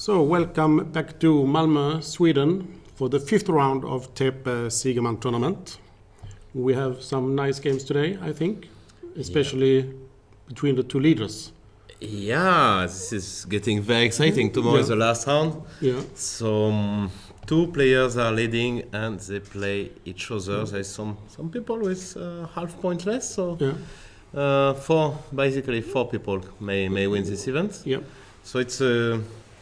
So welcome back to Malmö, Sweden for the fifth round of TepeSigeman tournament. We have some nice games today, I think, especially between the two leaders. Yeah, this is getting very exciting. Tomorrow is the last round. Yeah. So two players are leading and they play each other. There's some people with half point less. So basically four people may win this event. Yeah. So it's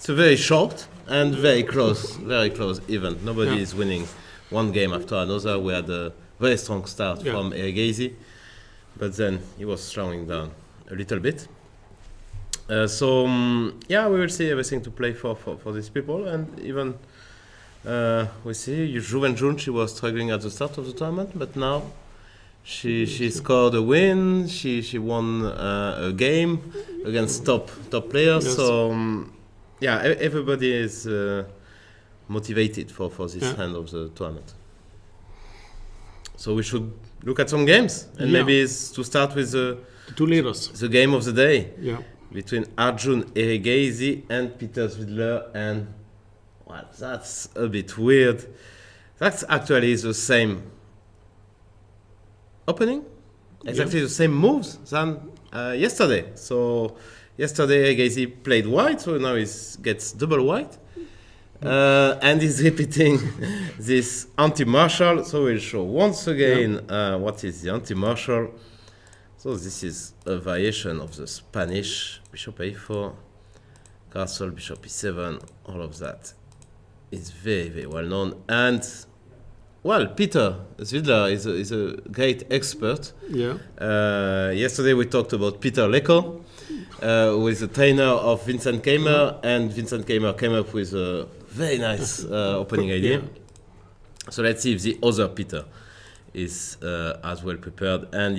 a very short and very close event. Nobody is winning one game after another. We had a very strong start from Erigaisi, but then he was slowing down a little bit. We will see everything to play for these people, and even we see Wenjun. She was struggling at the start of the tournament, but now she scored a win. She won a game against top players. Yes. So everybody is motivated for this end of the tournament. So we should look at some games, and maybe it's to start with the two leaders. The game of the day. Yeah. Between Arjun Erigaisi and Peter Svidler, and that's a bit weird. That's actually the same opening, exactly the same moves than yesterday. So yesterday Erigaisi played white, so now he gets double white, and he's repeating this anti-martial. So we'll show once again what is the anti-martial. So this is a variation of the Spanish bishop a4, castle, bishop e7, all of that is very, very well known. And, Peter Svidler is a great expert. Yeah. Yesterday we talked about Peter Leko, who is a trainer of Vincent Keymer, and Vincent Keymer came up with a very nice opening idea. Yeah. So let's see if the other Peter is as well prepared. And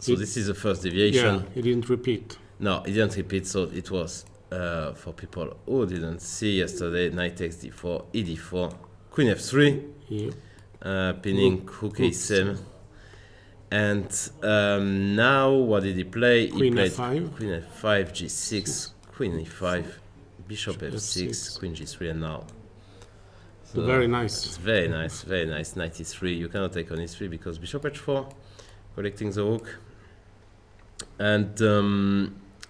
so this is the first deviation. Yeah, he didn't repeat. No, he didn't repeat, so it was for people who didn't see yesterday, knight takes d4, e4, queen f3, pinning rook a7. And now what did he play? Queen he played f5. Queen f5, g6, queen e5, bishop f6, queen g3, and now. So very nice. It's very nice, knight e3. You cannot take on e3 because bishop h4, collecting the rook. And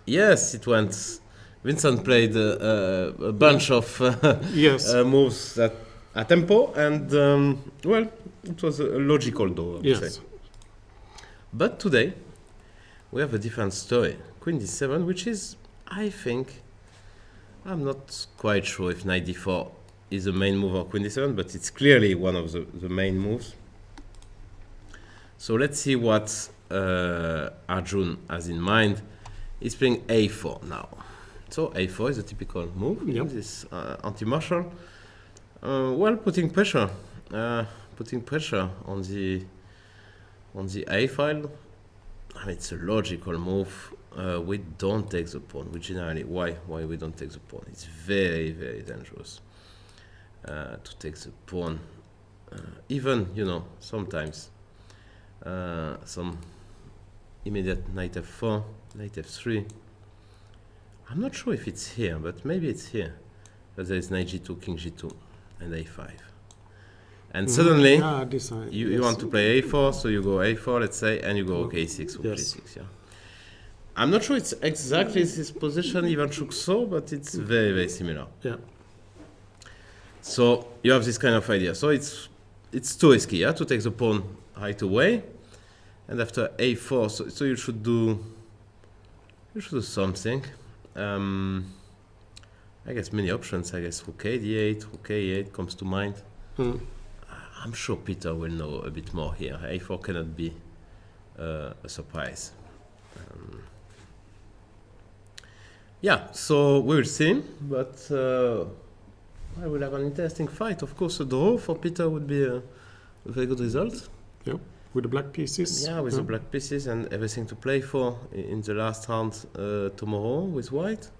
yes, it went. Vincent played a bunch of moves at tempo, and it was a logical door, I would say. But today we have a different story. Queen d7, which is, I think, I'm not quite sure if knight d4 is the main move of queen d7, but it's clearly one of the main moves. So let's see what Arjun has in mind. He's playing a4 now. So a4 is a typical move in this anti-martial. Putting pressure on the a file. I mean, it's a logical move. We don't take the pawn. We generally why we don't take the pawn? It's very, very dangerous to take the pawn. Even sometimes. Some immediate knight f4, knight f3. I'm not sure if it's here, but maybe it's here. But there is knight g2, king g2, and a5. And suddenly, you want to play a4, so you go a4, let's say, and you go a6 or g6. Yeah. I'm not sure it's exactly this position, Ivan Chukso, but it's very, very similar. Yeah. So you have this kind of idea. So it's too risky, to take the pawn right away, and after a4, so you should do something. I guess many options. I guess rook d8, rook a8 comes to mind. I'm sure Peter will know a bit more here. a4 cannot be a surprise. So we will see, but I will have an interesting fight. Of course, a draw for Peter would be a very good result. Yeah, with the black pieces. Yeah, with the black pieces and everything to play for in the last round tomorrow with white.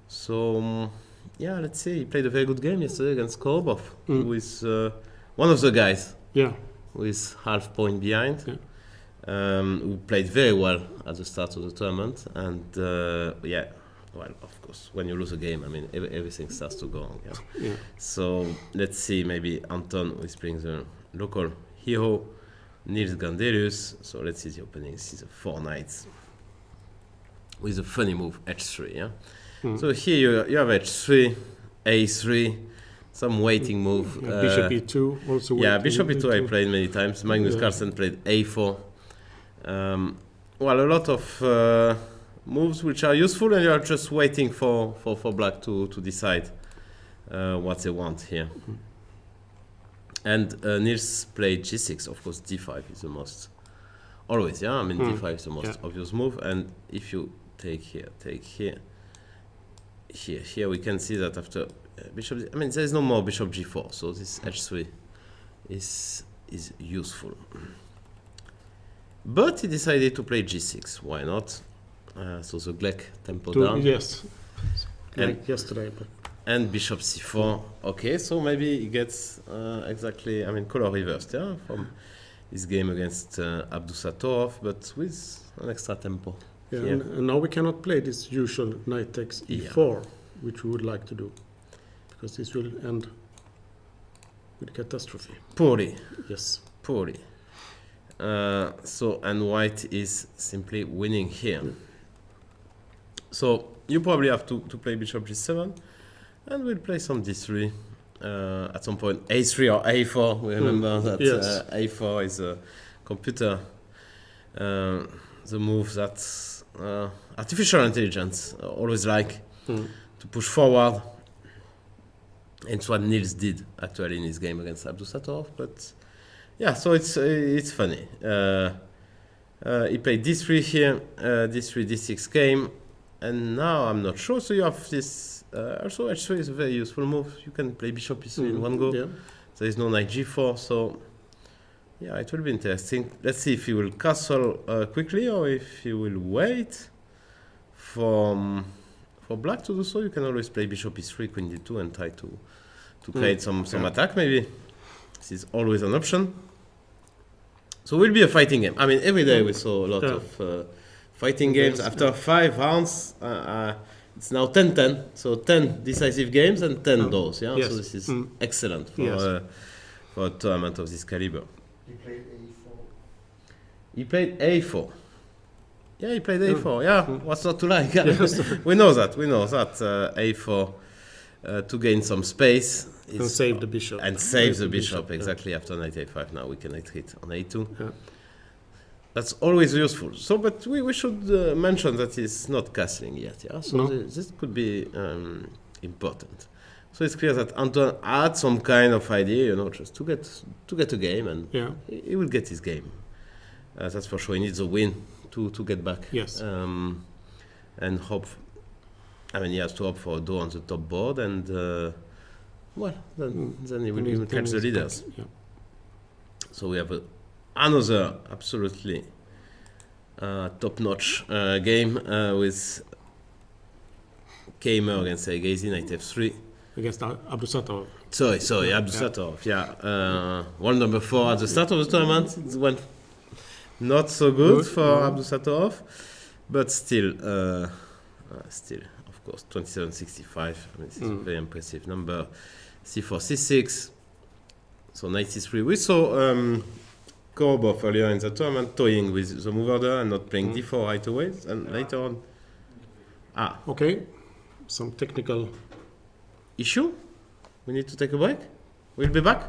So, let's see. He played a very good game yesterday against Korobov, who is one of the guys who is half point behind, who played very well at the start of the tournament. And, well, of course, when you lose a game, I mean, everything starts to go wrong. Yeah? Yeah. So let's see, maybe Anton who is playing the local hero, Niels Grandelius. So let's see the opening. This is a 4 knights with a funny move, h3. Yeah. So here you have h3, a3, some waiting move. Yeah, bishop e2 also. Yeah, waiting, bishop e2 I waiting. played many times. Magnus Yeah. Carlsen played a4. Well, a lot of moves which are useful, and you are just waiting for black to decide what they want here. And Niels played g6. Of course, d5 is the most always. Yeah, I mean d5 is the most obvious move. And if you take here, here we can see that after bishop. I mean, there is no more bishop g4, so this h3 is useful. But he decided to play g6. Why not? So the Gleck tempo down. Yes. And- Like yesterday, but And bishop c4. Okay, so maybe he gets exactly, I mean, color reversed, yeah, from his game against Abdusattorov, but with an extra tempo. yeah, here. and now we cannot play this usual knight takes e4, which we would like to do, because this will end with catastrophe. Poorly, Yes. poorly. So, and white is simply winning here. So, you probably have to play bishop g7, and we'll play some d3. At some point, a3 or a4. We remember that Yes. a4 is a computer, the move that artificial intelligence always like to push forward. And it's what Niels did actually in his game against Abdusattorov. But yeah, so it's funny. He played d3 here, d3, d6 game, and now I'm not sure. So you have this. Also, h3 is a very useful move. You can play bishop e3 in one go. Yeah. There is no knight g4, so yeah, it will be interesting. Let's see if he will castle quickly or if he will wait for black to do so. You can always play bishop e3, queen d2, and try to create some attack. Maybe this is always an option. So it will be a fighting game. I mean, every day we saw a lot of fighting games. After 5 rounds, it's now 10-10. So 10 decisive games and 10 draws. Yeah, Yes. so this is excellent for, Yes. for a tournament of this caliber. He played a4. He played a4. Yeah, he played a4. Yeah, what's not to like? Yes. we know that. A4 to gain some space And save the bishop. and save the bishop exactly after knight a5. Now we can retreat on a2. Yeah. That's always useful. So, but we should mention that it's not castling yet. Yeah, so No. this could be important. So it's clear that Anton had some kind of idea, you know, just to get a game, and Yeah. he will get his game. That's for sure. He needs a win to get back. Yes. And hope. I mean, he has to hope for a draw on the top board, and well, then he will catch the leaders. Yeah. So we have another absolutely top-notch game with Keymer against Erigaisi, knight f3. Against Abdusattorov. Sorry, Abdusattorov. Yeah, world number 4 at the start of the tournament. It went not so good for Abdusattorov, but still, of course, 27.65. I mean, this is a very impressive number. c4, c6. So knight c3. We saw Korobov earlier in the tournament toying with the move order and not playing d4 right away, and later on. Okay. Some technical. Issue? We need to take a break? We'll be back.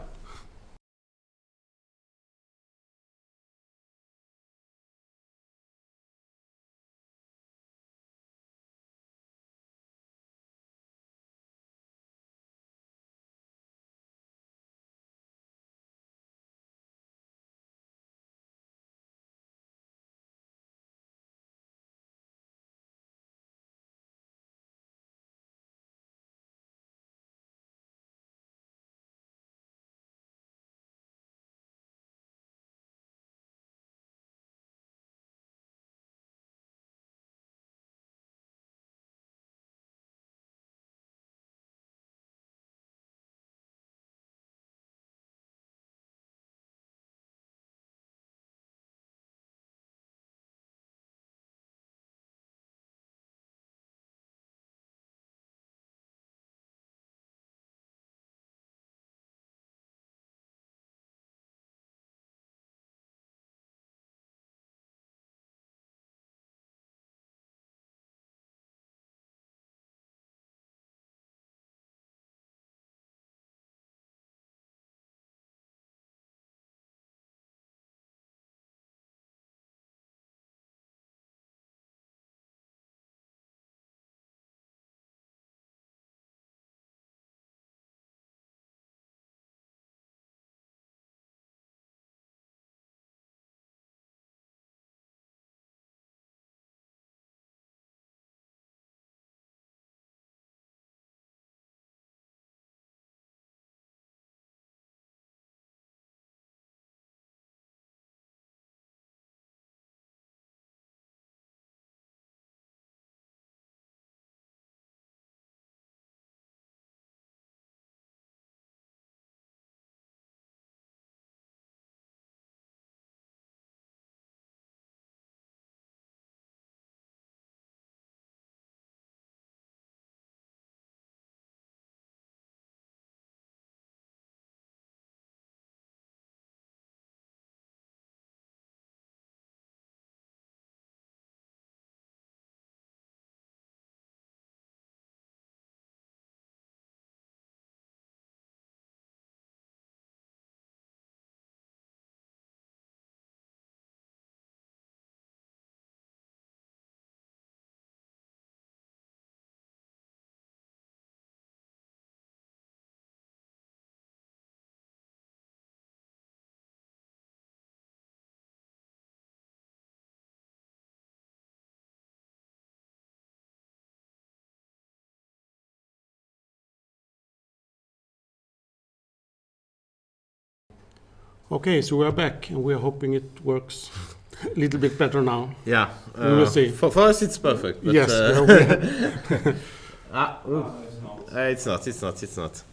Okay, so we're back, and we're hoping it works a little bit better now. Yeah, We will see. For us, it's perfect. But, Yes. it's not. It's not.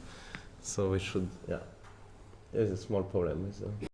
So we should. Yeah, there's a small problem with.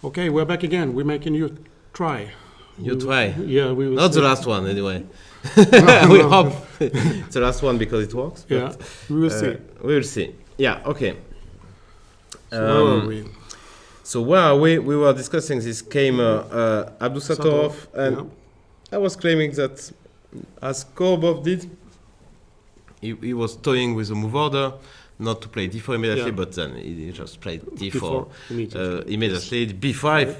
Okay, we're back again. We're making you try. You try. Yeah, we will. Not see. the last one, anyway. No, We no. hope it's the last one because it works. Yeah, we will see. We will see. Yeah, okay. So where are we? So where are we? We were discussing this Keymer Abdusattorov, and Yeah. I was claiming that, as Korobov did, he was toying with the move order, not to play d4 immediately, Yeah. but then he just played d4 Before, immediately, b5,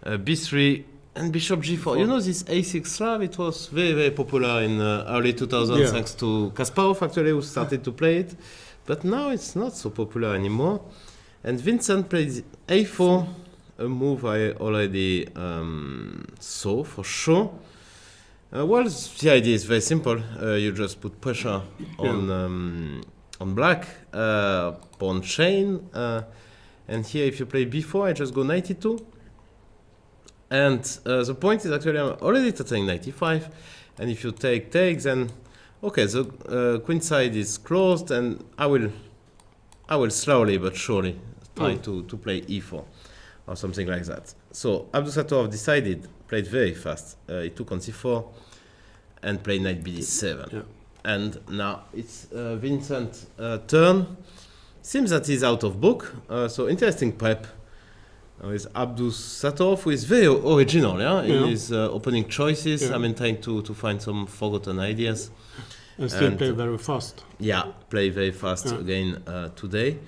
b3, and bishop g4. You know this a6 Slav, it was very, very popular in early 2000s, Yeah. thanks to Kasparov, actually, who started to play it. But now it's not so popular anymore. And Vincent played a4, a move I already saw for sure. Well, the idea is very simple. You just put pressure on black, pawn chain, and here if you play b4, I just go 92. And the point is actually I'm already touching 95, and if you take then okay, the queen side is closed, and I will slowly but surely try to play e4 or something like that. So Abdusattorov played very fast. He took on c4 and played knight bd7. Yeah. And now it's Vincent's turn. Seems that he's out of book. So interesting prep with Abdusattorov, who is very original, in his opening choices. Yeah. I mean, trying to find some forgotten ideas. And still And, play very fast. Yeah, play very fast Yeah. again today.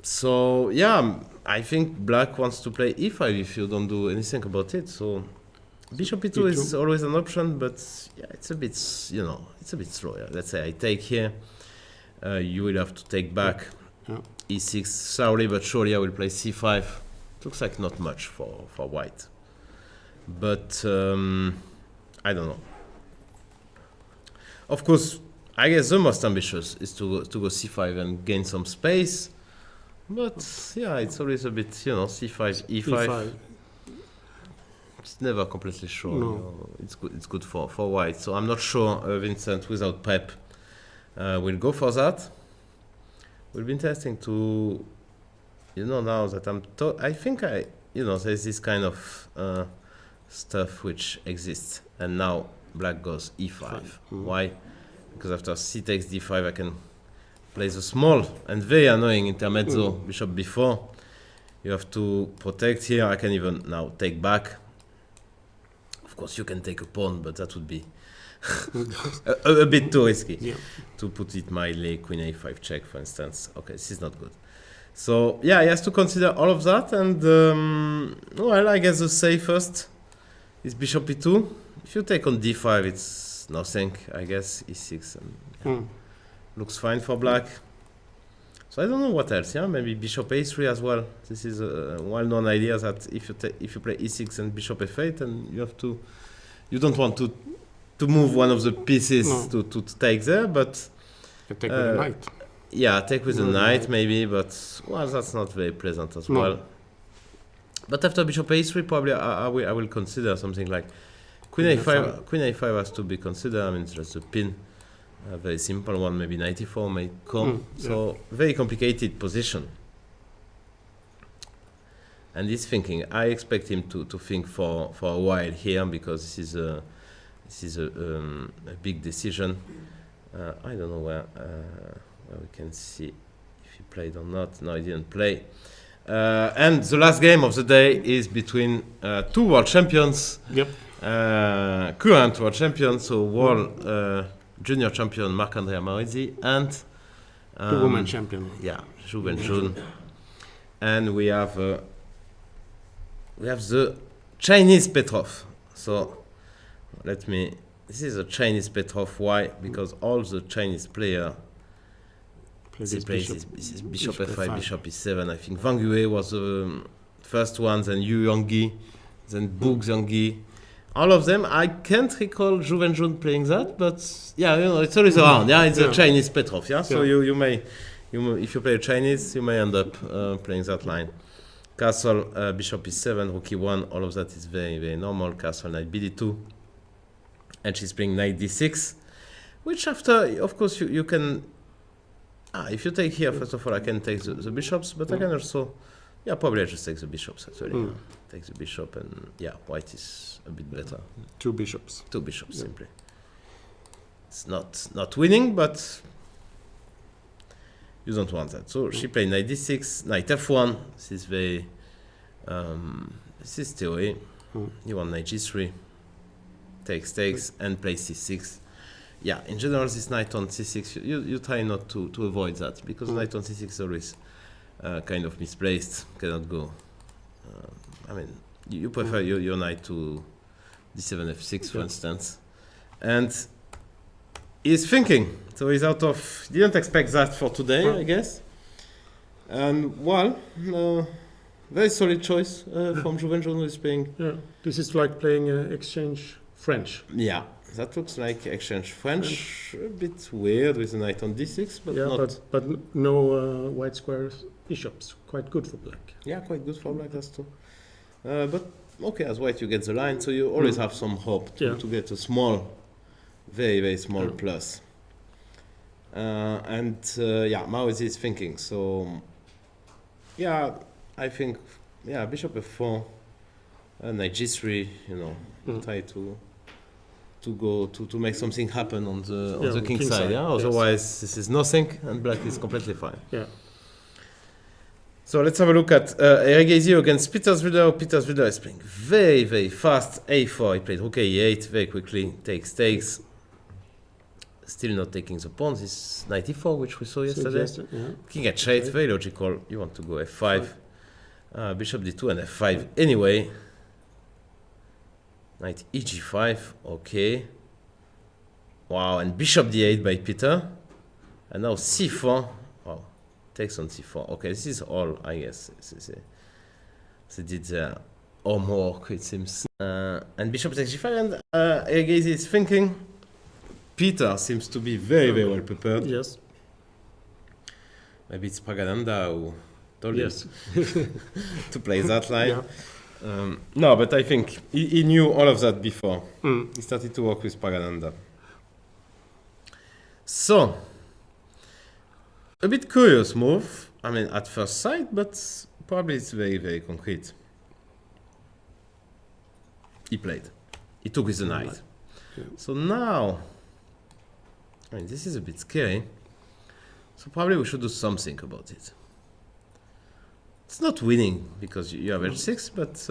So yeah, I think black wants to play e5 if you don't do anything about it. So bishop e2 is always an option, but yeah, it's a bit slow. Yeah. Let's say I take here, you will have to take back. Yeah. E6 slowly but surely. I will play c5. Looks like not much for white, but I don't know. Of course, I guess the most ambitious is to go c5 and gain some space. But yeah, it's always a bit, c5, e5. It's never completely sure. No. It's good for white. So I'm not sure Vincent, without prep, will go for that. Will be interesting to, now that I think there's this kind of stuff which exists, and now black goes e5. Why? Because after c takes d5, I can play the small and very annoying intermezzo bishop b4. You have to protect here. I can even now take back. Of course, you can take a pawn, but that would be a bit too risky. To put it mildly. Queen a5 check, for instance. Okay, this is not good. So yeah, he has to consider all of that, and well, I guess the safest is bishop e2. If you take on d5, it's nothing. I guess e6 and looks fine for black. So I don't know what else. Yeah, maybe bishop a3 as well. This is a well-known idea that if you play e6 and bishop f8, then you don't want to move one of the pieces to take there, but You take with a knight. yeah, take with a knight maybe, but well, that's not very pleasant as well. But after bishop a3, probably I will consider something like queen a5. Queen a5 has to be considered. I mean, it's just a pin, a very simple one. Maybe knight e4 may come. So very complicated position. And he's thinking. I expect him to think for a while here, because this is a big decision. I don't know where we can see if he played or not. No, he didn't play. And the last game of the day is between two world champions. Yep. Current world champions, so world junior champion Marc-Andrea Maurizzi and The woman champion. Yeah, Wenjun. And we have the Chinese Petrov. So this is a Chinese Petrov. Why? Because all the Chinese players plays bishop f5, bishop e7. I think Wang Yue was the first one, then Yu Yonggi, then Bu Xiongyi. All of them. I can't recall Zhu Wenjun playing that, but yeah, it's always around. Yeah, it's a Chinese Petrov. Yeah, so you may, if you play Chinese, you may end up playing that line. Castle, bishop e7, rook e1. All of that is very, very normal. Castle, knight bd2, and she's playing knight d6, which after, of course, you can. If you take here, first of all, I can take the bishops, but I can also Yeah, probably I just take the bishops actually. Take the bishop and yeah, white is a bit better. 2 bishops. 2 bishops simply. It's not winning, but you don't want that. So she played knight d6, knight f1. This is very this is theory. You want knight g3, takes, and play c6. Yeah, in general, this knight on c6, you try not to avoid that, because knight on c6 is always kind of misplaced, cannot go. I mean, you prefer your knight to d7 f6, for instance. And he's thinking, so he's out of, didn't expect that for today, I guess. And, well, very solid choice from Wenjun, who is playing. Yeah, this is like playing exchange French. Yeah, that looks like exchange French. A bit weird with a knight on d6, but not. But no white squares, bishops. Quite good for black. Yeah, quite good for black, that's true. But okay, as white you get the line, so you always have some hope to get a small, very, very small plus. And Maurizzi is thinking, so yeah, I think, bishop f4, knight g3, try to go to make something happen on the king side. Yeah, otherwise this is nothing, and black is completely fine. Yeah. So let's have a look at Erigaisi against Peter Svidler. Peter Svidler is playing very, very fast. a4, he played rook a8 very quickly, takes. Still not taking the pawn. This knight e4, which we saw yesterday. King h8, very logical. You want to go f5. Bishop d2 and f5 anyway. Knight eg5, okay. Wow, and bishop d8 by Peter. And now c4. Wow, takes on c4. Okay, this is all, I guess. They did homework, it seems. And bishop takes g5, and Erigaisi is thinking. Peter seems to be very, very well prepared. Yes. Maybe it's Pragananda who told him to play that line. Yeah. No, but I think he knew all of that before. He started to work with Pragananda. So, a bit curious move. I mean, at first sight, but probably it's very, very concrete. He played. He took his knight. Yeah. So now, I mean, this is a bit scary. So probably we should do something about it. It's not winning because you have h6, but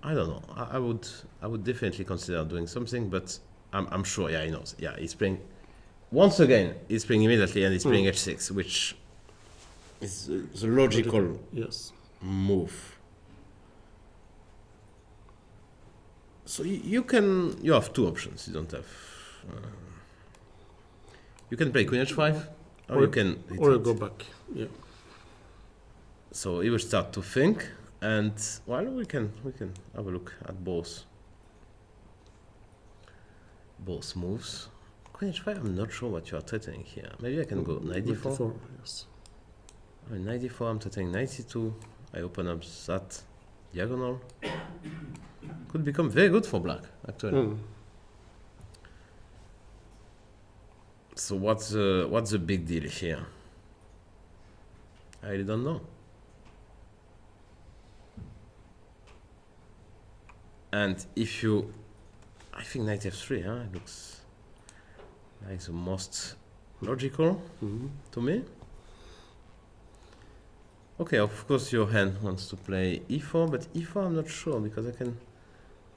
I don't know. I would definitely consider doing something, but I'm sure. Yeah, he knows. Yeah, he's playing. Once again, he's playing immediately, and he's playing h6, which is the logical move. So you have 2 options. You don't have. You can play queen h5, or you can go back. Yeah. So he will start to think, and well, we can have a look at both moves. Queen h5. I'm not sure what you are threatening here. Maybe I can go knight d4. Yes. I mean, knight d4. I'm threatening knight c2. I open up that diagonal. Could become very good for black, actually. So what's the big deal here? I really don't know. And if you, I think knight f3, it looks like the most logical to me. Okay, of course your hand wants to play e4, but e4 I'm not sure because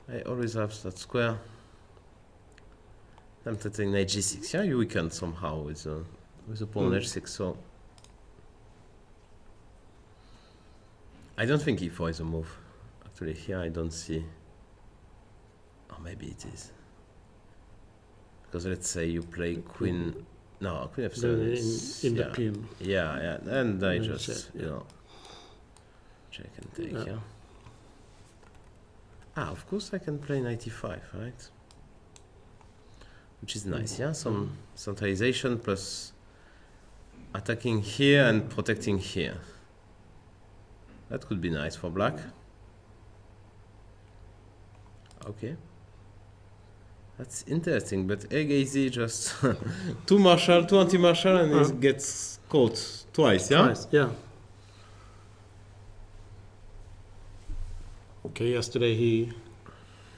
I always have that square. I'm taking knight g6. Yeah, you weaken somehow with the pawn on h6. So I don't think e4 is a move. Actually, here I don't see. Or maybe it is. Because let's say you play queen. No, queen f7 is in the pin. Yeah, and I just check and take. Yeah. Of course I can play knight e5, right? Which is nice, yeah? Some centralization plus attacking here and protecting here. That could be nice for black. Okay. That's interesting, but Erigaisi just two anti-marshal, and he gets caught twice, yeah? Twice, yeah. Okay, yesterday he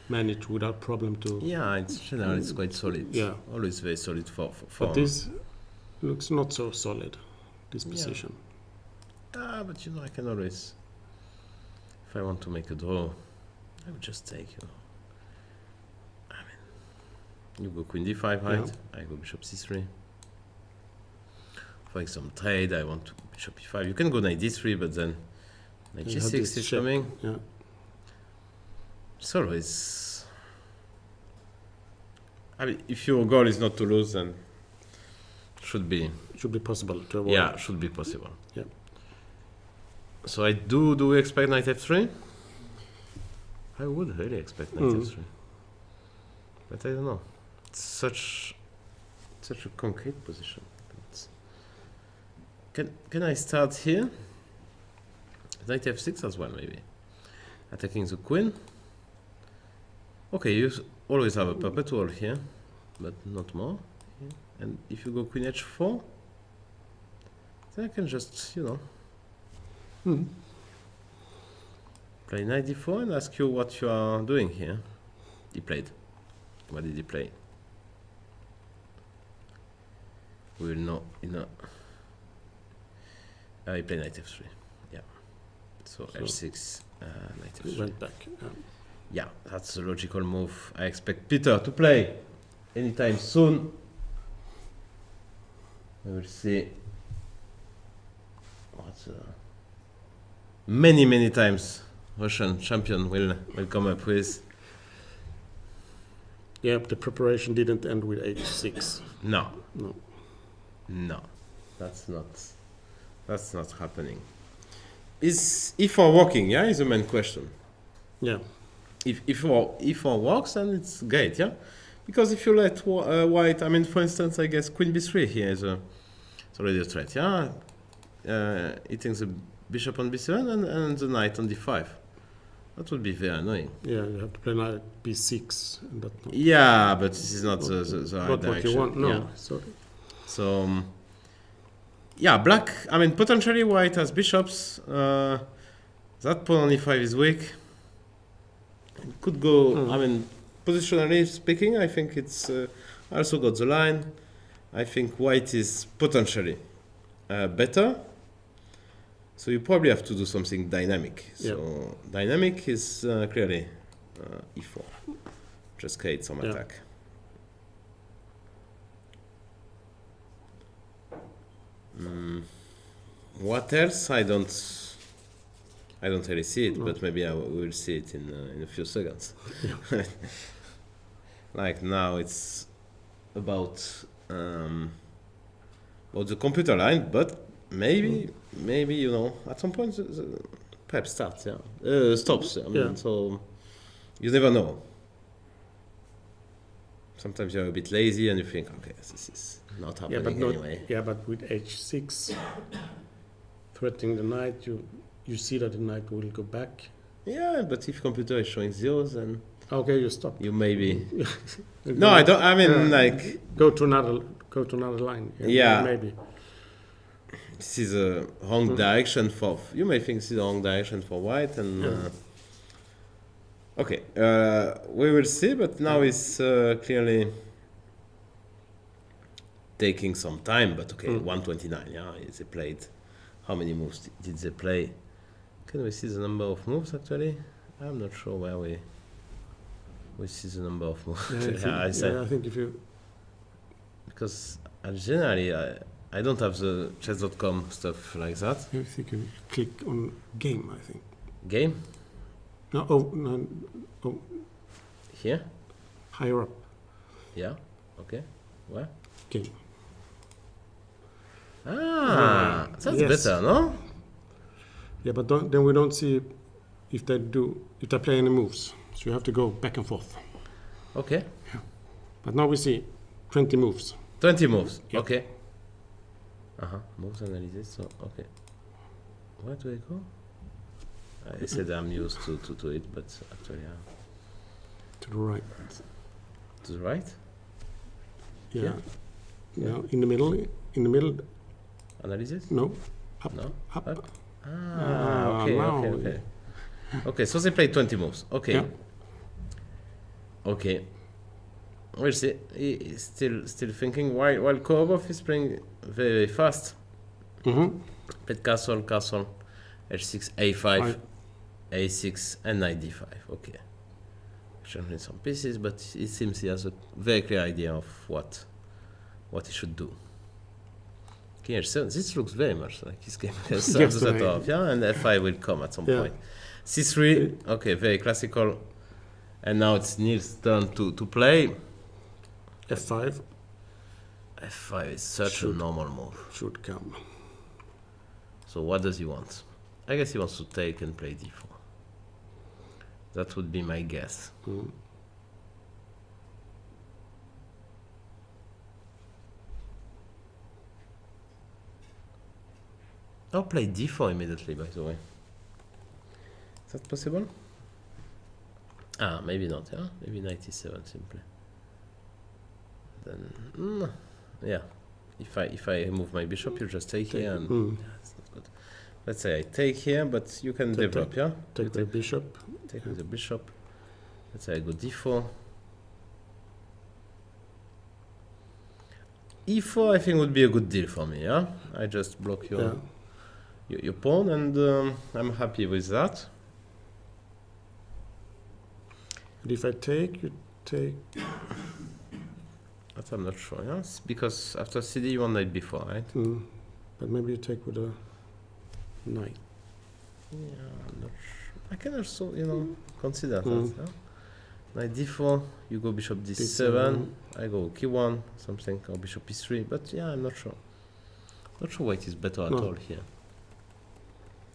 managed without problem to... Yeah, it's generally it's quite solid. Yeah. Always very solid for But this looks not so solid, this Yeah. position. But I can always, if I want to make a draw, I would just take, you go queen d5, right? Yeah. I go bishop c3. For some trade, I want to bishop e5. You can go knight d3, but then knight You have g6 this is check. coming. Yeah. It's always, if your goal is not to lose, then should be possible to avoid. Yeah, should be possible. Yeah. So I do we expect knight f3? I would really expect knight f3. But I don't know. It's such a concrete position. Can I start here? Knight f6 as well, maybe. Attacking the queen. Okay, you always have a puppet wall here, but not more. Yeah. And if you go queen h4, then I can just, play knight d4 and ask you what you are doing here. He played. What did he play? We will know. He played knight f3. Yeah. So h6, knight f3. Went back. Yeah, that's a logical move. I expect Peter to play anytime soon. We will see. Many times Russian champion will come up with. Yeah, but the preparation didn't end with h6. No, that's not happening. Is e4 working? Yeah, is the main question. Yeah. If e4 works, then it's great. Yeah, because if you let white, for instance, I guess queen b3 here is already a threat. Yeah, eating the bishop on b7 and the knight on d5. That would be very annoying. Yeah, you have to play knight b6. And that Yeah, but this is not the right what direction. you want. No. Yeah. Sorry. So, black. Potentially white has bishops. That pawn on e5 is weak. It could go. Positionally speaking, I think it's also got the line. I think white is potentially better. So you probably have to do something dynamic. So dynamic is clearly e4. Just create some attack. What else? I don't really see it, but maybe I will see it in a few seconds. Yeah. Like now, it's about the computer line, but maybe at some point the perhaps starts. Stops. So you never know. Sometimes you're a bit lazy and you think, okay, this is not happening anyway. Yeah, but with h6 threatening the knight, you see that the knight will go back. Yeah, but if computer is showing zeros, then okay, you stop. You maybe. No, I don't. Go to another line. Yeah. Maybe. This is a wrong direction for. You may think this is a wrong direction for white, and okay, we will see. But now it's clearly taking some time. But okay, 129. Yeah, they played. How many moves did they play? Can we see the number of moves actually? I'm not sure where we see the number of moves. I think if you... Because generally I don't have the chess.com stuff like that. I think you click on game, I think. Game? No. Here? Higher up. Yeah, okay. Where? Game. That's yes. better, no? Yeah, but then we don't see if they play any moves. So you have to go back and forth. Okay. Yeah. But now we see 20 moves. 20 moves. Yep. Okay. Moves analysis. So okay. Where do I go? I said I'm used to it, but actually, To the right. To the right? Yeah. No, in the middle. Analysis? No. Up. No. Up. Okay. Okay, so they played 20 moves. Okay. Yeah. Okay. We'll see. He is still thinking. While Korobov is playing very fast. Mm-hmm. Played castle, h6, a5, Right. a6, and knight d5. Okay. Showing some pieces, but it seems he has a very clear idea of what he should do. Keymer 7. This looks very much like his game against Abdusattorov. Yeah, and f5 will come at some Yeah. point. c3. Okay, very classical. And now it's Niels' turn to play. F5 f5 is such a normal move. should come. So what does he want? I guess he wants to take and play d4. That would be my guess. Mm. Or play d4 immediately, by the way. Is that possible? Ah, maybe not, yeah? Maybe 97 simply. Then, yeah. If I move my bishop, you just take here and... Yeah, it's not good. Let's say I take here, but you can develop, yeah? Take the bishop. Take with the bishop. Let's say I go d4. e4 I think would be a good deal for me, yeah? I just block your pawn, and I'm happy with that. And if I take, you take. That I'm not sure, yeah? It's because after cd you want knight b4, right? But maybe you take with a knight. Yeah, I'm not sure. I can also, consider that, yeah? Knight d4, you go bishop d7, I go k1, something, or bishop e3, but yeah, I'm not sure. Not sure white is better at all here.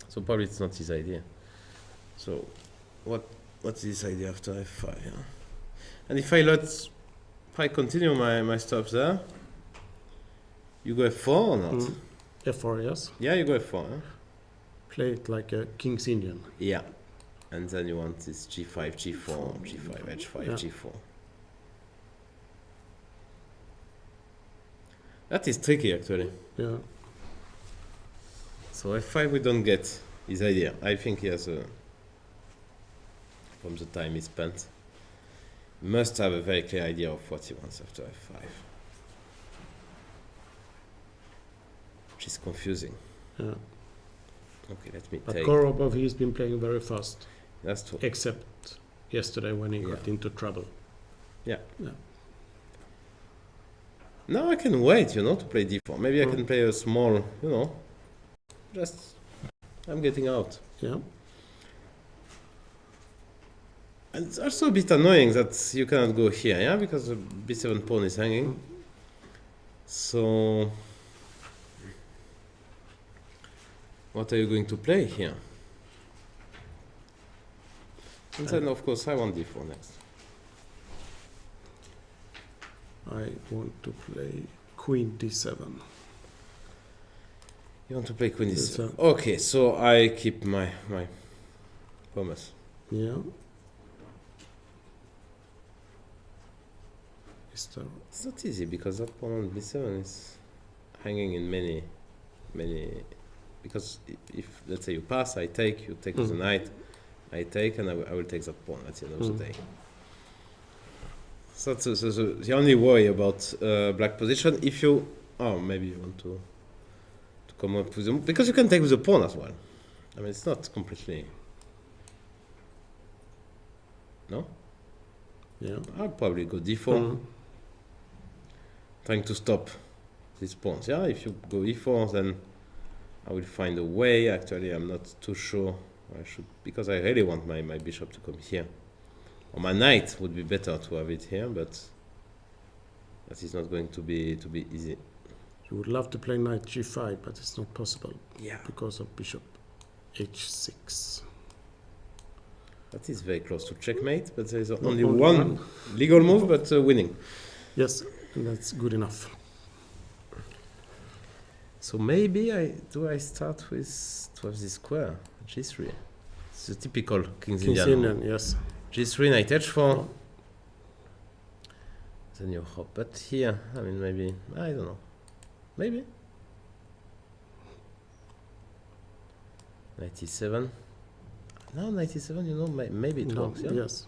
So probably it's not his idea. So what's his idea after f5? Yeah? And if I continue my stuff there, you go f4 or not? F4, yes. Yeah, you go f4. Huh? Play it like a King's Indian. Yeah. And then you want this g5, g4, g5, h5, g4. That is tricky, actually. Yeah. So f5 we don't get his idea. I think he has from the time he spent, must have a very clear idea of what he wants after f5. Which is confusing. Yeah. Okay, let me But take... Korobov, he's been playing very fast. That's true. Except yesterday when he got into trouble. Yeah. Yeah. Now I can wait, to play d4. Maybe I can play a small, just... I'm getting out. Yeah. And it's also a bit annoying that you cannot go here, yeah? Because the b7 pawn is hanging. So... what are you going to play here? And then, of course, I want d4 next. I want to play Queen d7. You want to play Queen d7? Okay, so I keep my promise. Yeah. It's not easy because that pawn on b7 is hanging in many... Because if, let's say, you pass, I take, you take with the knight, I take, and I will take that pawn at the end of the day. So that's the only worry about black position. If you... Oh, maybe you want to come up with them. Because you can take with the pawn as well. I mean, it's not completely... No? Yeah. I'll probably go d4. Trying to stop these pawns. Yeah, if you go e4, then I will find a way. Actually, I'm not too sure. I should, because I really want my bishop to come here. Or my knight would be better to have it here, but that is not going to be easy. You would love to play knight g5, but it's not possible. Yeah. Because of bishop h6. That is very close to checkmate, but there is only one legal move, but winning. Yes, and that's good enough. So maybe I start with to have this square g3. It's a typical King's Indian. Yes. G3, knight h4. Then you hop, but here, I mean, maybe I don't know. Maybe knight e7. Now 97, you know, maybe it works, yeah? Yes.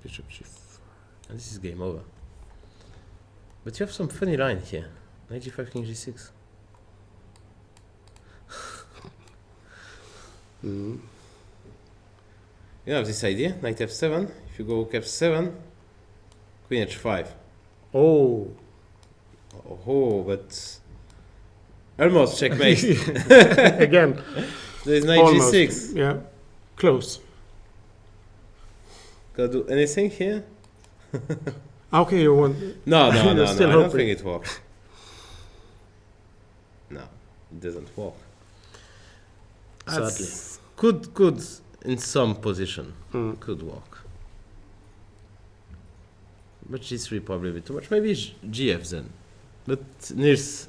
Bishop G5. And this is game over. But you have some funny line here. Knight G5, King G6. You have this idea, Knight F7. If you go F7, Queen H5. Oh. Oh, but almost checkmate. Again. There's Knight Almost. G6. Yeah. Close. Gotta do anything here? Okay, you want. No. I Still don't hoping. think it works. No, it doesn't work. Sadly. Could in some position could work. But G3 probably a bit too much. Maybe GF then. But Nils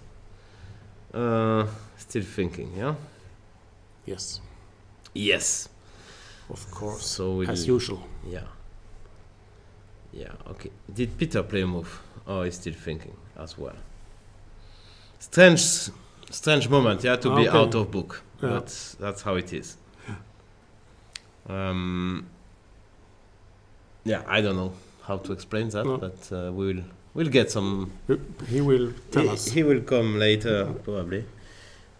still thinking, yeah? Yes. Yes. Of course. So we'll, As usual. yeah. Yeah, okay. Did Peter play a move? Oh, he's still thinking as well. Strange moment, yeah, to be out of book. Yeah. But that's how it is. Yeah, I don't know how to explain that, No. but we'll get some. He will tell us. He will come later probably,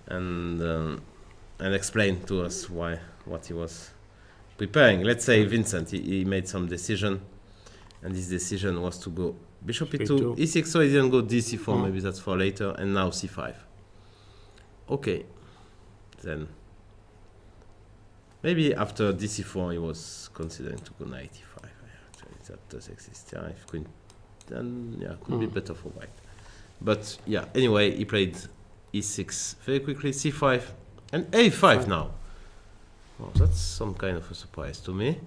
and explain to us what he was preparing. Let's say Vincent, he made some decision, and his decision was to go bishop e2, e6, so he didn't go d4. Maybe that's for later, and now c5. Okay, then maybe after dc4 he was considering to go knight e5. Actually, that does exist. Yeah, if queen, then yeah, could be better for white. But yeah, anyway, he played e6 very quickly, c5, and a5 now. Oh, that's some kind of a surprise to me.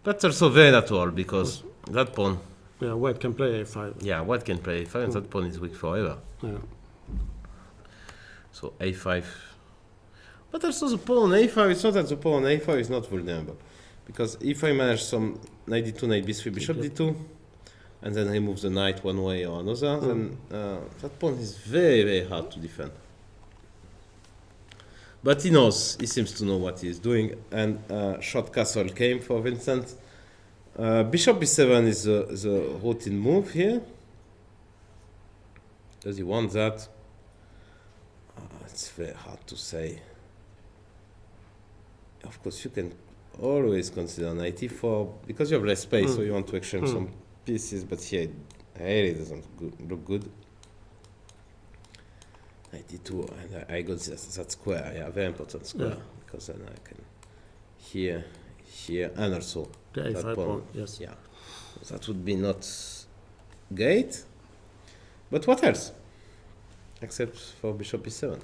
That's also very natural because that pawn. Yeah, white can play a5. Yeah, white can play a5, and that pawn is weak forever. Yeah. So a5. But also the pawn a5, it's not that the pawn a5 is not vulnerable. Because if I manage some knight d2, knight b3, bishop d2, and then remove the knight one way or another, then that pawn is very, very hard to defend. But he knows, he seems to know what he is doing, and short castle came for Vincent. Bishop b7 is the routine move here. Does he want that? It's very hard to say. Of course, you can always consider knight e4 because you have less space, so you want to exchange some pieces, but here it really doesn't look good. Knight d2, and I got that square, yeah, very important square, because then I can here, and also The that a5 pawn. pawn, yes. Yeah, that would be not great. But what else? Except for bishop e7.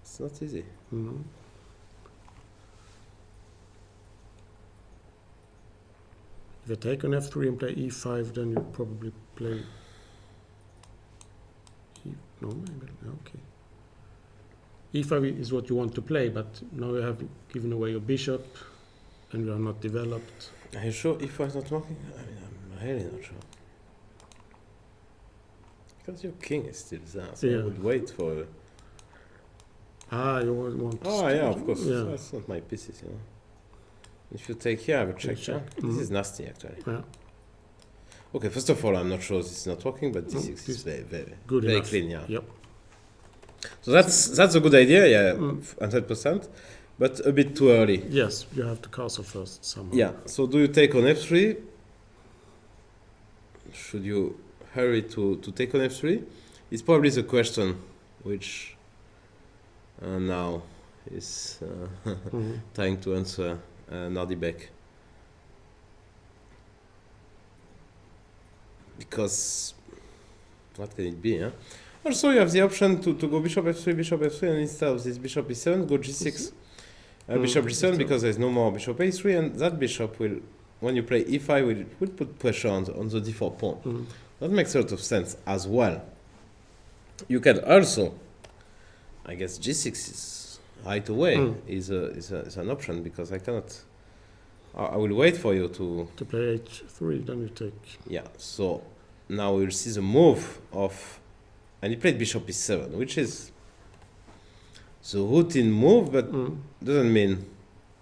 It's not easy. If you take on f3 and play e5, then you probably play. No, maybe okay. E5 is what you want to play, but now you have given away your bishop, and you are not developed. Are you sure e4 is not working? I mean, I'm really not sure. Because your king is still there, so I would wait for. You want. Oh yeah, of course. Yeah. That's not my pieces, you know. If you take here, I would check. Check. This is nasty, actually. Yeah. Okay, first of all, I'm not sure this is not working, but this is this very, very, good very enough. clean, yeah. Yep. So that's a good idea, yeah, 100%, but a bit too early. Yes, you have to castle first somehow. Yeah. So do you take on f3? Should you hurry to take on f3? It's probably the question which now is trying to answer Nardibek. Because what can it be? Huh? Also, you have the option to go bishop f3, and instead of this bishop e7, go g6. Bishop g7 because there's no more bishop a3, and that bishop will, when you play e5, will put pressure on the d4 pawn. That makes a lot of sense as well. You can also, I guess g6 is right away is an option because I cannot. I will wait for you to To play h3, then you take. Yeah. So now we'll see the move of, and he played bishop e7, which is the routine move, but doesn't mean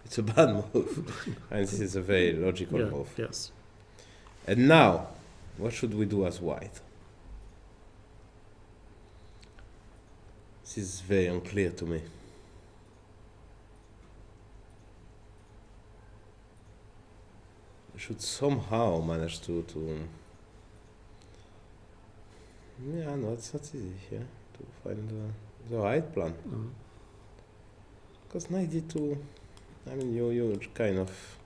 it's a bad move. And this is a very logical move. Yes. And now, what should we do as white? This is very unclear to me. We should somehow manage to yeah, no, it's not easy here to find the right plan. Because knight d2, I mean, you kind of,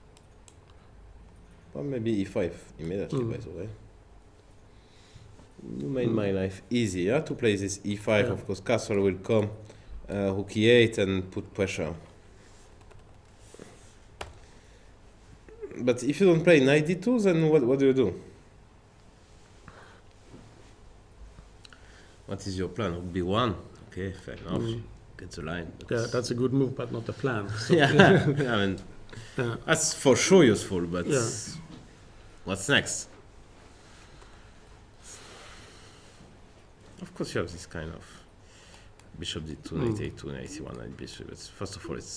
well, maybe e5 immediately, by the way. You made my life easier to play this e5. Of course, castle will come, rook e8 and put pressure. But if you don't play knight d2, then what do you do? What is your plan? Rook b1. Okay, fair enough. Get the line. Yeah, that's a good move, but not a plan. So yeah, I mean, that's for sure useful, but what's next? Of course, you have this kind of bishop d2, knight a2, knight c1, knight b3. But first of all, it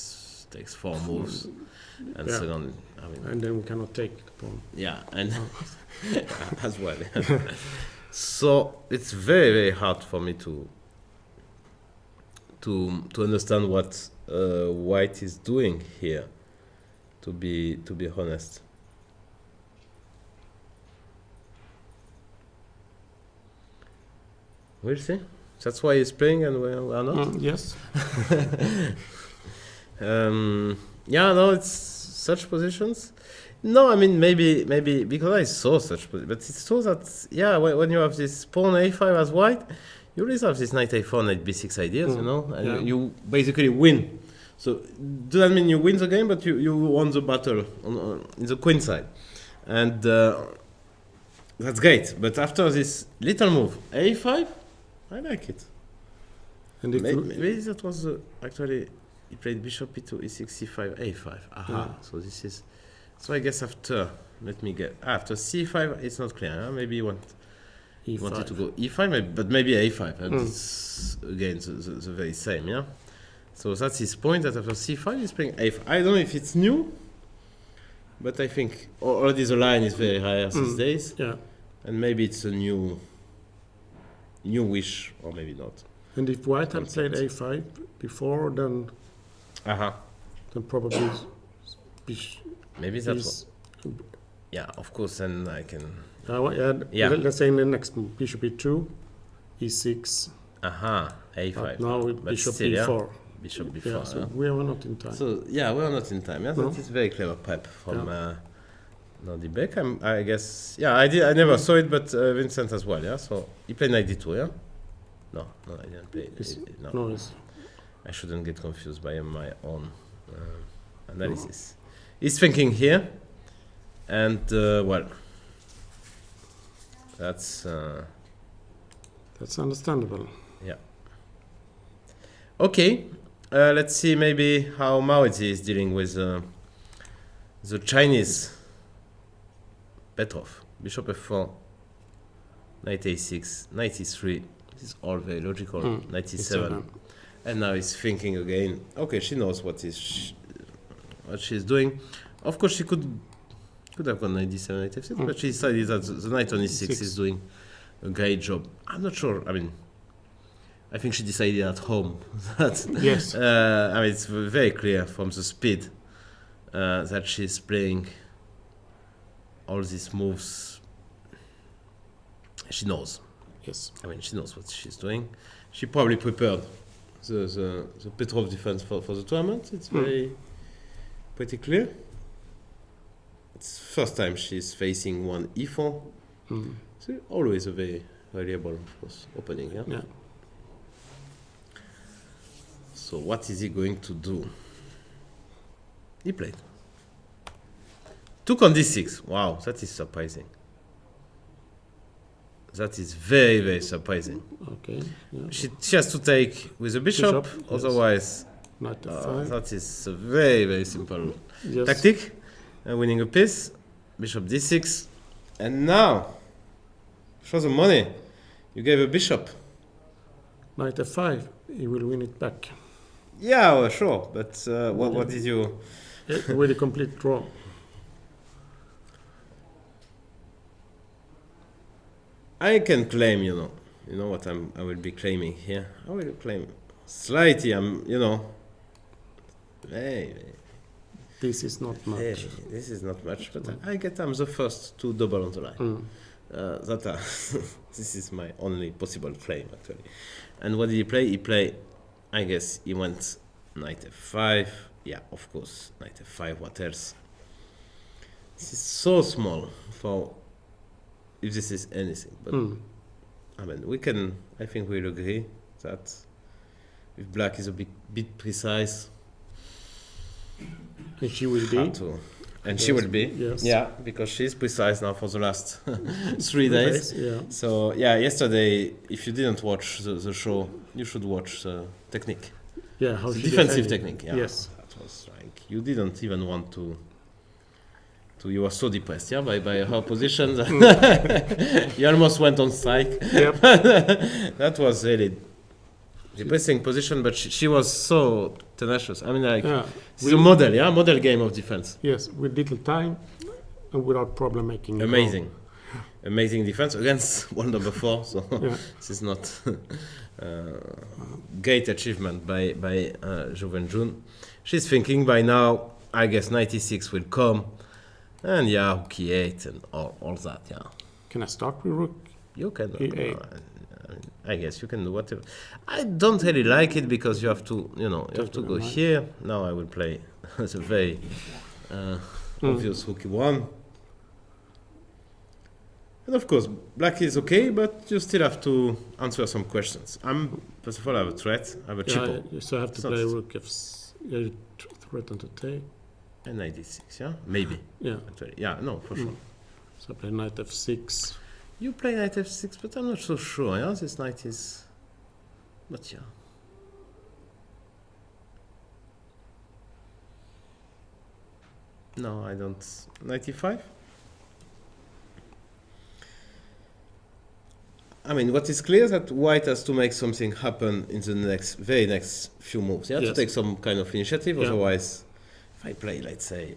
takes 4 moves, and second, I mean, and then we cannot take the pawn. Yeah, and as well. So it's very, very hard for me to understand what white is doing here. To be honest. We'll see. That's why he's playing and we are not. Yes. Yeah, no, it's such positions. No, I mean maybe because I saw such positions, but it's true that when you have this pawn a5 as white, you always have this knight a4, knight b6 ideas, you know, and you basically win. So does that mean you win the game, but you won the battle on the queen side, and that's great. But after this little move a5, I like it. And maybe that was actually he played bishop e2, e6, c5, a5. Aha. So this is. So I guess after, let me get, after c5, it's not clear. Huh? Maybe he wanted to go e5, but maybe a5. And it's, again, the very same, yeah? So that's his point, that after c5, he's playing a5. I don't know if it's new, but I think already the line is very high these days. Yeah. And maybe it's a new wish, or maybe not. And if white had played a5 before, then probably maybe that's what. Yeah, of course, and I can. Let's say in the next move, bishop e2, e6. A5. Now with bishop b4. Bishop b4. Yeah, so we are not in time. So we are not in time. Yeah, that is very clever prep from Nordi Beck. I guess. Yeah, I never saw it, but Vincent as well. Yeah, so he played knight d2. Yeah. No, I didn't play. No, I shouldn't get confused by my own analysis. He's thinking here, and well, that's understandable. Yeah. Okay, let's see maybe how Maurizzi is dealing with the Chinese Petrov. Bishop f4, knight a6, knight e3. This is all very logical. Knight e7, and now he's thinking again. Okay, she knows what she's doing. Of course, she could have gone knight d7, knight f6, but she decided that the knight on e6 is doing a great job. I'm not sure. I mean, I think she decided at home that. Yes. I mean, it's very clear from the speed that she's playing all these moves. She knows. Yes. I mean, she knows what she's doing. She probably prepared the Petrov defense for the tournament. It's very pretty clear. It's first time she's facing one e4. So always a very variable, of course, opening. Yeah. So what is he going to do? He played. Took on d6. Wow, that is surprising. That is very, very surprising. Okay. Yeah. She has to take with a bishop otherwise. Knight f5. That is a very, very simple tactic. Winning a piece, bishop d6, and now Show some money. You gave a bishop. Knight f5. He will win it back. Yeah, well, sure. But what did you? With a complete draw. I can claim, you know what I will be claiming here. I will claim slightly. Hey, This is not much. hey, this is not much, but I'm the first to double on the line. This is my only possible claim actually. And what did he play? He played, I guess he went knight f5. Yeah, of course, knight f5. What else? This is so small for if this is anything. But I mean, I think we'll agree that if black is a bit precise, And she will be. She will be. Yes. Yeah, because she's precise now for the last 3 days. Yeah. So yeah, yesterday, if you didn't watch the show, you should watch the technique. Yeah, how The she defensive defended. technique. Yeah. Yes. That was like you didn't even want to. You were so depressed, yeah, by her position. You almost went on strike. Yep. That was really depressing position, but she was so tenacious. I mean, like it's a model, yeah, model game of defense. Yes, with little time and without problem making. Amazing, amazing defense against world number 4. So this is not great achievement by Wenjun. She's thinking by now, I guess 96 will come, and yeah, rook e8 and all that. Yeah, Can I start with rook? you can. E8. I guess you can do whatever. I don't really like it because you have to, you have to go here. Now I will play as a very obvious rook e1. And of course, black is okay, but you still have to answer some questions. First of all, I have a threat. I have a cheapo. So I have to play rook f. You threaten to take. And knight d6, yeah? Maybe. Yeah. Yeah, no, for sure. So I play knight f6. You play knight f6, but I'm not so sure, yeah? This knight is... But yeah. No, I don't... Knight e5? I mean, what is clear is that white has to make something happen in the very next few moves. Yeah, to take some kind of initiative. Otherwise, if I play, let's say,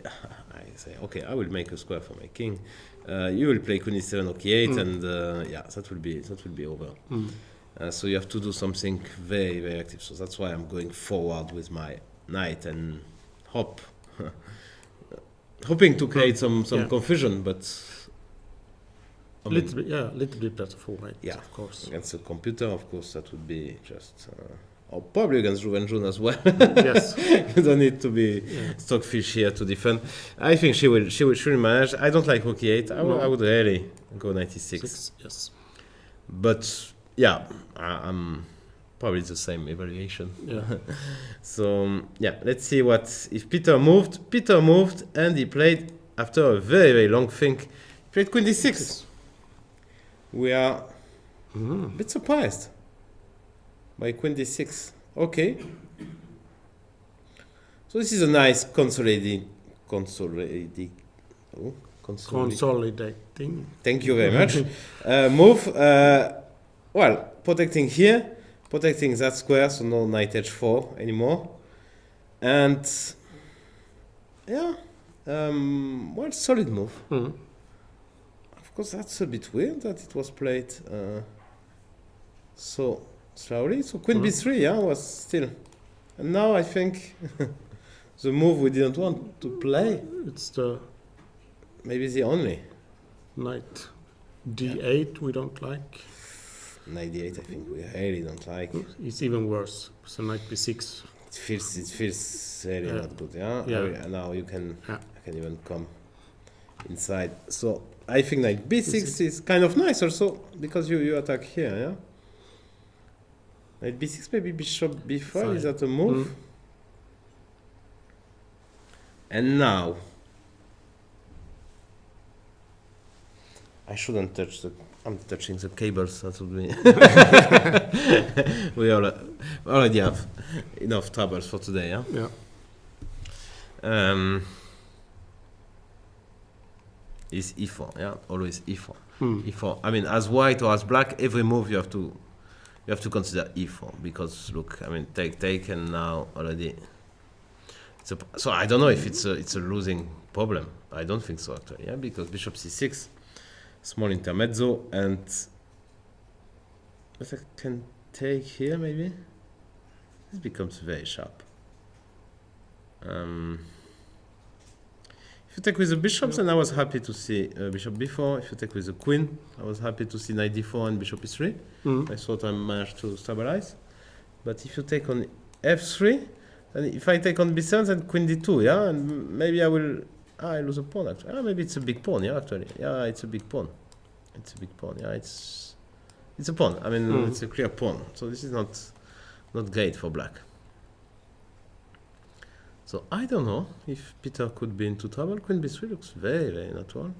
I say, okay, I will make a square for my king. You will play queen e7, rook e8, and that will be over. So you have to do something very, very active. So that's why I'm going forward with my knight and hoping to create some confusion, but. Little bit better for white. Yeah, of course. Against a computer, of course, that would be just, or probably against Wenjun as well. Yes, you don't need to be stockfish here to defend. I think she will manage. I don't like rook e8. I would really go 96. Yes, but yeah, I'm probably the same evaluation. Yeah. So yeah, let's see what if Peter moved. Peter moved, and he played after a very, very long think. He played queen d6. We are a bit surprised by queen d6. Okay. So this is a nice consolidating. Thank you very much. Move. Well, protecting here, protecting that square, so no knight h4 anymore. And yeah, well, solid move. Of course, that's a bit weird that it was played so slowly. So queen b3, was still. And now I think the move we didn't want to play. It's the maybe the only. Knight d8 we don't like. Knight d8 I think we really don't like. It's even worse. So knight b6. It feels really not good. Now you can I can even come inside. So I think knight b6 is kind of nice also because you attack here, yeah. Knight b6, maybe bishop b5. Is that a move? And now I shouldn't touch I'm touching the cables. That would be. We already have enough troubles for today, yeah. Yeah. is e4. Yeah, always e4. E4. I mean, as white or as black, every move you have to consider e4 because look, I mean, take, and now already. So I don't know if it's a losing problem. I don't think so actually. Yeah, because bishop c6, small intermezzo, and but I can take here maybe. This becomes very sharp. If you take with the bishops, then I was happy to see bishop b4. If you take with the queen, I was happy to see knight d4 and bishop e3. I thought I managed to stabilize. But if you take on f3, and if I take on b7, then queen d2, yeah, and maybe I will. I lose a pawn actually. Maybe it's a big pawn, yeah, actually. Yeah, it's a big pawn. It's a big pawn. Yeah, it's a pawn. I mean, it's a clear pawn. So this is not great for black. So I don't know if Peter could be into trouble. Queen b3 looks very, very natural.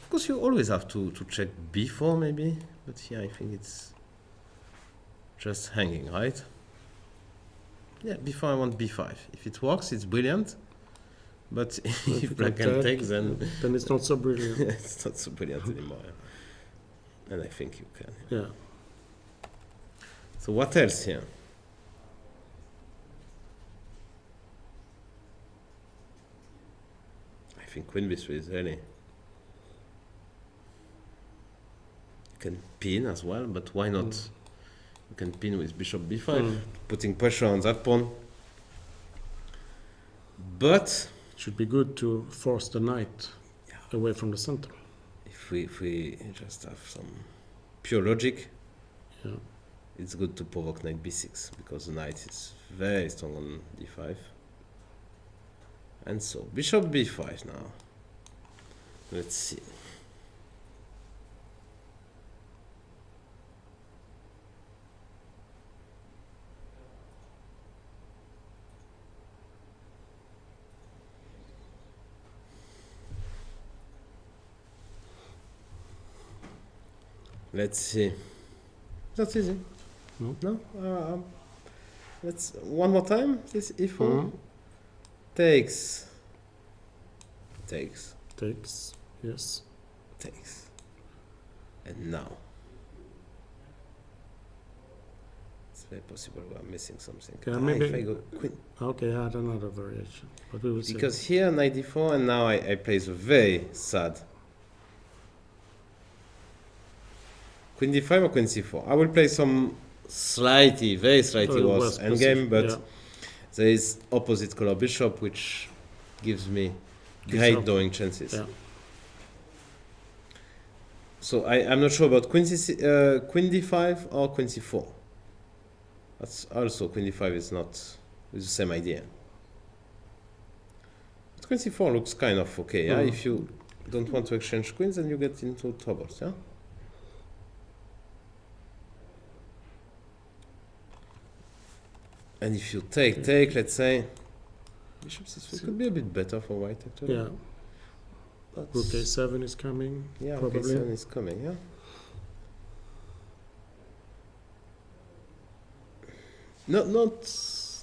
Of course, you always have to check b4 maybe, but here I think it's just hanging, right? Yeah, before I want b5. If it works, it's brilliant. But if black can take, then it's not so brilliant. it's not so brilliant anymore. And I think you can. Yeah. So what else here? I think queen b3 is really. You can pin as well, but why not? You can pin with bishop b5, putting pressure on that pawn. But it should be good to force the knight away from the center. If we just have some pure logic, it's good to provoke knight b6 because the knight is very strong on d5. And so bishop b5 now. Let's see. Let's see. That's easy. No? Let's one more time. This e4 takes. Yes. Takes. And now. It's very possible we are missing something. Maybe if I go queen. Okay, I had another variation, but we will see. Because here knight d4, and now I play the very sad. Queen d5 or queen c4? I will play some very slightly worse endgame, but there is opposite color bishop, which gives me great drawing chances. Yeah. So I'm not sure about queen d5 or queen c4. That's also queen d5 is not with the same idea. But queen c4 looks kind of okay. Yeah? If you don't want to exchange queens, then you get into troubles. Yeah. And if you take, let's say, bishop c3 could be a bit better for white actually. Yeah. But Rook a7 is coming. yeah, probably. rook a7 is coming. Yeah.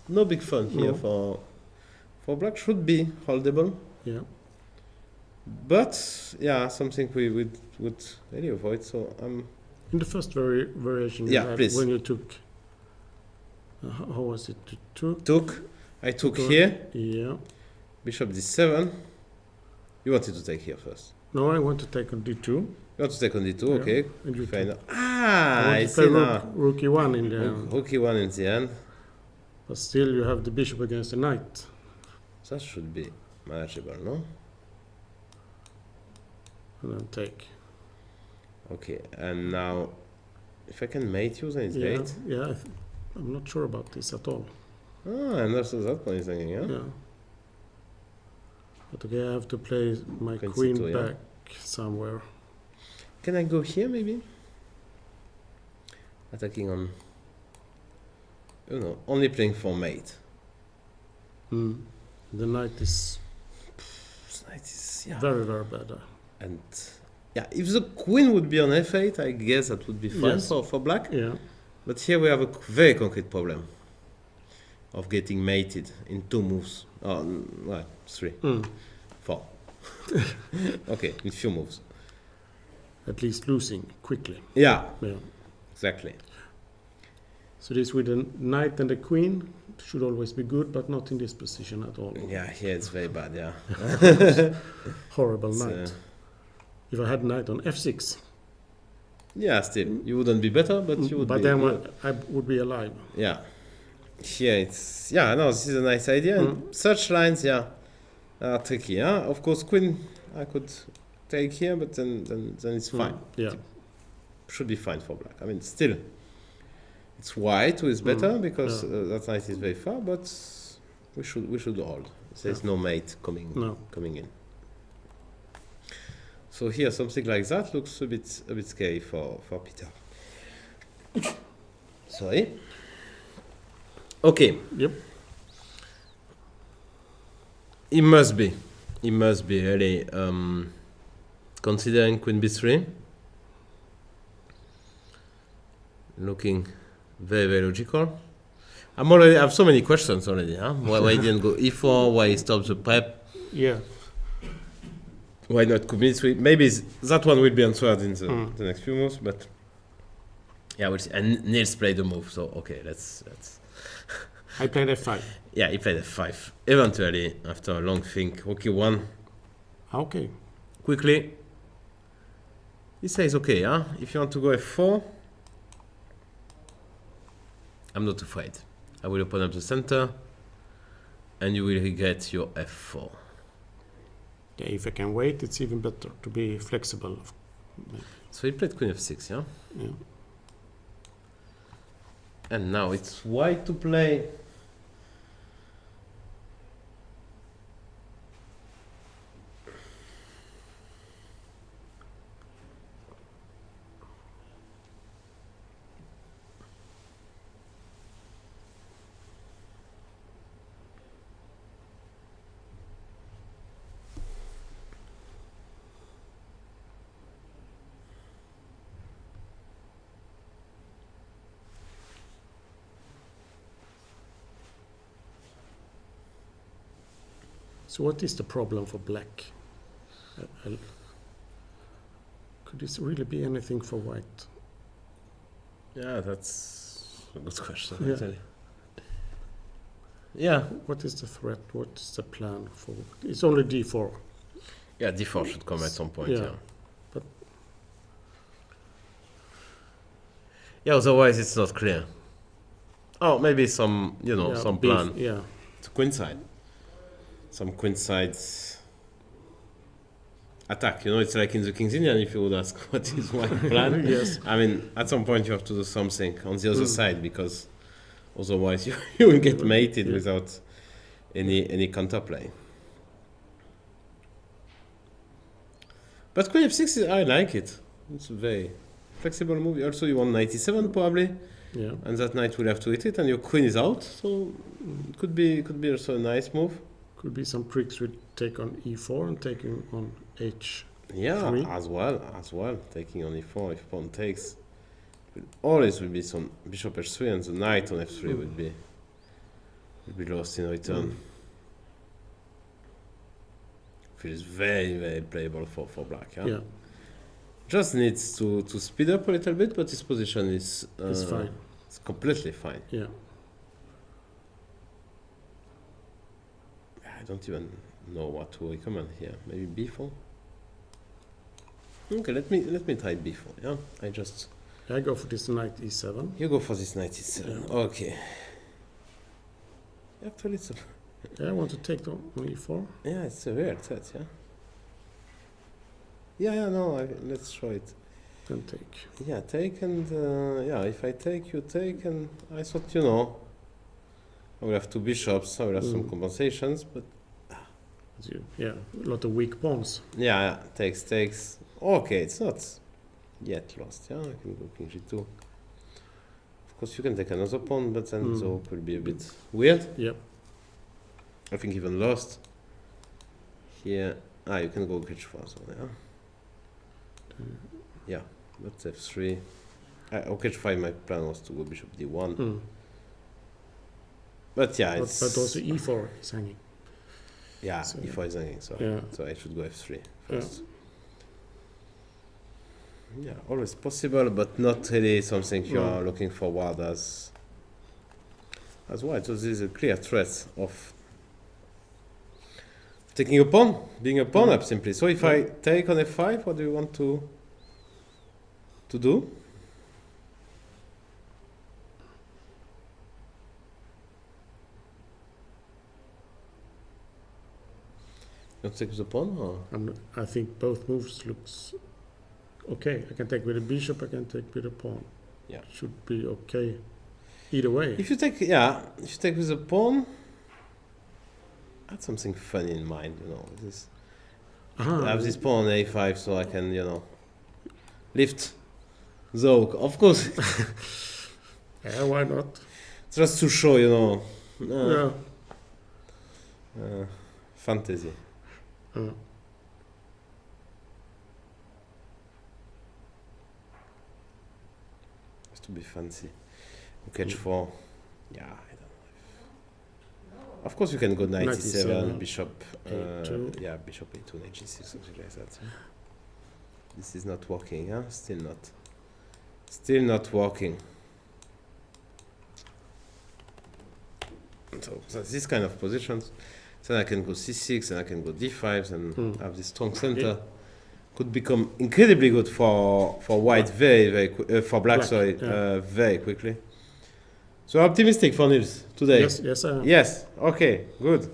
No big fun here for black. Should be holdable. Yeah. But yeah, something we would really avoid. So in the first variation, you had please. When you took. How was it? I took here. Yeah. Bishop d7. You wanted to take here first. No, I want to take on d2. You want to take on d2, Yeah. okay. And you Fine. took. I see see now. Rook e1 in the Rook e1 in the end. But still, you have the bishop against the knight. That should be manageable, no? And then take. Okay, and now, if I can mate you, then it's great. Yeah, I'm not sure about this at all. And also that one is hanging, yeah? Yeah. But okay, I have to play my Queen queen C2, yeah. back somewhere. Can I go here, maybe? Attacking on... only playing for mate. The knight is very, very bad. And yeah, if the queen would be on f8, I guess that would be fine for black. Yeah. But here we have a very concrete problem of getting mated in 2 moves. Oh, well, 3, 4. Okay, in few moves. At least losing quickly. Yeah, Yeah. exactly. So this with the knight and the queen should always be good, but not in this position at all. Yeah, here it's very bad, yeah. Horrible It's, knight. If I had knight on f6. Yeah, still. You wouldn't be better, but you would But be then good. I would be alive. Yeah. Here it's... Yeah, no, this is a nice idea. And such lines, yeah, are tricky, yeah? Of course, queen I could take here, but then it's fine. Yeah. Should be fine for black. I mean, still, it's white who is better because that knight is very far, but we should hold. There's no mate coming in. So here, something like that looks a bit scary for Peter. Sorry. Okay. Yep. He must be really considering queen b3. Looking very, very logical. I have so many questions already, huh? Why he didn't go e4, why he stopped the prep, Yeah. why not queen b3? Maybe that one will be answered in the next few moves, but yeah, we'll see. And Niels played the move, so okay, let's I played f5. yeah, he played f5. Eventually, after a long think, rook e1, Okay. quickly. He says, okay, huh? If you want to go f4, I'm not afraid. I will open up the center, and you will regret your f4. Yeah, if I can wait, it's even better to be flexible. So he played queen f6, yeah? Yeah. And now it's white to play. So what is the problem for black? Could this really be anything for white? Yeah, that's a good question, Yeah. actually. Yeah. What is the threat? What is the plan for? It's only d4. Yeah, d4 should come at some point, Yeah. yeah. But- Yeah, otherwise it's not clear. Oh, maybe some, Yeah, some beef, plan. Yeah. It's queenside. Some queenside attack. It's like in the King's Indian, if you would ask what is white plan. Yes. I mean, at some point you have to do something on the other side, because otherwise you will get mated without any counterplay. But queen f6, I like it. It's a very flexible move. Also, you want 97 probably, Yeah. and that knight will have to hit it, and your queen is out. So it could be also a nice move. Could be some tricks with take on e4 and taking on h. Yeah, Three. as well. Taking on e4, if pawn takes, always will be some bishop h3, and the knight on f3 will be lost in return. Feels very, very playable for black. Yeah. Just needs to speed up a little bit, but his position is It's fine. It's completely fine. Yeah. I don't even know what to recommend here. Maybe b4. Okay, let me try b4. Yeah, I go for this knight e7. you go for this knight e7. Yeah. Okay. Actually, it's Yeah, I want to take on e4. yeah, it's a weird set. Yeah. No, let's show it. Then take. Yeah, take and if I take, you take, and I thought I will have two bishops. I will have some compensations, but Yeah, a lot of weak pawns. yeah, takes. Okay, it's not yet lost. Yeah, I can go king g2. Of course, you can take another pawn, but then the hope will be a bit weird. Yep. I think even lost. Here, you can go h4 as well. Yeah, that's f3. h5. My plan was to go bishop d1, but yeah, But it's also e4 is hanging. Yeah, So- e4 is hanging, so Yeah. so I should go f3 first. Yeah, always possible, but not really something you are looking forward as white. So this is a clear threat of taking a pawn, being a pawn up simply. So if I take on f5, what do you want to do? You want to take with the pawn, or? And I think both moves looks okay. I can take with a bishop, I can take with a pawn. Yeah. Should be okay either way. If you take with the pawn, I had something funny in mind, you know. I have this pawn on a5, so I can, lift the rook. Of course, Yeah, why not? just to show, Yeah. fantasy. Just to be fancy. Catch 4. Yeah, I don't know. Of course, you can go knight 97, e7, bishop. A2. Yeah, bishop a2, knight g6, something like that. Huh? This is not working, huh? Still not. Still not working. So this kind of positions. Then I can go c6 and I can go d5 and have this strong center. Could become incredibly good for white for black, sorry, very quickly. So optimistic for Niels today. Yes, I am. Yes. Okay. Good.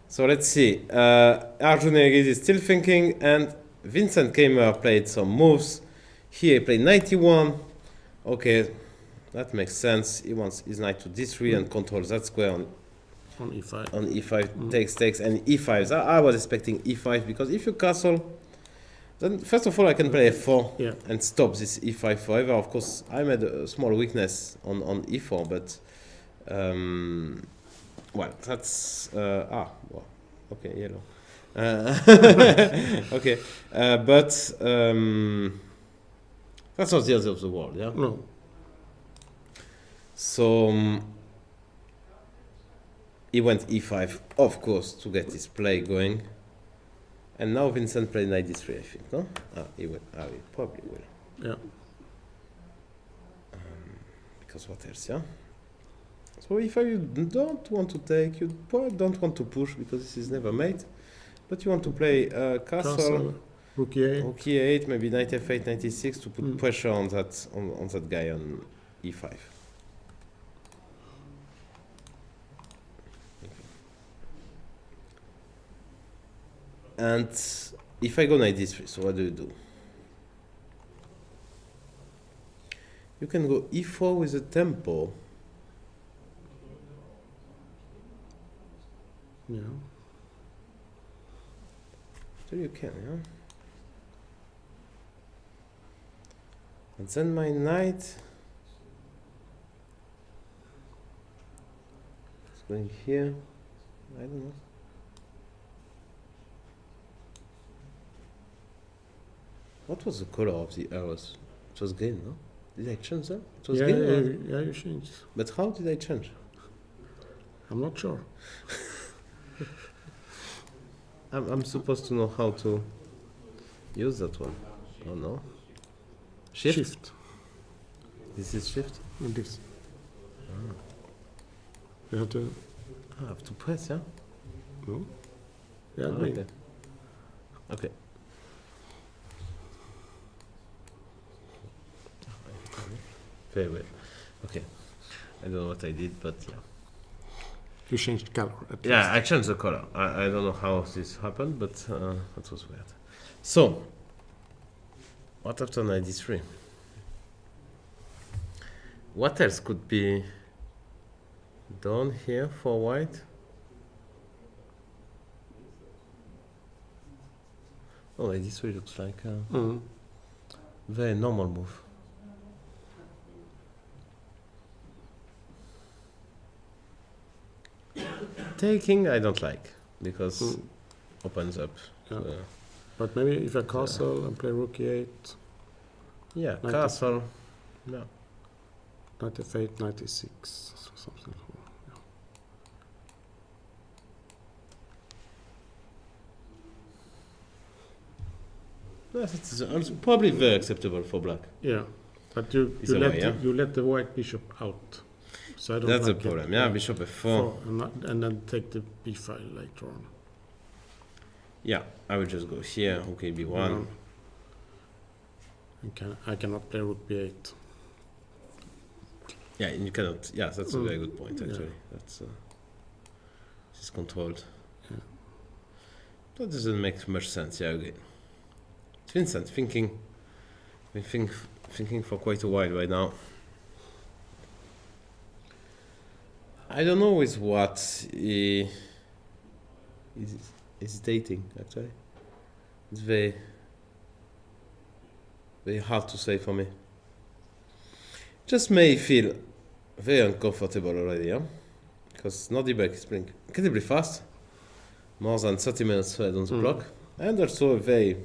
So let's see. Arjun and Vachier-Lagrave is still thinking, and Vincent Keymer played some moves. Here he played 91. Okay, that makes sense. He wants his knight to d3 and controls that square on e5. On e5 takes and e5. I was expecting e5 because if you castle, then first of all I can play f4 and stop this e5 forever. Of course, I made a small weakness on e4, but well, that's okay, yellow. Okay, but that's not the end of the world, yeah. No. So he went e5, of course, to get his play going. And now Vincent played knight d3, I think, no? He will. He probably will. Yeah. Because what else, yeah? So if you don't want to take, you probably don't want to push because this is never made. But you want to play castle, rook e8. rook e8, maybe knight f8, knight e6 to put pressure on that guy on e5. And if I go knight d3, so what do you do? You can go e4 with a tempo. Yeah. So you can, yeah? And then my knight is going here. I don't know. What was the color of the arrows? It was green, no? Did I change that? It was green? Yeah, you changed. But how did I change? I'm not sure. I'm supposed to know how to use that one. Oh no. Shift? This is shift? And this. You have to. I have to press, yeah? No. Yeah, green. Okay. Okay. Very well. Okay. I don't know what I did, but yeah. You changed color. Yeah, I changed the color. I don't know how this happened, but that was weird. So, what after knight d3? What else could be done here for white? Oh, knight d3 looks like a very normal move. Taking I don't like because opens up. Yeah. But maybe if I castle and play rook e8, Yeah, Knight castle. Yeah. knight f8, knight e6, something. That's probably very acceptable for black. Yeah, but you Either let way, yeah. you let the white bishop out. So I don't That's the like it. problem. Yeah, bishop f4. And then take the b file later on. Yeah, I will just go here. Okay, b1. I cannot play rook b8. Yeah, and you cannot. Yeah, that's a very good point actually. That's this is controlled. Yeah. That doesn't make much sense. Yeah, okay. Vincent thinking for quite a while right now. I don't know with what he is dating actually. It's very hard to say for me. Just may feel very uncomfortable already, yeah? Because Nordic is playing incredibly fast, more than 30 minutes on the clock, and also a very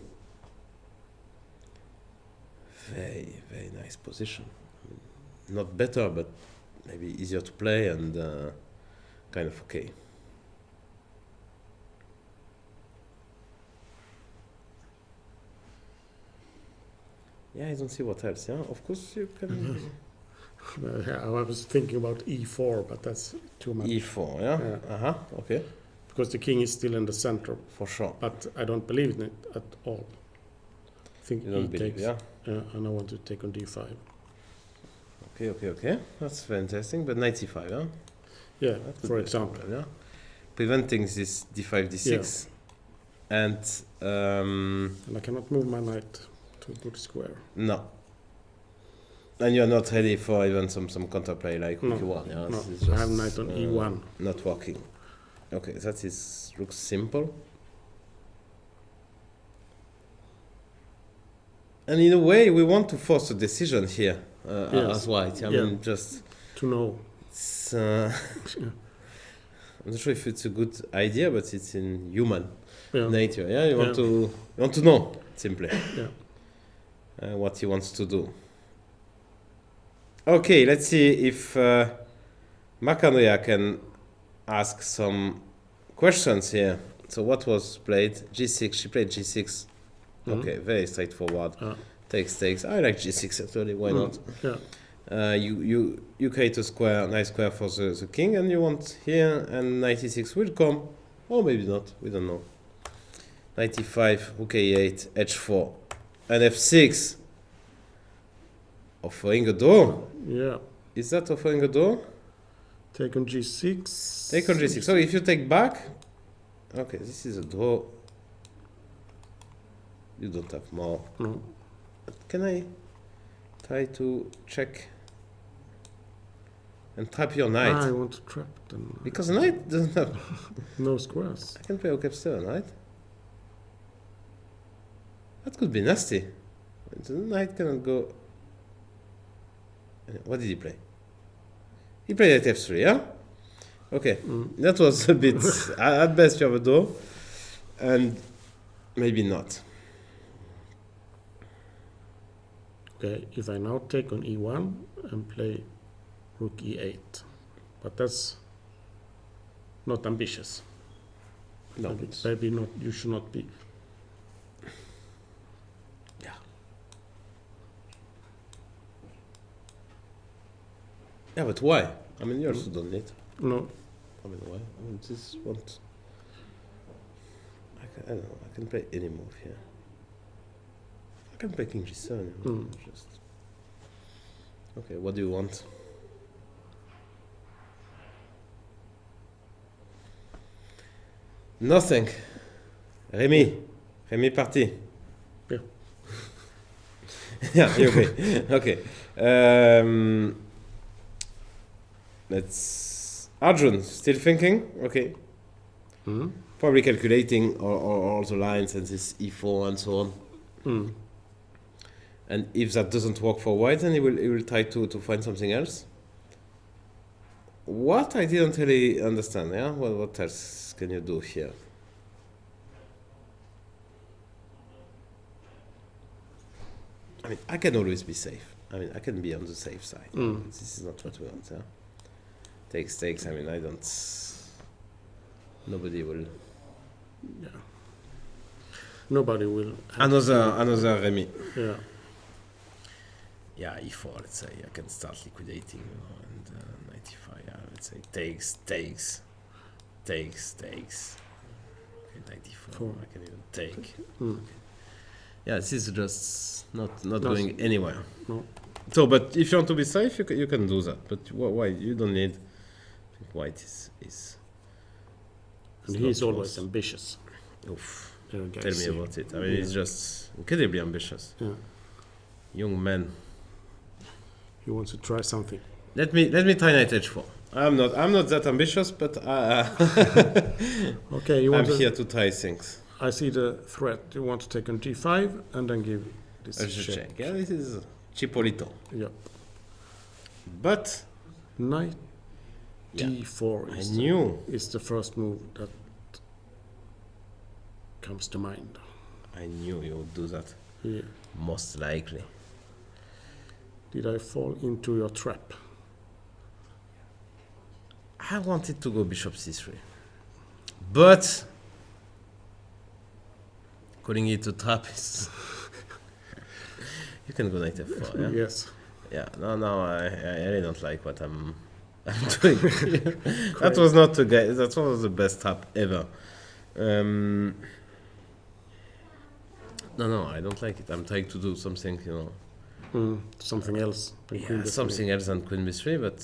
nice position. Not better, but maybe easier to play and kind of okay. Yeah, I don't see what else. Yeah, of course you can. I was thinking about e4, but that's too much. E4, yeah. Okay. Because the king is still in the center, For sure. but I don't believe in it at all. I think You don't he believe, takes, yeah. and I want to take on d5. Okay. That's very interesting. But knight c5, yeah. Yeah, That could for be a example. problem, yeah. Preventing this d5, d6, and And I cannot move my knight to a good square. no. And you're not ready for even some counterplay like No, rook e1, yeah. No, This is I have knight on e1. Not working. Okay, that looks simple. And in a way, we want to force a decision here as white. I mean, just To know. it's, I'm not sure if it's a good idea, but it's in human nature. Yeah, you want to know simply what he wants to do. Okay, let's see if Makanoya can ask some questions here. So what was played? G6. She played G6. Okay, very straightforward. Takes. I like G6 actually. Why not? Yeah. You create a square, nice square for the king, and you want here, and knight e6 will come, or maybe not. We don't know. Knight e5, rook a8, h4, and f6. Offering a door. Yeah. Is that offering a door? Take on g6. Take on g6. So if you take back, okay, this is a draw. You don't have more. No. Can I try to check and trap your knight? I want to trap them. Because the knight doesn't have. No squares. I can play rook f7, right? That could be nasty. The knight cannot go. What did he play? He played at f3, yeah? Okay, that was a bit. At best, you have a door, and maybe not. Okay, if I now take on e1 and play rook e8, but that's not ambitious. No, maybe not. You should not be. Yeah. Yeah, but why? I mean, you also don't need. No. I mean, why? I mean, this won't. I don't know. I can play any move here. I can play king g7. Just. Okay, what do you want? Nothing. Remy party. Yeah. Yeah, okay. Okay. Let's. Arjun, still thinking? Okay. Probably calculating all the lines and this e4 and so on. And if that doesn't work for white, then he will try to find something else. What I didn't really understand, yeah? What else can you do here? I mean, I can always be safe. I mean, I can be on the safe side. This is not what we want, yeah? Takes, I mean, I don't... Nobody will... Yeah. Nobody will. have- Another Remy. Yeah. Yeah, e4, let's say. I can start liquidating, and 95, yeah, let's say takes. Okay, 94, Four. I can even take. Mm. Yeah, this is just not No. going anywhere. No. So, but if you want to be safe, you can do that. But why? You don't need. I think white is And it's he's not always close. ambitious. Oof, Erigaisi. tell me about it. I mean, Yeah. he's just incredibly ambitious. Yeah. Young man. He wants to try something. Let me try knight h4. I'm not that ambitious, but Okay, you I'm want to, here to try things. I see the threat. You want to take on g5 and then give this I should check. check. Yeah, this is Cipolito. Yeah. But Knight Yeah. d4 I is, knew, is the first move that comes to mind. you would do that. Yeah. Most likely. Did I fall into your trap? I wanted to go bishop c3, but calling it a trap is. You can go knight f4. Yeah. Yes. Yeah. No. I really don't like what I'm doing. That was not the guy. That was the best trap ever. No, I don't like it. I'm trying to do something, Something else. than queen Yeah, b3. something else than queen b3, but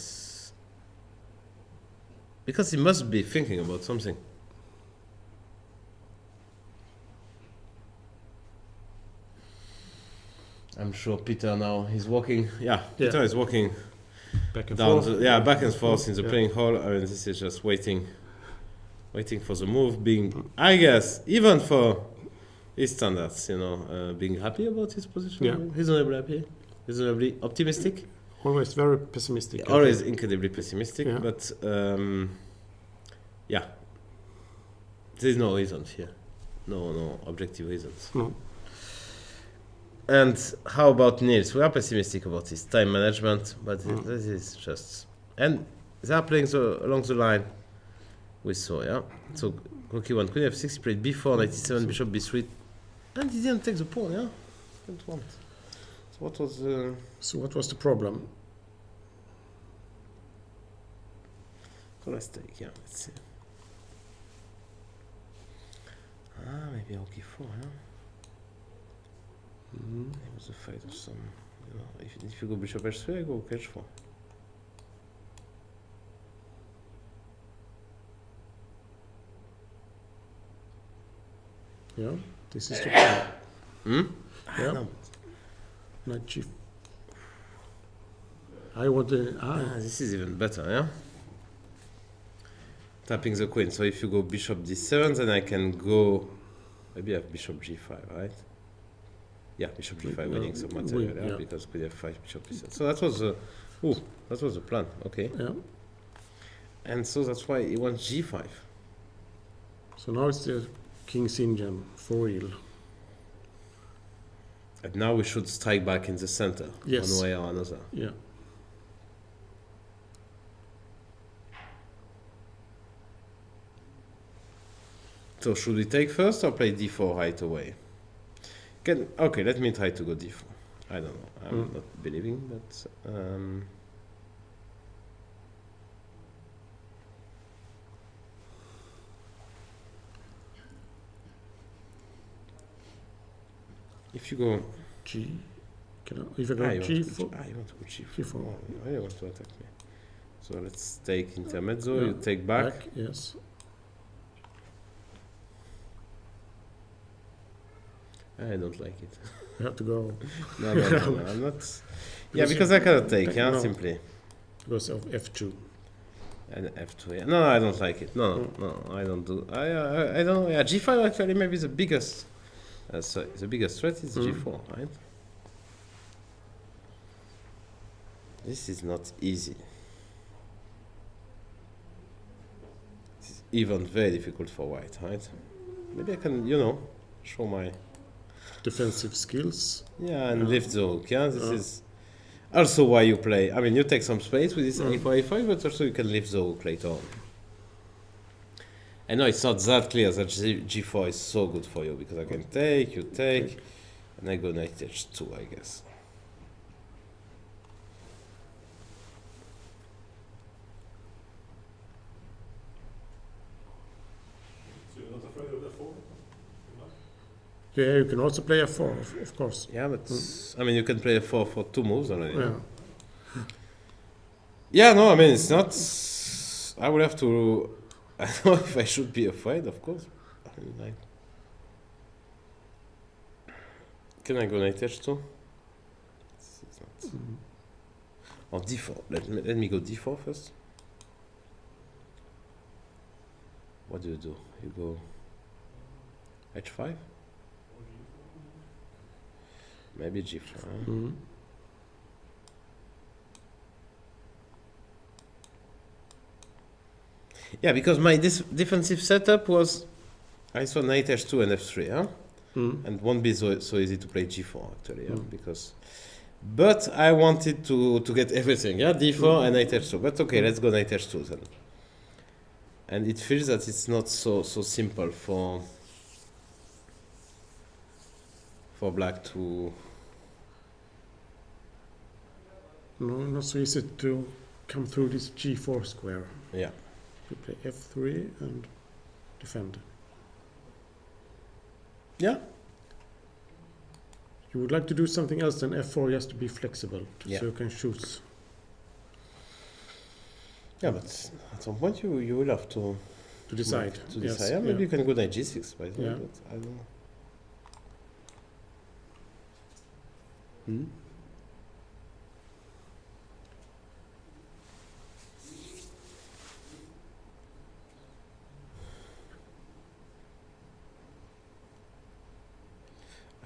because he must be thinking about something. I'm sure Peter now is walking. Yeah, Peter is walking Back and down. forth. Back and forth in the Yeah. playing hall. I mean, this is just waiting for the move. Being, I guess, even for his standards, being happy about his position. Yeah. Reasonably happy, reasonably optimistic. Always very pessimistic. I Always think. incredibly pessimistic, Yeah. but yeah, there's no reasons here, no objective reasons. No. And how about Niels? We are pessimistic about his time management, but this is just, and they are playing along the line with yeah. So Rocky 1, Queen F6, he played b4, 97, Bishop b3, and he didn't take the pawn. Yeah, didn't want. So what was? So what was the problem? So let's take, yeah, let's see. Maybe Rocky 4, yeah. It was afraid of some, if you go bishop h3, I go h4. Yeah. This is the plan. Yeah. No. Knight g. I want the. This is even better, yeah? Tapping the queen. So if you go bishop d7, then I can go. Maybe I have bishop g5, right? Yeah, bishop g5 winning some material, yeah, because queen f5, bishop d7. So that was the plan. Okay. Yeah. And so that's why he wants g5. So now it's the King's Indian for real. And now we should strike back in the center, Yes. one way or another. Yeah. So should we take first or play d4 right away? Okay, let me try to go d4. I don't know. I'm not believing, but if you go G. If I go you want to G4. go you want to go g4. G4. Oh, you want to attack me. So let's take intermezzo. Yeah. You take back. Yes. I don't like it. You have to go No, I'm not. Yeah, because I cannot take. Yeah, No. simply. because of F2. And F2. Yeah. No, I don't like it. No, I don't do. I don't know. Yeah, G5 actually maybe the biggest. So the biggest threat is G4, right? This is not easy. It's even very difficult for white, right? Maybe I can, show my Defensive skills. and lift the rook. Yeah, this is also why you play. I mean, you take some space with this A4, A5, but also you can lift the rook later on. I know it's not that clear that G4 is so good for you because I can take, you take, and I go knight H2, I guess. So you're not afraid of F4? Yeah, you can also play F4, of course. Yeah, but I mean, you can play F4 for 2 moves already. Yeah. Yeah, no, I mean, it's not. I would have to. I don't know if I should be afraid, of course. I mean, like, can I go knight H2? It's not. Or D4. Let me go D4 first. What do? You go H5? Maybe G4. Yeah, because my defensive setup was I saw knight H2 and F3, huh? And won't be so easy to play G4 actually, yeah? Because, but I wanted to get everything, yeah, D4 and knight H2. But okay, let's go knight H2 then. And it feels that it's not so simple for black to. No, not so easy to come through this G4 square. Yeah. You play F3 and defend. Yeah. You would like to do something else than F4 just to be flexible, Yeah. so you can choose. Yeah, but at some point you will have to decide. Yes, Yes, yeah, maybe yeah. you can go knight G6 by the way, Yeah. but I don't know.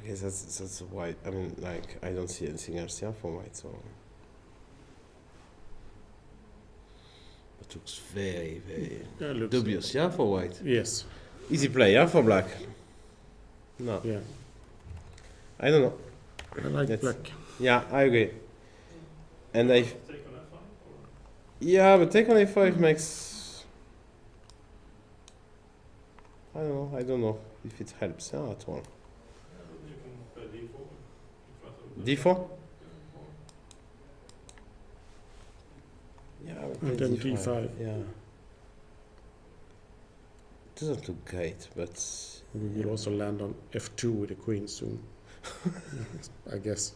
I guess that's why. I mean, like, I don't see anything else here for white, so it looks very Yeah, looks- dubious, yeah, for white. Yes. Easy play, yeah, for black. No, Yeah. I don't know. I like That's- black. Yeah, I agree. And yeah, but take on A5 makes. I don't know if it helps, yeah, at all. D4? Yeah, I would play And then D5. D5. Yeah. It doesn't look great, but We will also land on F2 with the queen soon. I guess.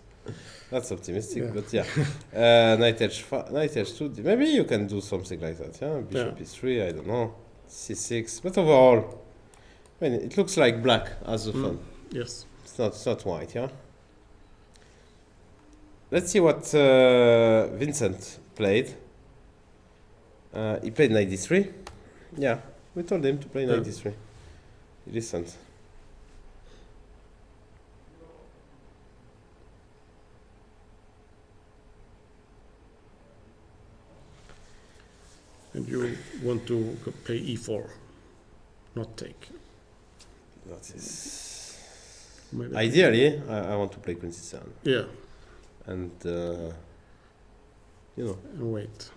that's optimistic. Yeah. But yeah, knight H2. Maybe you can do something like that. Yeah, bishop E3. I don't know. C6. But overall, I mean, it looks like black as a fun. Yes. It's not white. Yeah. Let's see what Vincent played. He played knight D3. Yeah, we told him to play knight D3. He listened. And you want to play E4, not take. That is. Maybe. Ideally, I want to play Queen C7. Yeah, And, you know, and wait.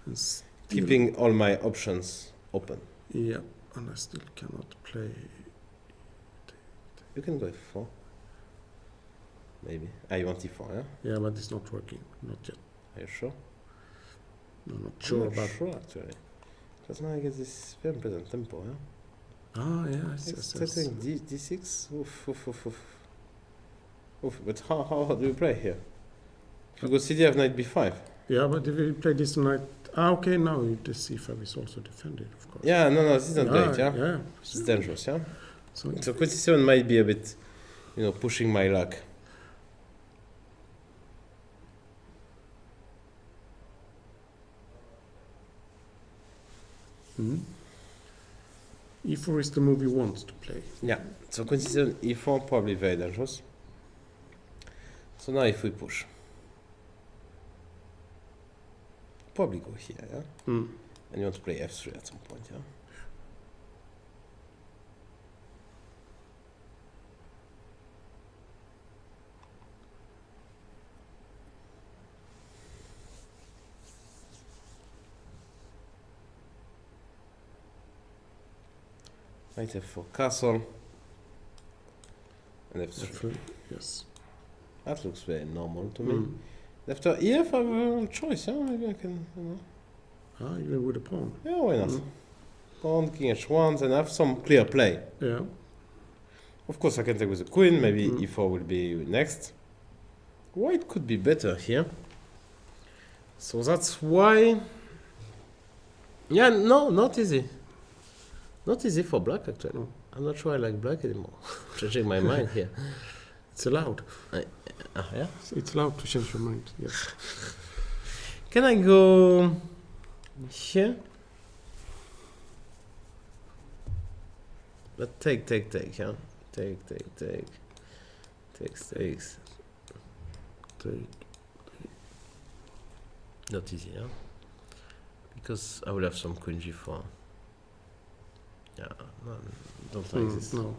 And still- keeping all my options open. Yeah, and I still cannot play. You can go F4. Maybe. You want E4, yeah? Yeah, but it's not working. Not yet. Are you sure? No, not sure I'm not about. sure, actually. Because now I get this very present tempo, yeah? Ah, yeah, yes, It's yes, yes. setting D6. Oof, oof, oof, oof. Oof, but how do you play here? If you go CD, knight B5. Yeah, but if you play this tonight, okay, now the C5 is also defended, of course. Yeah, no, this isn't great, yeah? Yeah. It's dangerous, yeah? So So Queen C7 might be a bit, pushing my luck. E4 is the move he wants to play. Yeah, so Queen C7, E4, probably very dangerous. So now if we push. Probably go here, yeah? And you want to play F3 at some point, yeah? Knight f4 castle. And f3. F3, yes. That looks very normal to me. After EF, I have a choice. Yeah, maybe I can. Even with a pawn. Yeah, why not? Pawn, king h1, and have some clear play. Yeah. Of course, I can take with the queen. Maybe e4 will be next. White could be better here. So that's why. Yeah, no, not easy. Not easy for black actually. No. I'm not sure I like black anymore. Changing my mind here. It's allowed. Yeah. It's allowed to change your mind. Yes. Can I go here? But take, yeah. Takes. Take. Not easy, yeah. Because I will have some queen g4. Yeah, no, don't like this. No.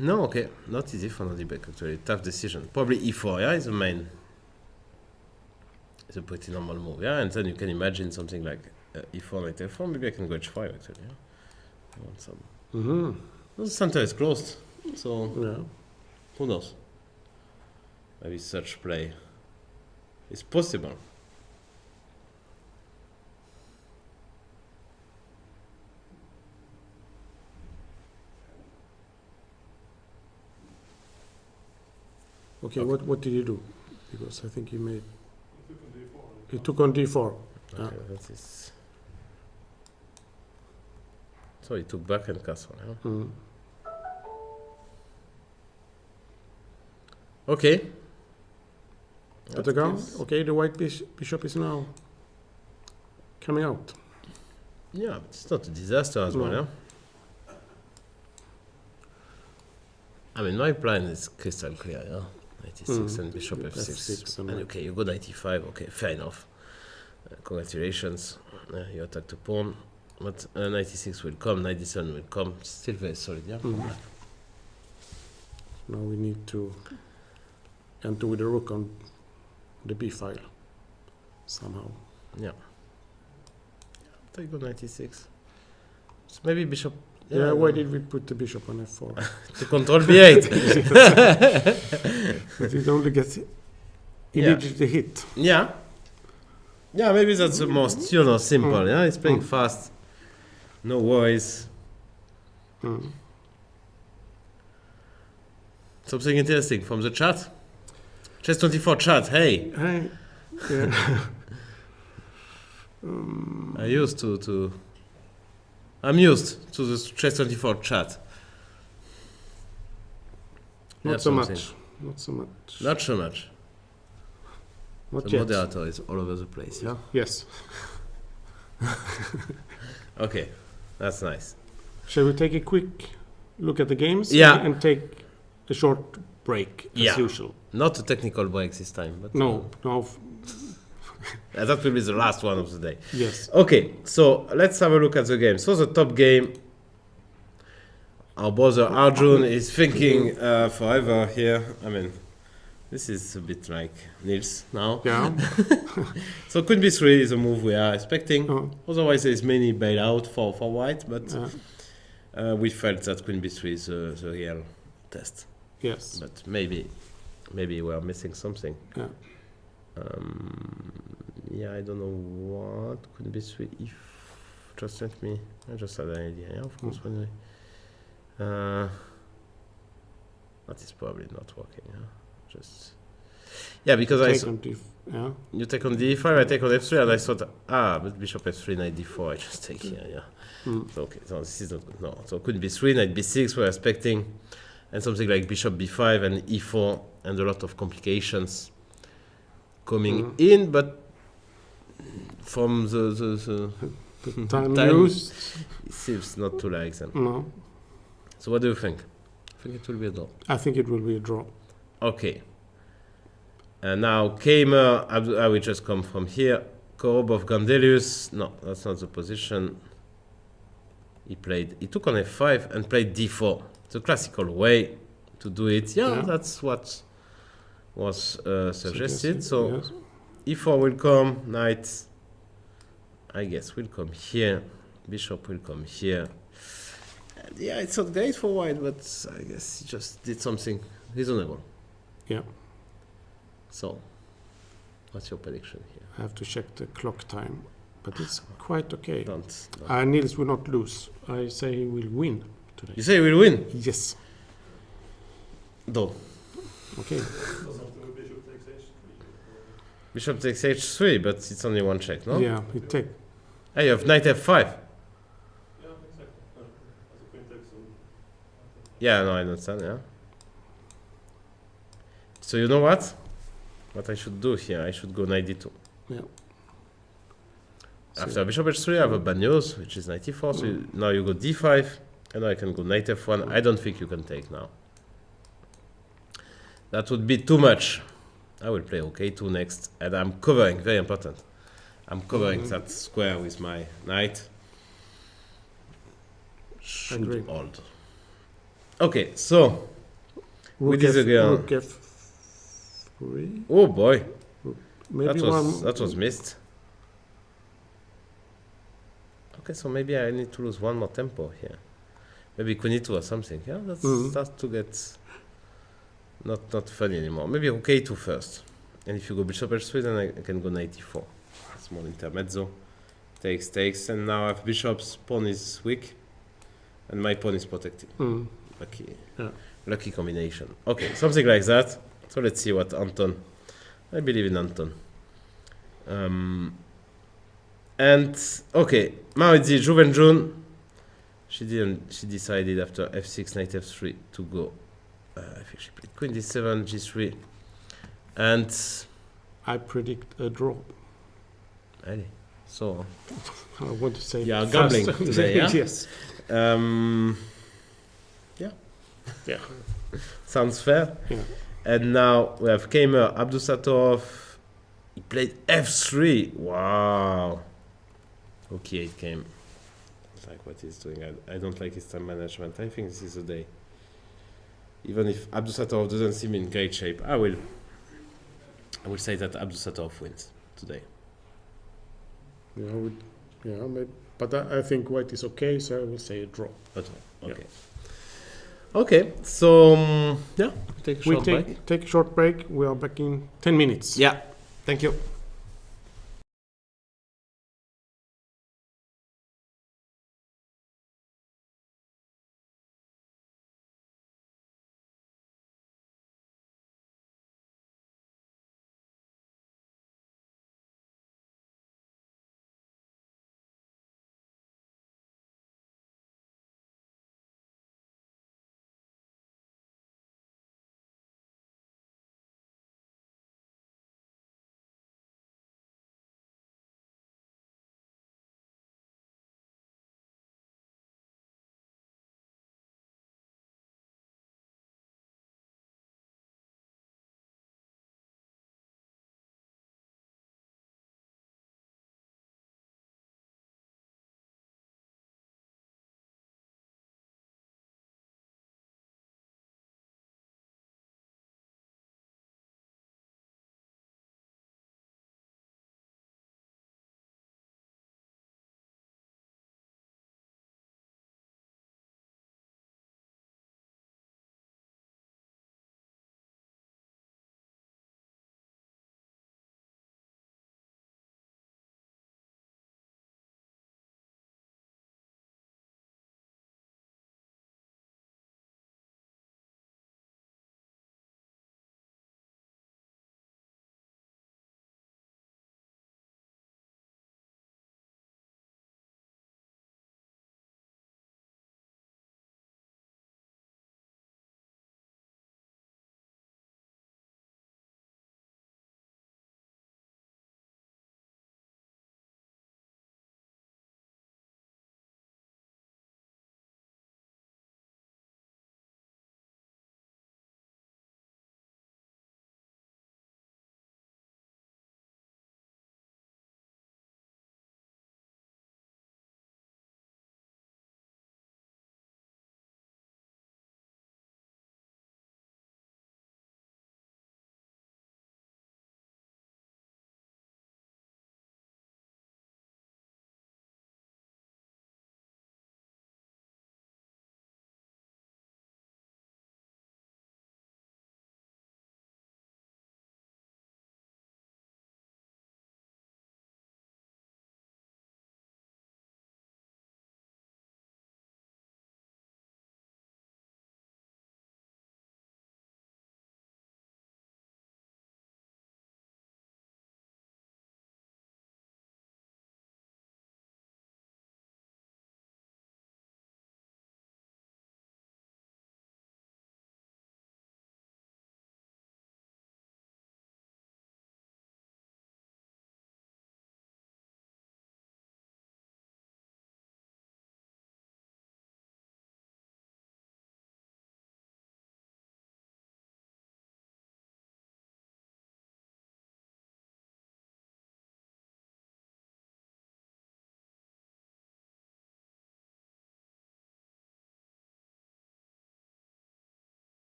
No, okay, not easy for Nodibek actually. Tough decision. Probably e4, yeah, is the main. It's a pretty normal move, yeah. And then you can imagine something like e4, knight f4. Maybe I can go h5 actually, yeah. I want some. The center is closed, so Yeah. who knows? Maybe such play is possible. Okay, what did you do? Because I think he made. He took on d4. Okay, that is. So he took back and castle, yeah? Okay. But the ground, okay, the white bishop is now coming out. Yeah, but it's not a disaster as well, No. yeah? I mean, my plan is crystal clear, yeah? 96 and bishop f6. F6 and and okay, you go 95, okay, fair enough. Congratulations, you attack the pawn. But 96 will come, 97 will come. Still very solid, yeah? Now we need to enter with the rook on the b file somehow. Yeah. Take go 96. So maybe bishop. Yeah, why did we put the bishop on f4? To control b8. But it only gets immediately hit. Yeah. Yeah, maybe that's the most, simple. Yeah, it's playing fast. No worries. Something interesting from the chat. Chess24 chat. Hey. Hey. Yeah. I'm used to the Chess24 chat. Not so much. Not so much. Not The yet. moderator is all over the place. Yeah. Yes. Okay, that's nice. Shall we take a quick look at the games? Yeah. And take a short break as usual. Not a technical break this time, but No. that will be the last one of the day. Yes. Okay, so let's have a look at the game. So the top game, our brother Arjun is thinking forever here. I mean, this is a bit like Nils now. Yeah. So queen b3 is a move we are expecting. Oh. Otherwise, there is many bailout for white, but we felt that queen b3 is the real test. Yes. But maybe we are missing something. Yeah. Yeah, I don't know what queen b3 if. Just let me. I just had an idea. Yeah, of course. Anyway. That is probably not working. Yeah. Because you take on d5, I take on f3, and I thought, but bishop f3, knight d4, I just take here, yeah. So, okay, so this is not good. No, so queen b3, knight b6, we're expecting, and something like bishop b5 and e4, and a lot of complications coming in, but from the time used, it seems not to like them. No. So what do you think? I think it will be a draw. I think it will be a draw. Okay. And now Keymer, I will just come from here. Korobov, Grandelius. No, that's not the position. He took on f5 and played d4. The classical way to do it. Yeah. That's what was suggested. So yes. e4 will come, knight, I guess, will come here. Bishop will come here. And yeah, it's not great for white, but I guess he just did something reasonable. Yeah. So, what's your prediction here? I have to check the clock time, but it's quite okay. Don't. Niels will not lose. I say he will win today. You say he will win? Yes. No. Okay. Bishop takes h3, but it's only one check, no? Yeah, he take. Hey, you have knight f5. Yeah, no, I understand, yeah. So you know what? What I should do here, I should go knight d2. Yeah. After bishop h3, I have a Bagnos, which is knight e4, so now you go d5, and now I can go knight f1. I don't think you can take now. That would be too much. I will play ok2 next, and I'm covering, very important. I'm covering that square with my knight. Should hold. Okay, so we disagree on. Rook f3. Oh boy, Maybe that was missed. Okay, so maybe I need to lose one more tempo here. Maybe queen e2 or something. Yeah, that starts to get not funny anymore. Maybe ok2 first, and if you go bishop h3, then I can go knight e4. Small intermezzo, takes, and now I have bishop's pawn is weak, and my pawn is protected. Lucky combination. Okay, something like that. So let's see what Anton. I believe in Anton. And okay, Maurizzi, Wenjun. She decided after f6, knight f3 to go. I think she played queen d7, g3, and I predict a draw. Really? So I want to say. Yeah, gambling today. Yeah. Yes. Yeah. Sounds fair. Yeah. And now we have Keymer, Abdusattorov. He played f3. Wow. Okay, it came. Like what he's doing. I don't like his time management. I think this is the day. Even if Abdusattorov doesn't seem in great shape, I will say that Abdusattorov wins today. Yeah, maybe, but I think white is okay, so I will say a draw. Okay. Okay, so take a short break. Take a short break. We are back in 10 minutes. Yeah, thank you.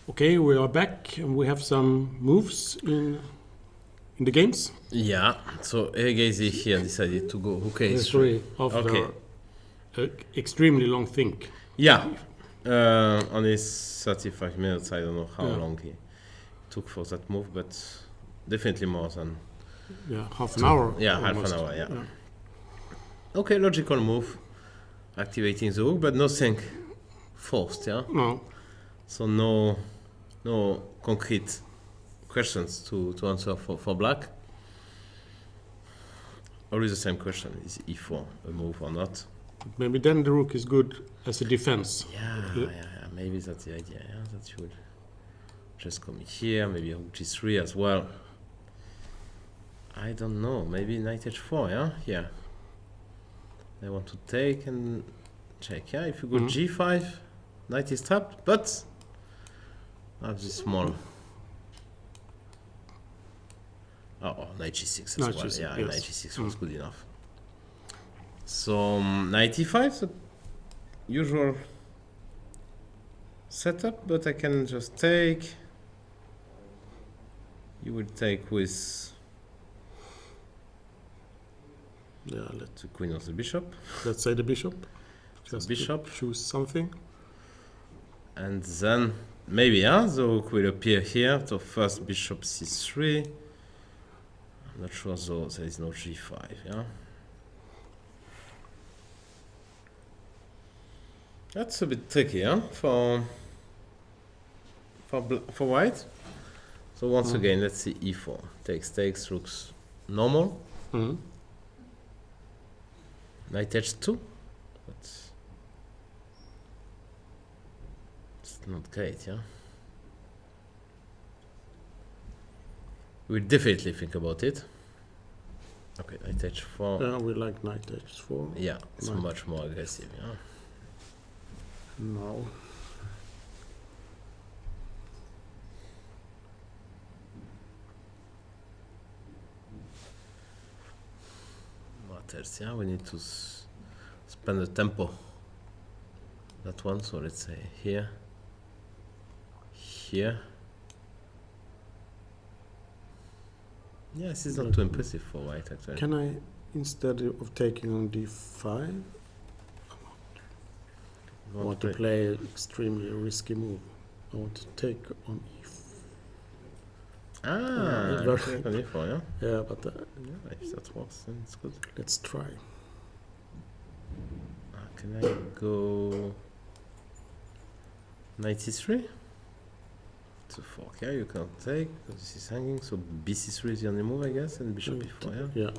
Okay, we are back and we have some moves in the games. Yeah, so Erigaisi here decided to go hook The a3. three after extremely long think. Yeah, on his 35 minutes, I don't know how long he took for that move, but definitely more than half an hour. Yeah, almost. half an hour, yeah. Okay, logical move, activating the hook, but nothing forced, yeah? No. So no concrete questions to answer for black. Always the same question, is e4 a move or not? Maybe then the rook is good as a defense. Yeah, maybe that's the idea, yeah, that you would just come here, maybe rook g3 as well. I don't know, maybe knight h4, yeah? Yeah. I want to take and check, yeah? If you go g5, knight is tapped, but not this small. Oh, knight g6 as Knight well, G6, yeah, yes. knight g6 was good enough. So, knight e5, the usual setup, but I can just take. You will take with the queen of the bishop. Let's say the bishop. Just bishop. Choose something. And then maybe the rook will appear here. So first bishop c3. I'm not sure though there is no g5, yeah. That's a bit tricky, yeah, for white. So once again, let's see e4. Takes looks normal. Knight h2, but it's not great, yeah. We'll definitely think about it. Okay, knight h4. Yeah, we like knight h4. Yeah, it's much more aggressive, yeah. No. What else? Yeah, we need to spend the tempo. That one, so let's say here. Here. Yeah, this is not too impressive for white actually. Can I, instead of taking on d5, I want to play an extremely risky move. I want to take on e4. Take on e4, yeah? Yeah, but Yeah, if that works, then it's good. let's try. Can I go knight c3? It's a fork, yeah, you can't take because this is hanging, so bc3 is the only move, I guess, and bishop e4, yeah? Yeah.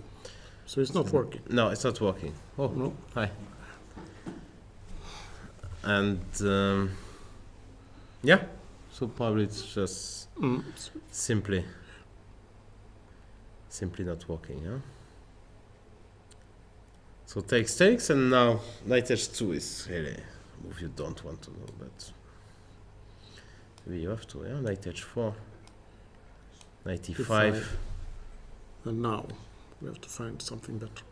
So it's not working. No, it's not working. Oh, No. hi. And yeah, so probably it's just simply not working, yeah? So takes, and now knight h2 is really a move you don't want to know, but maybe you have to, yeah? Knight h4, knight e5. And now we have to find something better.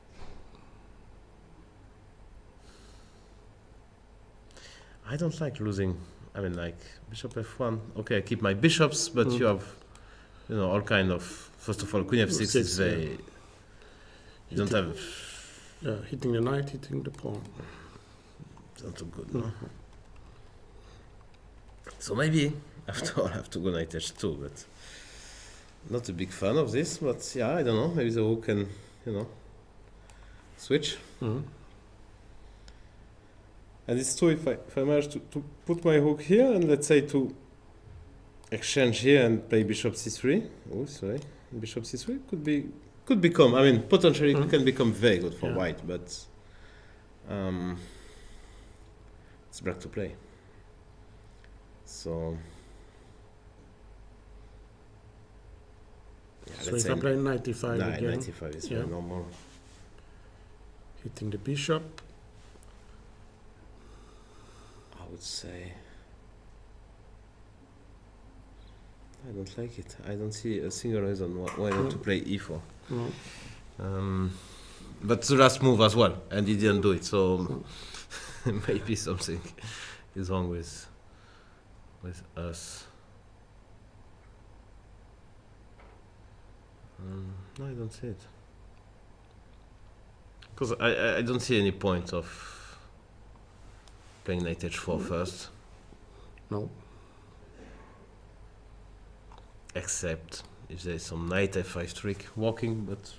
I don't like losing. I mean, like bishop f1. Okay, I keep my bishops, but you have, all kind of. First of all, queen f6 is very. You don't have. Yeah, hitting the knight, hitting the pawn. It's not too good, no. So maybe after all, I have to go knight h2, but not a big fan of this. But yeah, I don't know. Maybe the rook can, switch. And it's true if I manage to put my rook here and let's say to exchange here and play bishop c3. Oh, sorry, bishop c3 could become. I mean, potentially it can become very good for white, but it's black to play. So yeah, So if I play knight e5 again, knight e5 is very normal. Hitting the bishop. I would say I don't like it. I don't see a single reason why not to play e4. No. But the last move as well, and he didn't do it, so maybe something is wrong with us. No, I don't see it. Because I don't see any point of playing knight h4 first. No. Except if there's some knight f5 trick working, but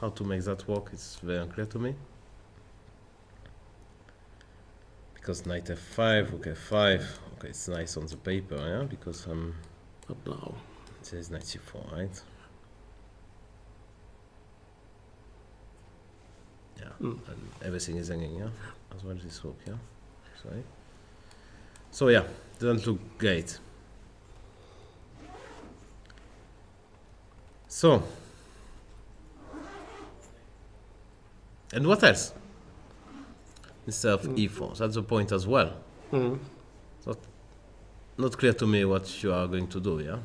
how to make that work is very unclear to me. Because knight f5, rook f5, okay, it's nice on the paper, yeah, because But now. there's knight c4, right? Yeah, and everything is hanging, yeah, as well as this rook, yeah. Sorry. So yeah, doesn't look great. So, and what else? Instead of e4, that's the point as well. So, not clear to me what you are going to do, yeah?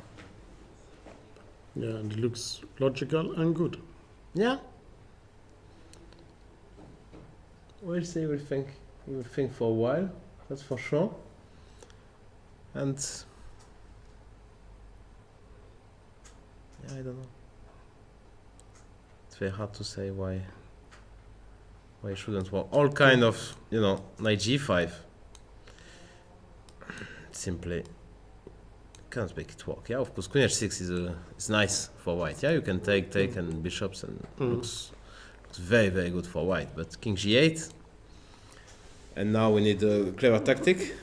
Yeah, and it looks logical and good. Yeah. We'll see, we'll think for a while, that's for sure. And yeah, I don't know. It's very hard to say why it shouldn't work. All kind of, knight g5 simply can't make it work. Yeah, of course, queen h6 is nice for white. Yeah, you can take and bishops and looks very, very good for white. But king g8, and now we need a clever tactic.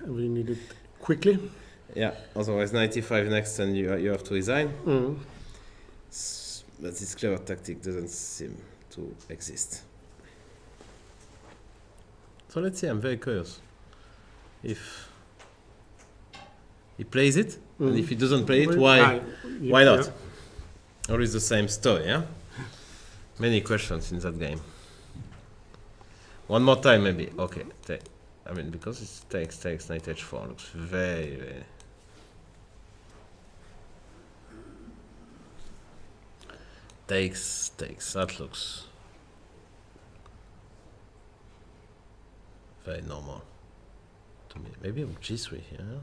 We need it quickly. Yeah, otherwise 95 next and you have to resign. But this clever tactic doesn't seem to exist. So let's see, I'm very curious. If he plays it, and if he doesn't play it, why not? Or is the same story, yeah? Many questions in that game. One more time maybe, okay. Because it takes knight h4, looks very, very... Takes, that looks very normal to me. Maybe g3 here.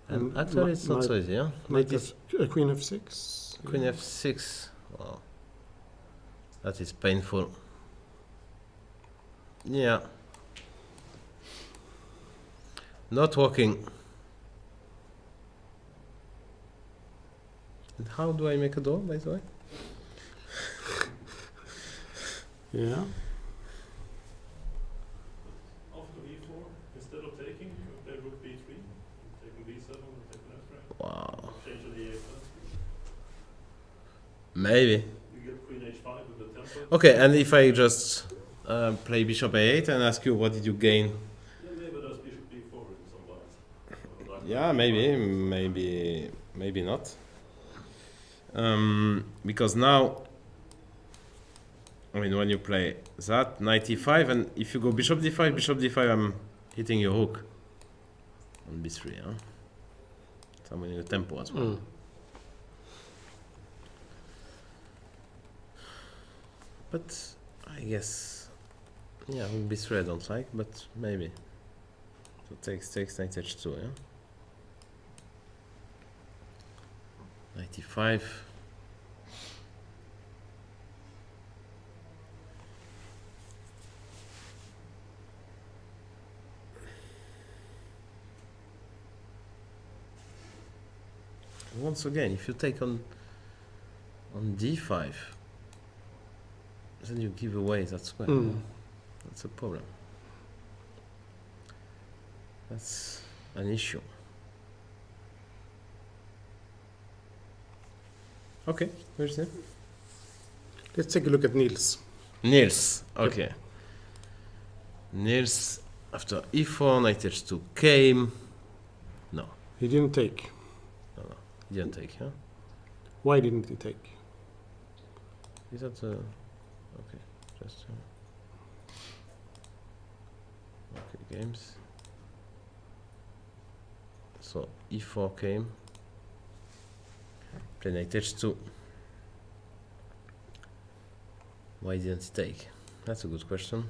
And actually it's not so easy, yeah? Queen f6. Queen f6, wow. That is painful. Yeah. Not working. And how do I make a door, by the way? Yeah. After e4, instead of taking, you play rook b3, taking b7 and taking f3. Wow. Change to the a7. Maybe. You get queen h5 with the tempo. Okay, and if I just play bishop a8 and ask you what did you gain? Yeah, maybe there's bishop b4 in some lines. Yeah, maybe not. Because now, when you play that, knight e5, and if you go bishop d5, I'm hitting your rook on b3, huh? So I'm winning the tempo as well. But I guess, yeah, rook b3 I don't like, but maybe. So takes knight h2, yeah? Knight e5. Once again, if you take on d5, then you give away that square. That's a problem. That's an issue. Okay, where's it? Let's take a look at Niels. Niels, okay. Niels, after e4, knight h2 came. No, He didn't take. he didn't take, huh? Why didn't he take? Is that okay, just okay, games. So e4 came. Play knight h2. Why didn't he take? That's a good question.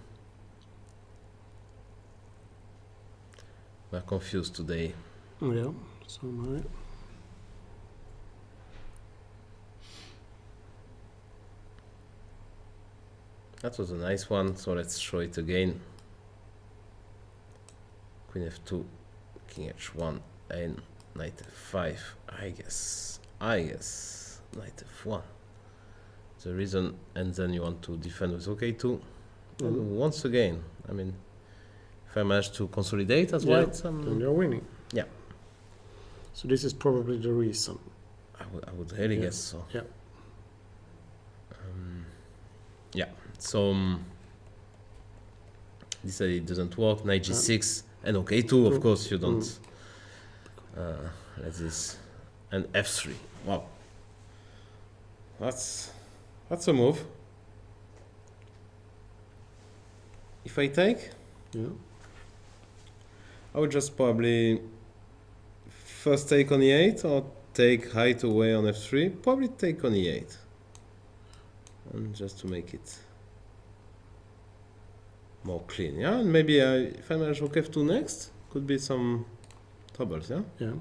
We're confused today. Yeah, So my That was a nice one, so let's show it again. Queen f2, king h1, and knight f5. I guess knight f1. The reason, and then you want to defend with ok2. And once again, I mean, if I manage to consolidate as white, then you're winning. Yeah. So this is probably the reason. I would really guess so. Yeah. Yeah. So this it doesn't work. Knight g6 and ok2. Of course, you don't let this and f3. Wow. That's a move. If I take, I would just probably first take on e8 or take height away on f3. Probably take on e8. And just to make it more clean, yeah? And maybe if I manage rook f2 next, could be some troubles, yeah? Yeah.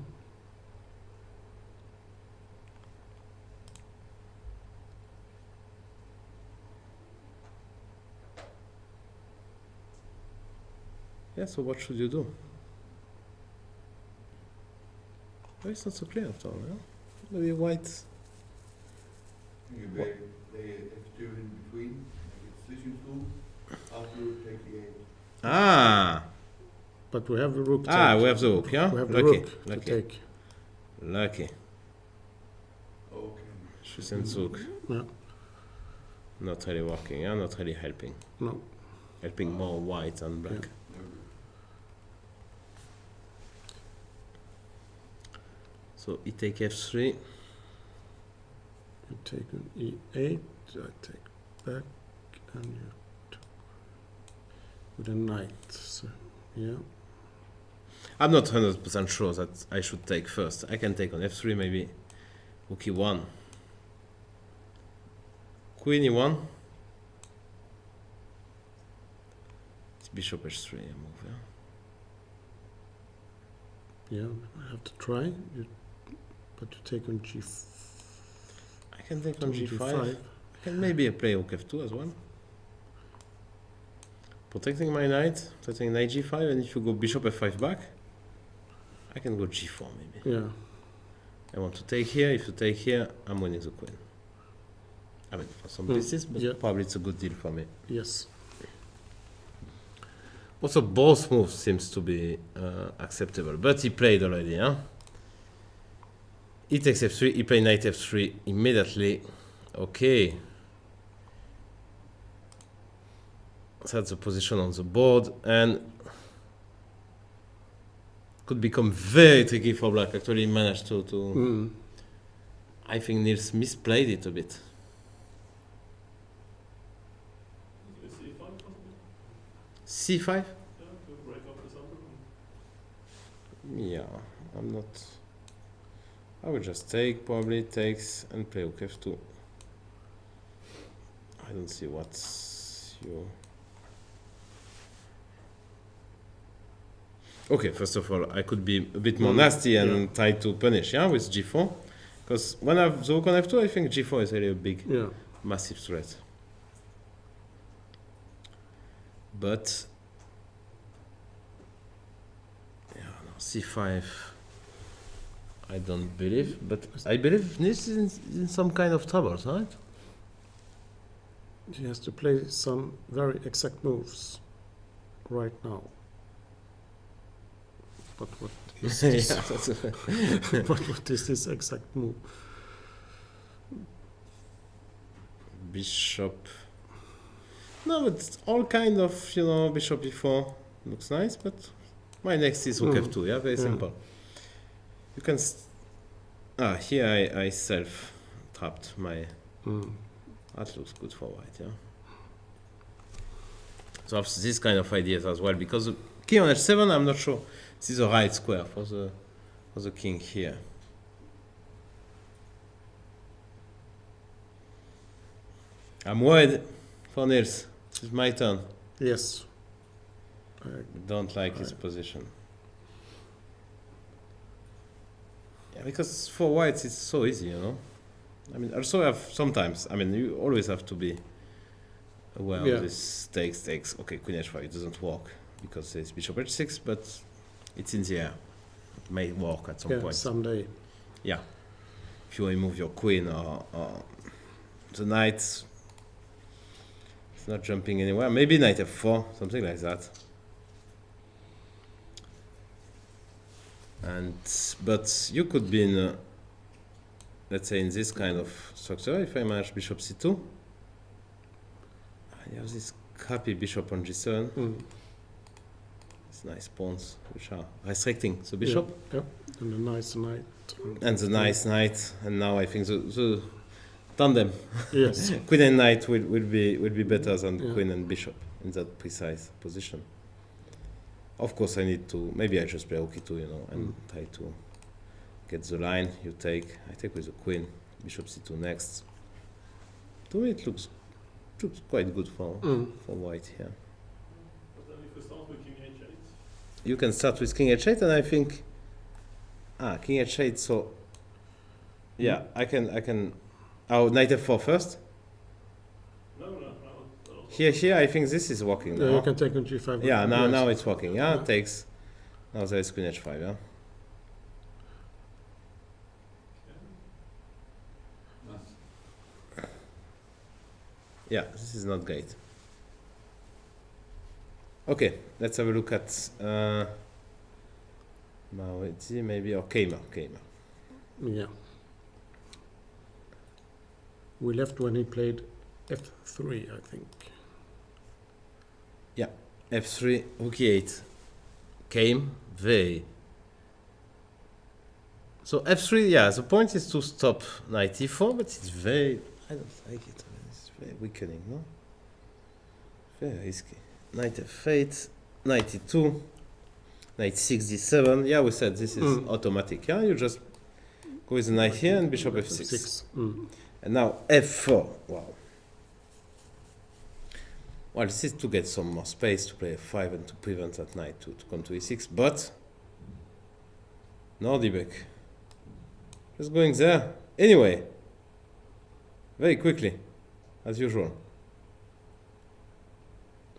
Yeah, so what should you do? Well, it's not so clear after all, yeah? Maybe white... You may play f2 in between, make it switching tool, after you take the game. Ah! But we have the rook. We have the rook, yeah? We have the Lucky, rook to lucky. take. Lucky. Okay. She sends rook. Yeah. Not really working, yeah? Not really helping. No. Helping more white than black. Yeah. So e take f3. You take an e8, I take back, and you took with a knight. So, yeah. I'm not 100% sure that I should take first. I can take on f3 maybe. Rook e1. Queen e1. It's bishop h3 a move, yeah? Yeah, I have to try. But you take on g4. I can take on g5. I can maybe play rook f2 as well. Protecting my knight, protecting knight g5, and if you go bishop f5 back, I can go g4 maybe. Yeah. I want to take here. If you take here, I'm winning the queen. I mean, for some pieces, but probably it's a good deal for me. Yes. Also, both moves seems to be acceptable, but he played already, huh? E takes f3, he plays knight f3 immediately. Okay. So that's the position on the board, and could become very tricky for black. Actually, he managed to I think Niels misplayed it a bit. Is c5 possible? C5? Yeah, to break up the center. Yeah, I'm not... I would just take, probably takes, and play rook f2. I don't see what's you... Okay, first of all, I could be a bit more nasty and try to punish, yeah, with g4. Because when I have the rook on f2, I think g4 is really a big, massive threat. But... yeah, no, c5... I don't believe, but I believe this is in some kind of troubles, right? He has to play some very exact moves right now. But what is this? What is this exact move? Bishop. No, but it's all kind of, bishop e4 looks nice, but my next is rook f2, yeah, very simple. You can... here I self-trapped my... That looks good for white, yeah. So I have this kind of ideas as well, because king on h7, I'm not sure this is the right square for the king here. I'm worried for Niels. This is my turn. Yes. I don't like his position. Yeah, because for whites it's so easy, you know. I mean, also have sometimes. I mean, you always have to be aware Yeah. of this takes. Okay, queen h5 it doesn't work because there's bishop h6, but it's in the air. It may work at some Yeah, point. someday. Yeah, if you remove your queen or the knight, it's not jumping anywhere. Maybe knight f4, something like that. But you could be in, let's say, in this kind of structure. If I manage bishop c2, you have this crappy bishop on g7. It's nice pawns which are restricting the bishop. Yeah. And a nice knight. And the nice knight. And now I think the tandem, Yes. queen and knight will be better than Yeah. queen and bishop in that precise position. Of course, I need to. Maybe I just play rook e2, you know, and try to get the line. You take. I take with the queen. Bishop c2 next. To me, it looks quite good for white here. But then if we start with king h8, You can start with king h8, and I think. King h8. So. Yeah, I can. Oh, knight f4 first. no. Here, I think this is working Yeah, now. you can take on g5. Yeah, Yes. now it's working. Yeah, Yeah. takes. Now there is queen h5. Yeah. Yeah, this is not great. Okay, let's have a look at Maurizzi maybe or Keymer. Yeah. We left when he played f3, I think. f3, rook e8, came, v. So f3, yeah, the point is to stop knight e4, but it's very, I don't like it. I mean, it's very weakening, no? Very risky. Knight f8, knight e2, knight 6 d7. Yeah, we said this is automatic. Yeah, you just go with the knight here and bishop f6. And now f4. Wow. Well, this is to get some more space to play f5 and to prevent that knight to come to e6. But Nordibek just going there. Anyway, very quickly, as usual.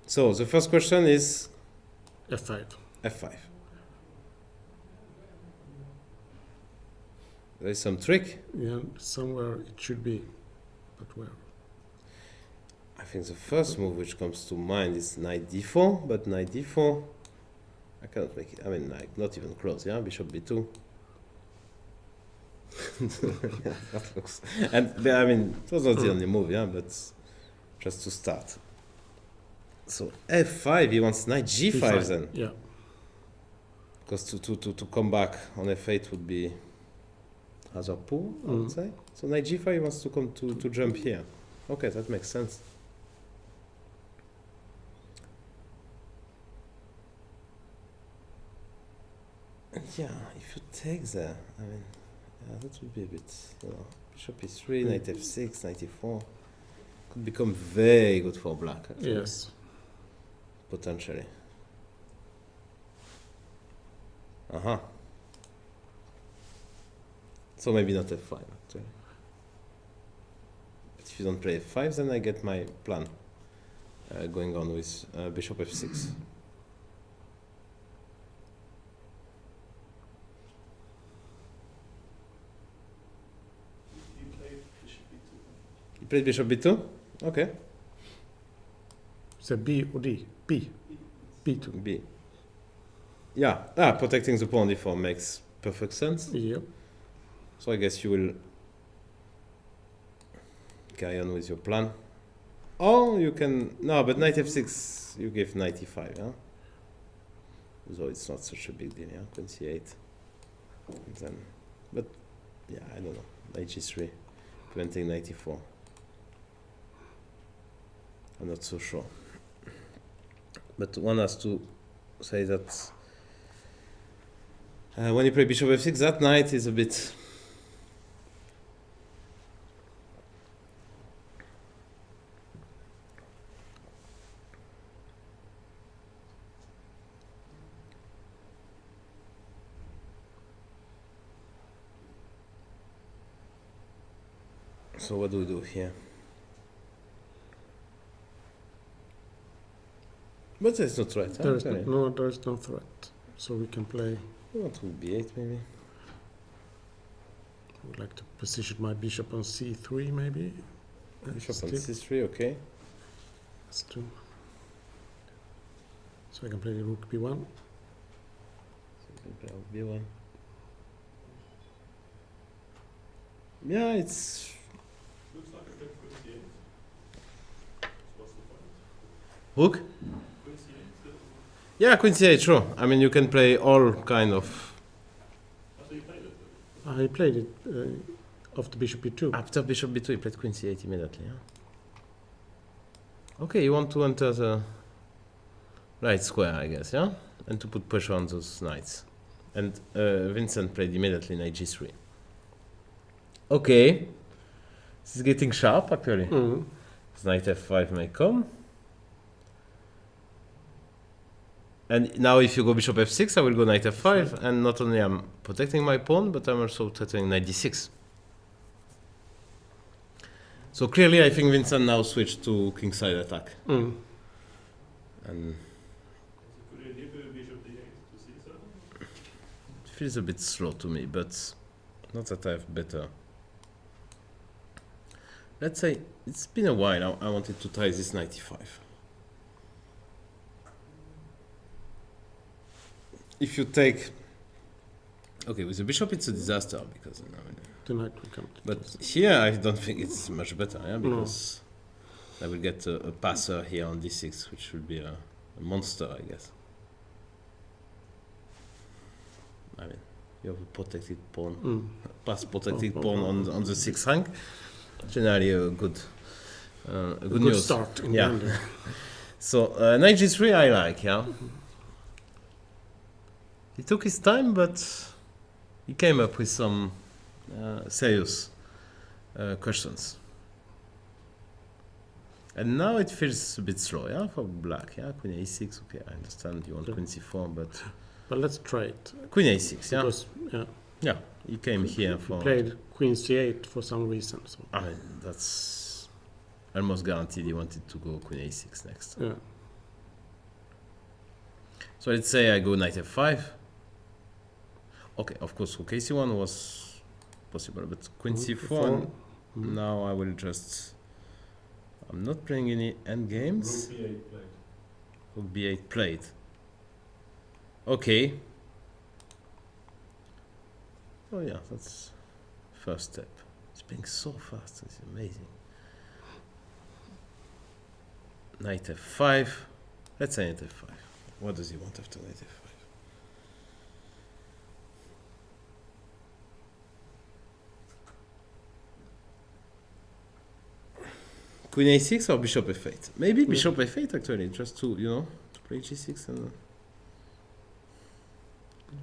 So the first question is f5. f5. There is some trick. Yeah, somewhere it should be, but where? I think the first move which comes to mind is knight d4, but knight d4, I cannot make it. I mean, like, not even close. Yeah, bishop b2. That looks. And I mean, it was not the only move. Yeah, but just to start. So f5, he wants knight g5 then. Yeah. Because to come back on f8 would be rather poor, I would say. So knight g5 he wants to come to jump here. Okay, that makes sense. And yeah, if you take there, I mean, yeah, that would be a bit, you know, bishop e3, knight f6, knight e4. Could become very good for black, actually. Yes. Potentially. Uh-huh. So maybe not f5, actually. But if you don't play f5, then I get my plan going on with bishop f6. he played bishop e2. You played bishop b2? Okay. So B or D? B. B2. B. Yeah, protecting the pawn d4 makes perfect sense. Yep. So I guess you will carry on with your plan. Or you can... No, but knight f6, you give knight e5, yeah? Though it's not such a big deal, yeah? Queen c8. And then... But, yeah, I don't know. Knight g3, preventing knight e4. I'm not so sure. But one has to say that when you play bishop f6, that knight is a bit... So what do we do here? But there's no threat. There is Okay. there is no threat. So we can play. What would be 8 maybe? I would like to position my bishop on c3 maybe. Bishop on Still- c3, okay. Let's do. So I can play rook b1. So we can play out b1. Yeah, it's Looks like a good queen c8. So what's the point? rook. Queen c8 still? Yeah, queen c8, sure. I mean, you can play all kind of. After you played it? I played it after bishop b2. After bishop b2, you played queen c8 immediately. Yeah. Okay, you want to enter the right square, I guess, yeah, and to put pressure on those knights. And Vincent played immediately knight g3. Okay, this is getting sharp actually. Mm. Knight f5 may come. And now if you go bishop f6, I will go knight f5, and not only I'm protecting my pawn, but I'm also threatening knight d6. So clearly I think Vincent now switched to kingside attack. Mm. And Could you leave bishop d8 to c7? it feels a bit slow to me, but not that I have better. Let's say it's been a while. I wanted to try this 95. If you take, okay, with the bishop it's a disaster because The knight will come. to but this. here I don't think it's much better, yeah, because I will get a passer here on d6, which will be a monster, I guess. I mean, you have a protected pawn, Mm. pass protected Oh, pawn on the 6th rank. Generally a good Good news. start. In Yeah. the end. So knight g3 I like, yeah. He took his time, but he came up with some serious questions. And now it feels a bit slow, yeah, for black, yeah. Queen a6, okay, I understand you want Okay. queen c4, but But let's try it. queen a6, yeah. Because Yeah, he came here he for. played queen c8 for some reason. So I mean, that's almost guaranteed he wanted to go queen a6 next. yeah. So let's say I go knight f5. Okay, of course, rook c1 was possible, but queen c4. And Mhm. now I will just. I'm not playing any endgames. Rook b8 played. Rook b8 played. Okay. Oh yeah, that's first step. It's being so fast. It's amazing. Knight f5. Let's say knight f5. What does he want after knight f5? Queen a6 or bishop f8? Maybe bishop f8 actually, just to, you know, to play g6 and.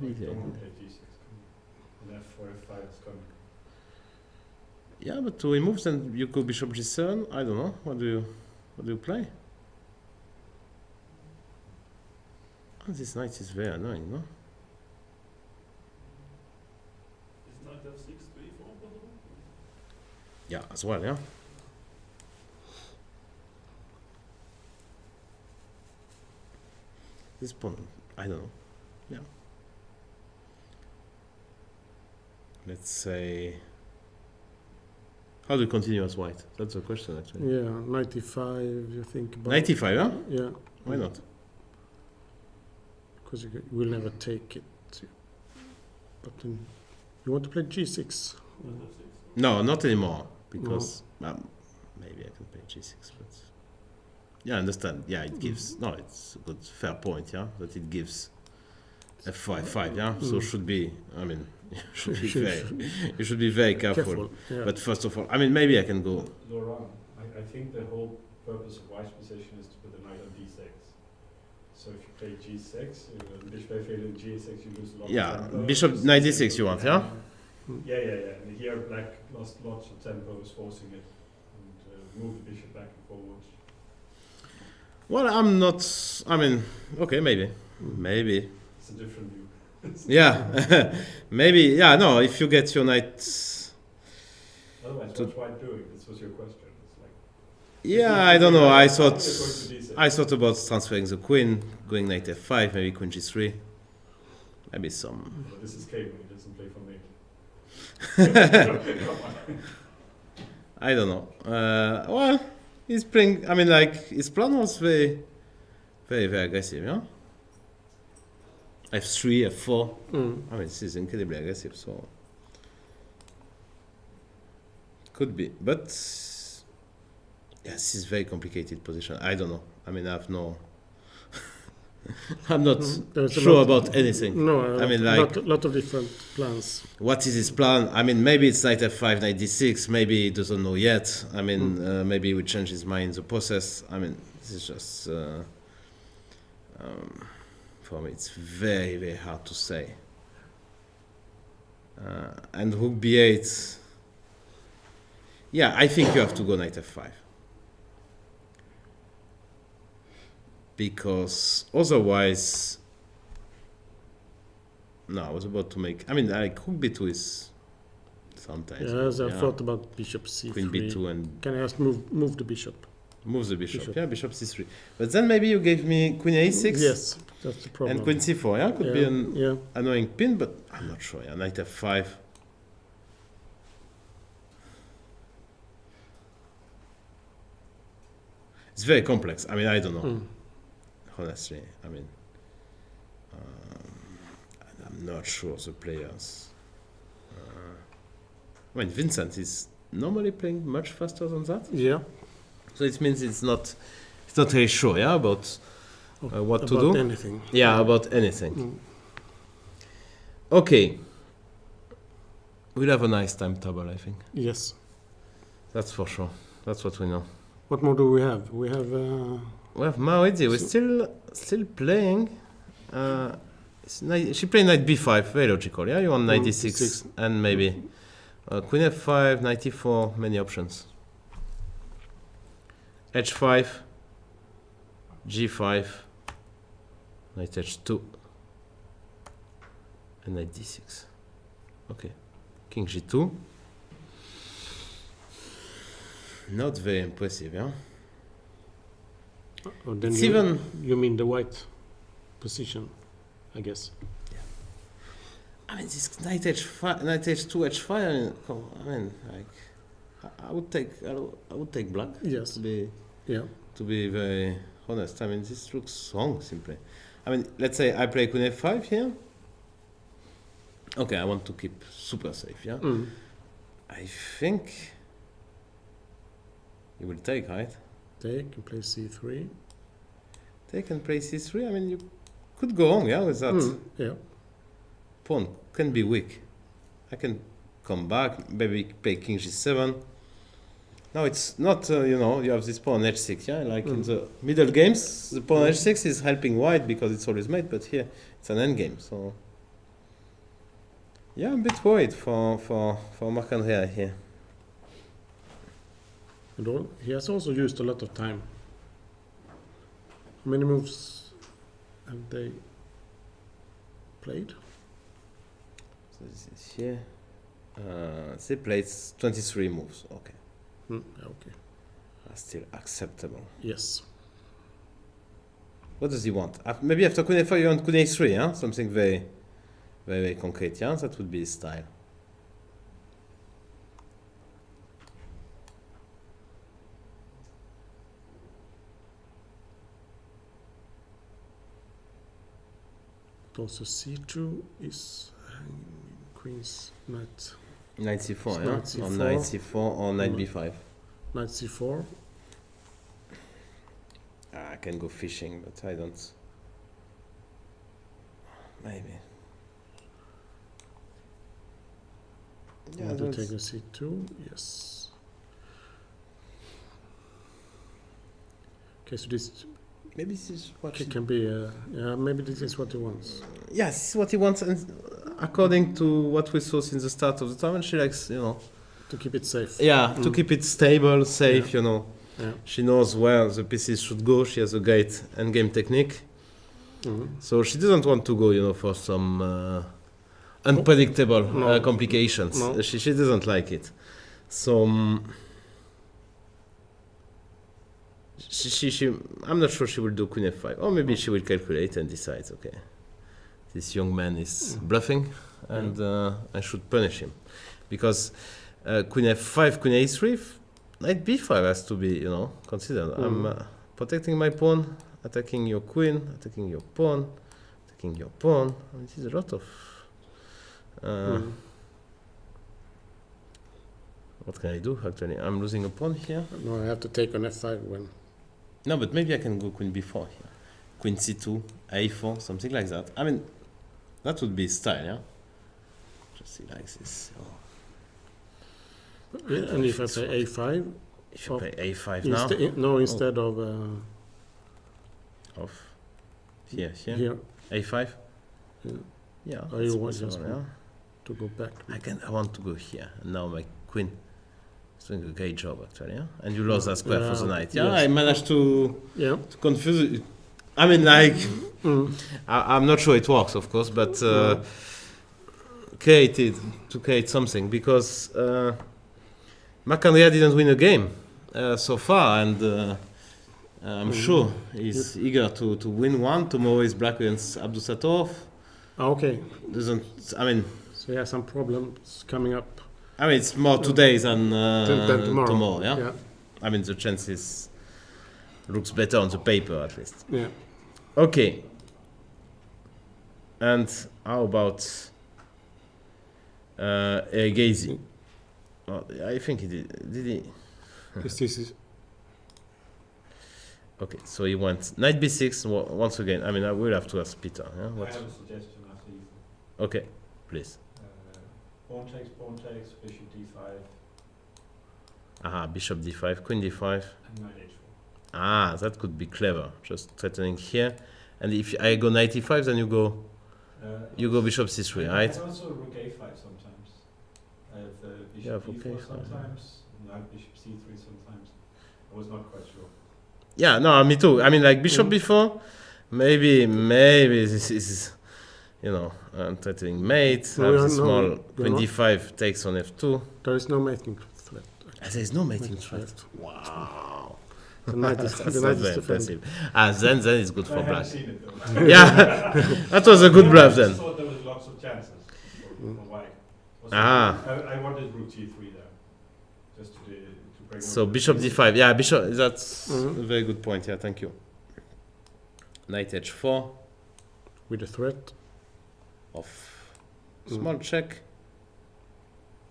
Don't want g6 coming. And f4, f5 is coming. Yeah, but to remove then you go bishop g7. I don't know. What do you play? Oh, this knight is very annoying, no? Is knight f6 to e4 possible? Yeah, as well, yeah. This pawn, I don't know. Yeah. Let's say. How do you continue as white? That's the question, actually. Yeah, 95. You think about 95, huh? Yeah. Why not? Because you will never take it. But then you want to play g6. Knight f6? No, not anymore. Because maybe I can play g6, but yeah, I understand. Yeah, it gives. No, it's a good, fair point. Yeah, that it gives f5, yeah. So should be. I mean, you should be very careful. Yeah. But first of all, I mean, maybe I can go. Laurent, I think the whole purpose of white's position is to put the knight on d6. So if you play g6, bishop f8 and g6, you lose a lot Yeah, of tempo. bishop knight d6 you want, yeah? Yeah. And here black lost lots of tempo, is forcing it. And move the bishop back and forwards. Well, I'm not. I mean, okay, maybe. It's a different view. Yeah, maybe. Yeah, no. If you get your knight. Otherwise, To- what's white doing? This was your question. It's like, Yeah, I don't know. I thought they're going to D6. I thought about transferring the queen, going knight f5, maybe queen g3, maybe some. But this is Keymer, he doesn't play for me. Come on. I don't know. Well, he's playing. I mean, like his plan was very, very, very aggressive. Yeah. f3, f4. I mean, this is incredibly aggressive. So could be, but yeah, this is very complicated position. I don't know. I mean, I have no. I'm not There's a sure lot- about anything. No, I mean, like- lot of different plans. What is his plan? I mean, maybe it's knight f5, knight d6. Maybe he doesn't know yet. I mean, maybe he will change his mind in the process. I mean, this is just for me. It's very, very hard to say. And rook b8. Yeah, I think you have to go knight f5. Because otherwise, no, I was about to make. I mean, like rook b2 is sometimes. Yes, I yeah. thought about bishop c3. Queen b2 and Can I just move the bishop? move the bishop. Bishop. Yeah, bishop c3. But then maybe you gave me queen a6. Yes, that's the problem. And queen c4. Yeah, could be Yeah, an yeah. annoying pin, but I'm not sure. Yeah, knight f5. It's very complex. I mean, I don't know. Honestly, I mean, I'm not sure the players. I mean, Vincent is normally playing much faster than that, Yeah. so it means it's not very sure, yeah, about what to About do. anything. Yeah, about anything. Mm. Okay, we'll have a nice time table, I think. Yes. That's for sure. That's what we know. What more do we have? We have. We have Maurizzi. We're still playing. She played knight b5, very logical. Yeah, you want knight d6 d6. and maybe queen f5, knight e4, many options. h5, g5, knight h2, and knight d6. Okay, king g2. Not very impressive, yeah. Or then It's you, even. you mean the white position, I guess. I mean, this knight h5, knight h2, h5. I mean, like, I would take black. Yes. To be very honest. I mean, this looks wrong simply. I mean, let's say I play queen f5 here. Okay, I want to keep super safe. Yeah. I think you will take, right? Take and play c3. Take and play c3. I mean, you could go wrong, yeah, with that. Yeah. Pawn can be weak. I can come back, maybe play king g7. Now it's not, you have this pawn h6, yeah? Like in the middle games, the pawn h6 is helping white because it's always mate, but here it's an endgame, so... Yeah, I'm a bit worried for Marc-André here. And he has also used a lot of time. How many moves have they played? So this is here. They played 23 moves, okay. Okay. That's still acceptable. Yes. What does he want? Maybe after queen f4 you want queen a3, yeah? Something very, very, very concrete, yeah? That would be his style. Also c2 is queen's knight. Knight c4, yeah? Knight c4. Or knight c4 or knight b5. Knight c4. I can go fishing, but I don't. Maybe. Yeah, to take a c2. Yes. Okay, so this Maybe this is what he... can be. Yeah, maybe this is what he wants. Yeah, this is what he wants, and according to what we saw since the start of the tournament, she likes, To keep it safe. Yeah, to keep it stable, safe, Yeah. She knows where the pieces should go. She has a great endgame technique. So she doesn't want to go, for some unpredictable No. complications. No. She doesn't like it. So I'm not sure she will do queen f5, or maybe she will calculate and decides, okay, this young man is bluffing, and I should punish him, because queen f5, queen a3, knight b5 has to be, considered. I'm protecting my pawn, attacking your queen, attacking your pawn, attacking your pawn. I mean, this is a lot of. What can I do? Actually, I'm losing a pawn here. No, I have to take on f5 when. No, but maybe I can go queen b4 here, queen c2, a4, something like that. I mean, that would be style, yeah. Just see like this. Yeah, and if I play a5. If you play a5 now. No, instead of. Here. Here. a5. Yeah. Yeah. Oh, that's you want possible, just yeah. to go back. I want to go here, and now my queen is doing a great job actually, yeah. And you lost that square for the knight. Yeah, yes. I managed to Yeah. confuse it. I mean, like, I'm not sure it works, of course, but create something, because Macandrea didn't win a game so far, and I'm sure he's eager to win one. Tomorrow is black against Abdusattorov. Okay. I mean, So yeah, some problems coming up. I mean, it's more today than tomorrow. yeah? Yeah. I mean, the chances looks better on the paper, at least. Yeah. Okay. And how about Erigaisi? Oh, I think he did. Did he? This is. Okay, so he went knight b6 once again. I mean, I will have to ask Peter. Yeah? I have a suggestion after you. Okay, please. Pawn takes, bishop d5, Aha, bishop d5, queen d5. and knight h4. Ah, that could be clever. Just threatening here. And if I go knight e5, then you go bishop c3, I right? have also rook a5 sometimes. I have bishop Yeah, rook e4 a5, sometimes, knight bishop c3 sometimes. I was not quite sure. Yeah, no, me too. I mean, like bishop b4, maybe this is, threatening mate. No, Have the no, small you're queen not. d5 takes on f2. There is no mating threat. There is no mating Mating threat. threat. Wow. The knight is, That's the not knight very is defended. impressive. Then it's good I for haven't black. seen it though. Yeah, that was a good bluff I then. just thought there was lots of chances for white. Also, Ah. I wanted rook g3 there, just to bring. So over the bishop pieces. d5. Yeah, bishop. That's Mhm. a very good point. Yeah, thank you. Knight h4 With a threat. of small check.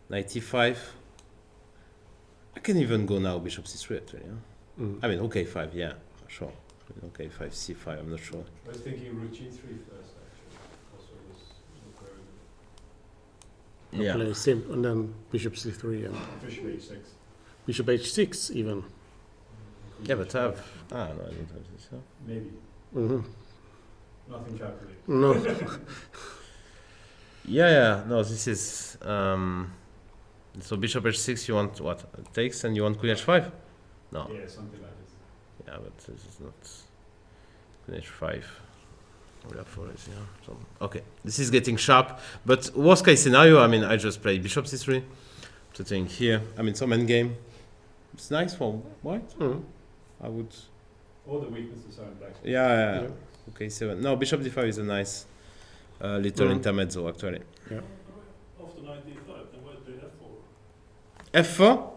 Knight e5. I can even go now bishop c3 actually. Yeah? I mean, okay, 5. Yeah, sure. Okay, 5 c5. I'm not sure. I was thinking rook g3 first, actually. Also, was very good. Yeah. Play sim, and then bishop c3 and Bishop h6. bishop h6 even. Yeah, but I have. No, I don't have this. Huh? Maybe. Hmm. Nothing calculated. No. Yeah. No, this is. So bishop h6. You want what? Takes, and you want queen h5. No. Yeah, something like this. Yeah, but this is not queen h5. We have for this, yeah. So, okay, this is getting sharp. But worst case scenario, I mean, I just play bishop c3. Sitting here. I mean, some endgame. It's nice for white. I would. All the weaknesses are in black. Yeah. Yeah. Okay, 7. No, bishop d5 is a nice little intermezzo actually. After knight d5, then why do f4? f4.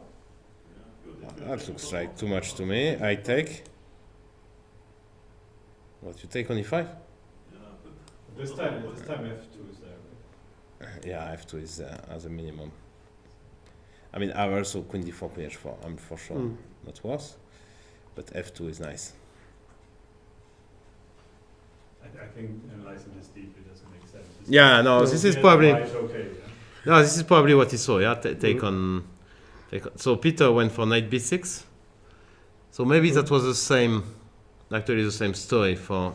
Yeah, That looks like too much to me. I take. What, you take on e5? Yeah, but This time f2 is there. Right? Yeah, f2 is as a minimum. I mean, I also queen d4, queen h4. I'm for sure not worse, but f2 is nice. I think analyzing this deeply doesn't make sense. Yeah, no, this is probably. Okay, yeah. No, this is probably what he saw. Yeah, take on. So Peter went for knight b6. So maybe that was the same. Actually, the same story for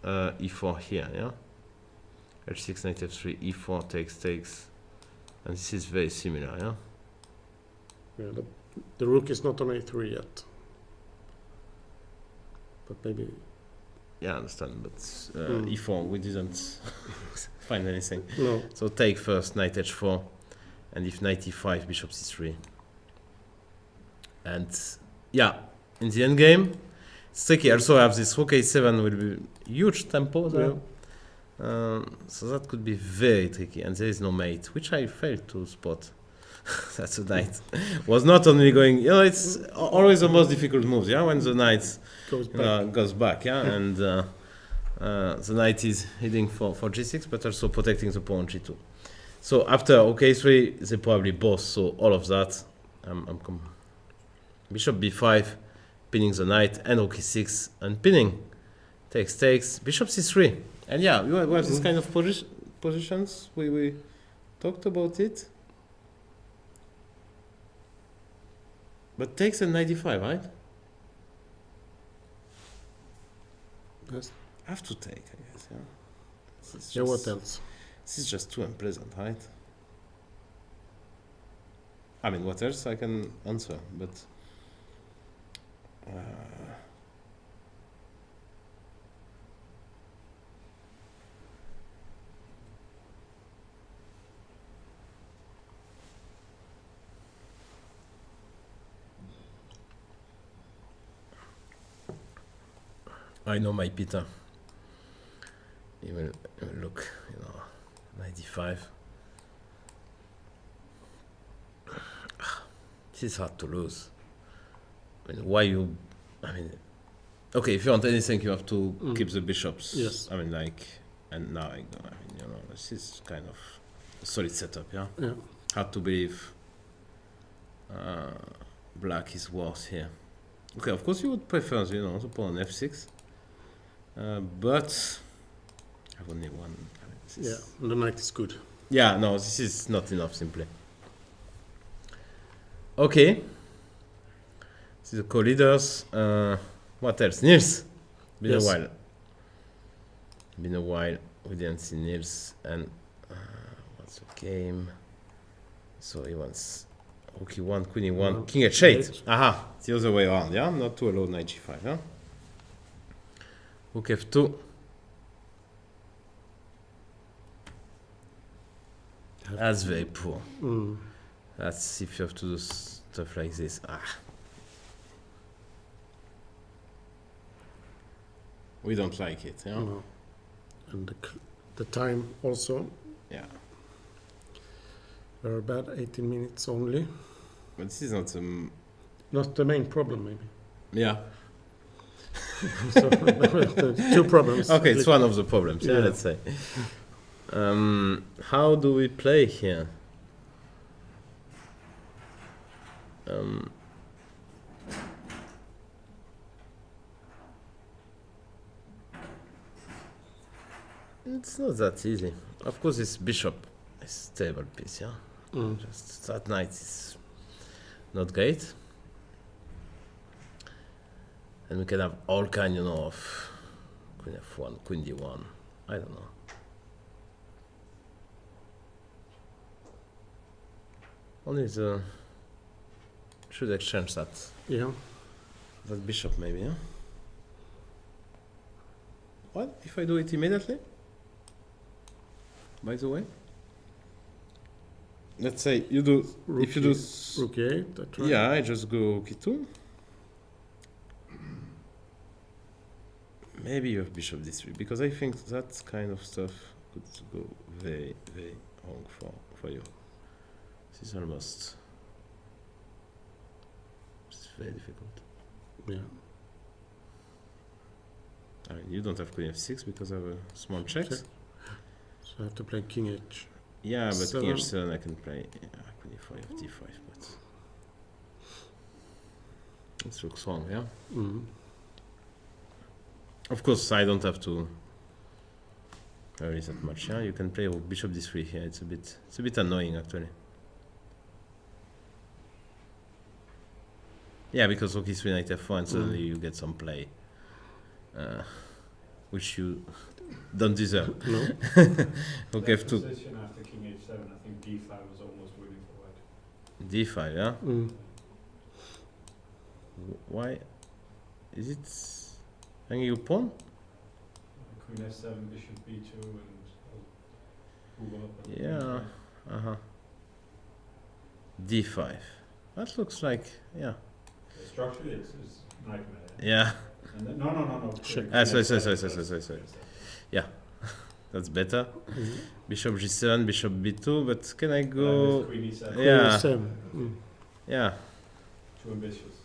e4 here. Yeah. h6, knight f3, e4 takes, and this is very similar. Yeah. Yeah, the rook is not on a3 yet. But maybe. Yeah, I understand. But e4, we didn't find anything. No. So take first knight h4, and if knight e5, bishop c3. And yeah, in the end game, it's tricky. Also, I have this rook a7 will be huge tempo there. So that could be very tricky. And there is no mate, which I failed to spot. That's a knight. Was not only going, it's always the most difficult moves, when the knight goes back, and the knight is heading for g6, but also protecting the pawn g2. So after ok3, they probably both saw all of that. Bishop b5, pinning the knight, and rook e6, and pinning. Takes, bishop c3. And yeah, we have this kind of positions. We talked about it. But takes a knight d5, right? Yes. Have to take, I guess, What else? This is just too unpleasant, right? I mean, what else I can answer, but... I know my Peter. He will look, 95. This is hard to lose. I mean, okay, if you want anything, you have to keep the bishops. Yes. And now this is kind of a solid setup, yeah? Hard to believe black is worse here. Okay, of course you would prefer, the pawn on f6. But I have only one. The knight is good. Yeah, no, this is not enough simply. Okay. This is the co-leaders. What else? Niels. Been a while. We didn't see Niels. And what's the game? So he wants rook e1, queen e1, king h8. Aha, it's the other way around. Yeah, not to allow knight g5. Yeah. Rook f2. That's very poor. That's if you have to do stuff like this. We don't like it, yeah? No. And the time also. Yeah. Very bad, 18 minutes only. But this is not Not the main problem, maybe. Yeah. So, two problems. Okay, it's one of the problems, let's say. How do we play here? It's not that easy. Of course, this bishop is stable piece, yeah? Just that knight is not great. And we can have all kind, of queen f1, queen d1. I don't know. Only should exchange that. Yeah. That bishop maybe, yeah? What if I do it immediately? By the way? Let's say you do Rook if you do rook e8, that's right. Yeah, I just go rook e2. Maybe you have bishop d3 because I think that kind of stuff could go very, very wrong for you. This is almost it's very difficult. Yeah. I mean, you don't have queen f6 because I have a small check. So I have to play king h. Yeah, but Seven. king h7 I can play queen e5, d5, but this looks wrong, yeah? Of course, I don't have to worry that much, yeah? You can play with bishop d3 here, it's a bit annoying actually. Yeah, because rook e3, knight f1, and suddenly you get some play, which you don't deserve. No. Rook f2. Position after king h7, I think d5 was almost winning for white. d5, yeah? Why? Is it hanging your pawn? Queen f7, bishop b2, and move up. Yeah. D5. That looks like, yeah. Structurally, it's nightmare. Yeah. And then, no. Check. Sorry. Yeah, that's better. Mhm. Bishop g7, bishop b2, but can I Go. go? Queen e7. Yeah. Seven. Mm. Yeah. Too ambitious.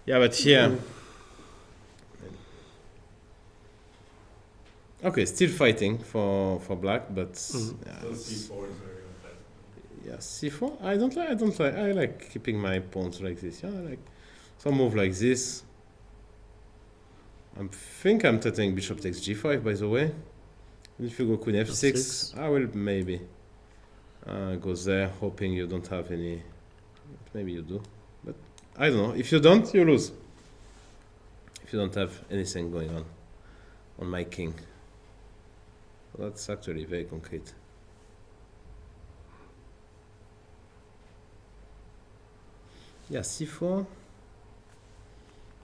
Yeah, but here. Mm. Okay, still fighting for black, but Mhm. yeah, Still it's- c4 is very unpleasant. yeah, c4. I don't like. I like keeping my pawns like this. Yeah, I like some move like this. I think I'm threatening bishop takes g5. By the way, if you go queen f6, F6. I will maybe go there, hoping you don't have any. Maybe you do, but I don't know. If you don't, you lose. If you don't have anything going on my king. That's actually very concrete. Yeah, c4.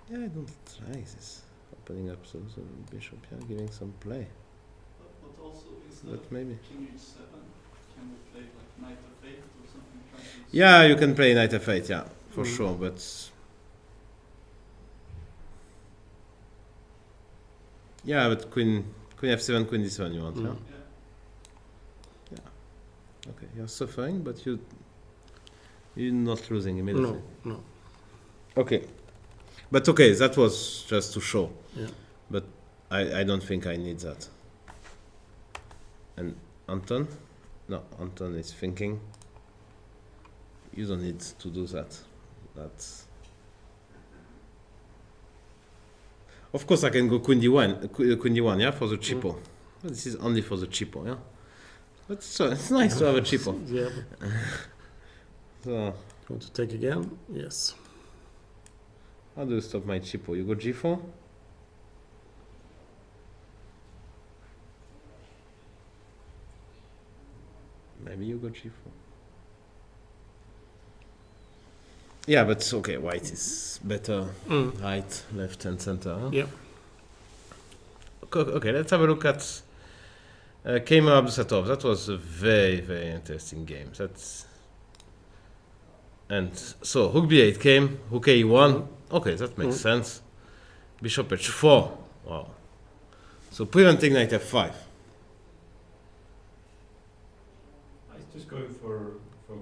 Yeah, I don't like this. Opening up the bishop here, giving some play. But also, instead But of maybe. king h7, can we play like knight f8 or something? Trying to Yeah, you can play knight f8, yeah, for Mhm. sure, but... Yeah, but queen f7, queen d7 you want, Mhm. yeah? Okay, you're suffering, but you're not losing immediately. No. Okay. But okay, that was just to show. Yeah. But I don't think I need that. And Anton? No, Anton is thinking. You don't need to do that. That's... Of course I can go queen d1, yeah, for the cheapo. But this is only for the cheapo, yeah? But it's nice to have a cheapo. Yeah. So, Want to take again? Yes. how do you stop my cheapo? You go g4? Maybe you go g4. Yeah, but okay, white is better. Mm. Right, left, and center. Huh? Yep. Okay, let's have a look at Keymer Abdusattorov. That was a very, very interesting game. And so Rook b8 came, Rook a1. Okay, that makes sense. Bishop h4. Wow. So preventing knight f5. He's just going for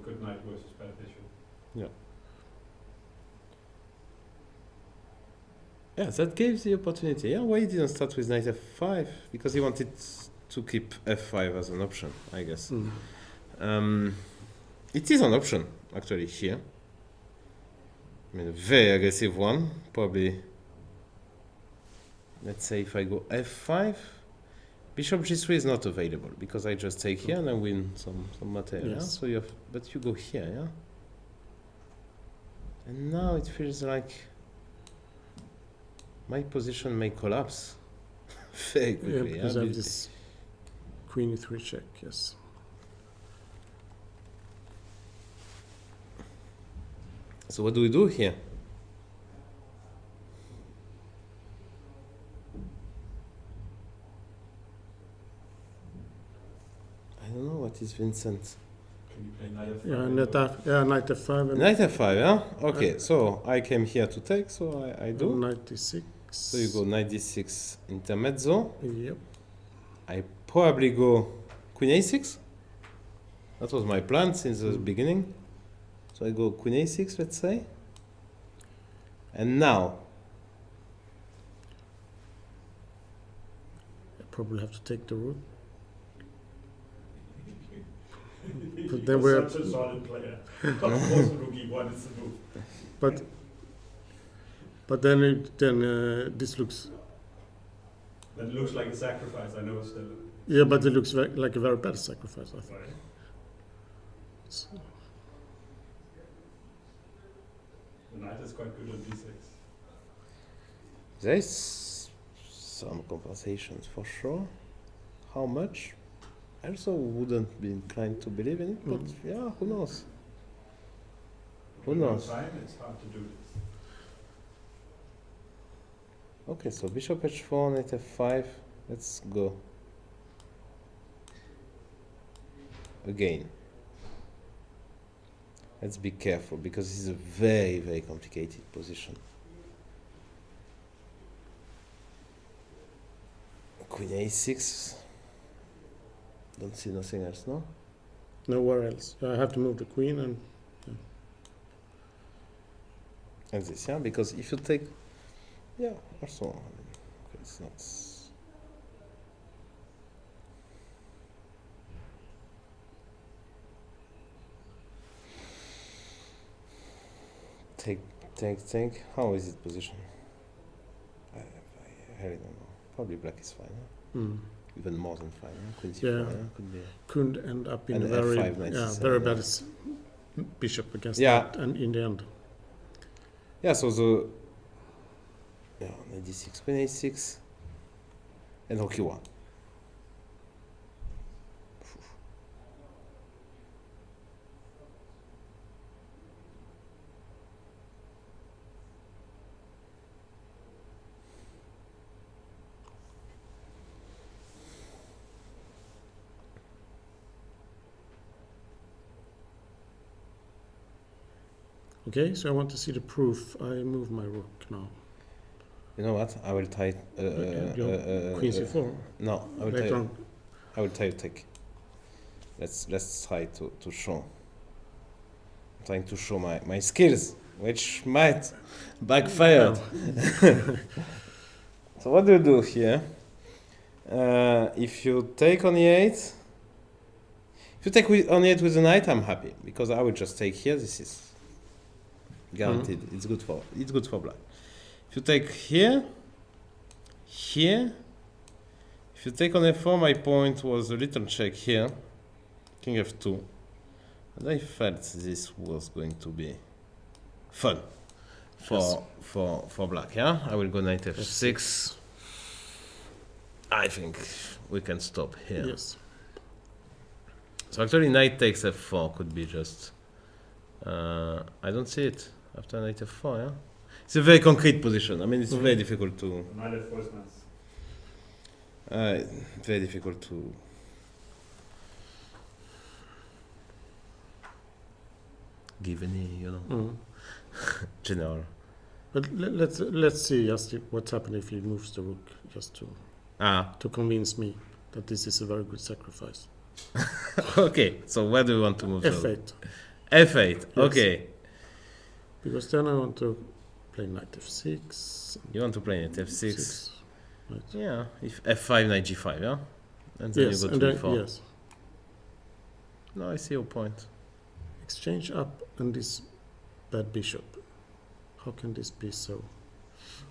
good knight versus bad bishop. Yeah, that gave the opportunity. Yeah, why he didn't start with knight f5? Because he wanted to keep f5 as an option, I guess. Mm. It is an option, actually, here. I mean, a very aggressive one, probably. Let's say if I go f5, bishop g3 is not available, because I just take here and I win some material. Yeah? Yes. So you have, but you go here, yeah? And now it feels like my position may collapse very Yeah, quickly. because I have this queen e3 check, yes. So what do we do here? I don't know, what is Vincent? Can you play knight f5? Knight f5 and Knight f5, yeah? Okay, so I came here to take, so I do. knight d6. So you go knight d6 intermezzo. Yep. I probably go queen a6. That was my plan since the beginning. So I go queen a6, let's say. And now, I probably have to take the rook. But You're then we're such a solid player. Of course, rook e1 is the move. but then this looks That looks like a sacrifice, I know, Stellan. yeah, but it looks like a very bad sacrifice, I think. Right. It's- The knight is quite good on d6. there is some compensations for sure. How much? I also wouldn't be inclined to believe in it, but yeah, who knows? Who With knows? no time, it's hard to do this. Okay, so bishop h4, knight f5. Let's go. Again. Let's be careful because this is a very, very complicated position. Queen a6. Don't see nothing else, no? Nowhere else. I have to move the queen and This, yeah? Because if you take... Yeah, also, I mean, okay, it's not... Take. How is it position? I really don't know. Probably black is fine, huh? Even more than fine, huh? Queen c4, Yeah. Could be. could end up in And a very F5, knight c7, very yeah. bad bishop against Yeah. that, and in the end. Yeah, so the... Yeah, knight d6, queen a6, and rook e1. Okay, so I want to see the proof. I move my rook now. You know what? I will try... Queen c4. No, I will Later try... on. I will try to take. Let's try to show. I'm trying to show my skills, which might backfire. So what do you do here? If you take on e8, if you take on e8 with the knight, I'm happy because I will just take here. This is guaranteed. It's good for black. If you take here. If you take on f4, my point was a little check here. King f2. And I felt this was going to be fun for black, yeah? I will go knight f6. I think we can stop here. Yes. So actually knight takes f4 could be just... I don't see it after knight f4, yeah? It's a very concrete position. I mean, it's very difficult to... Knight f4 is nice. Very difficult to... give any, general. But let's see just what's happening if he moves the rook, just to convince me that this is a very good sacrifice. Okay, so where do you want to move? F8. F8, Yes. okay. Because then I want to play knight f6. You want to play knight f6? Right. Yeah, if f5, knight g5, yeah? And then Yes, you go and to then, e4. yes. No, I see your point. Exchange up and this bad bishop. How can this be so?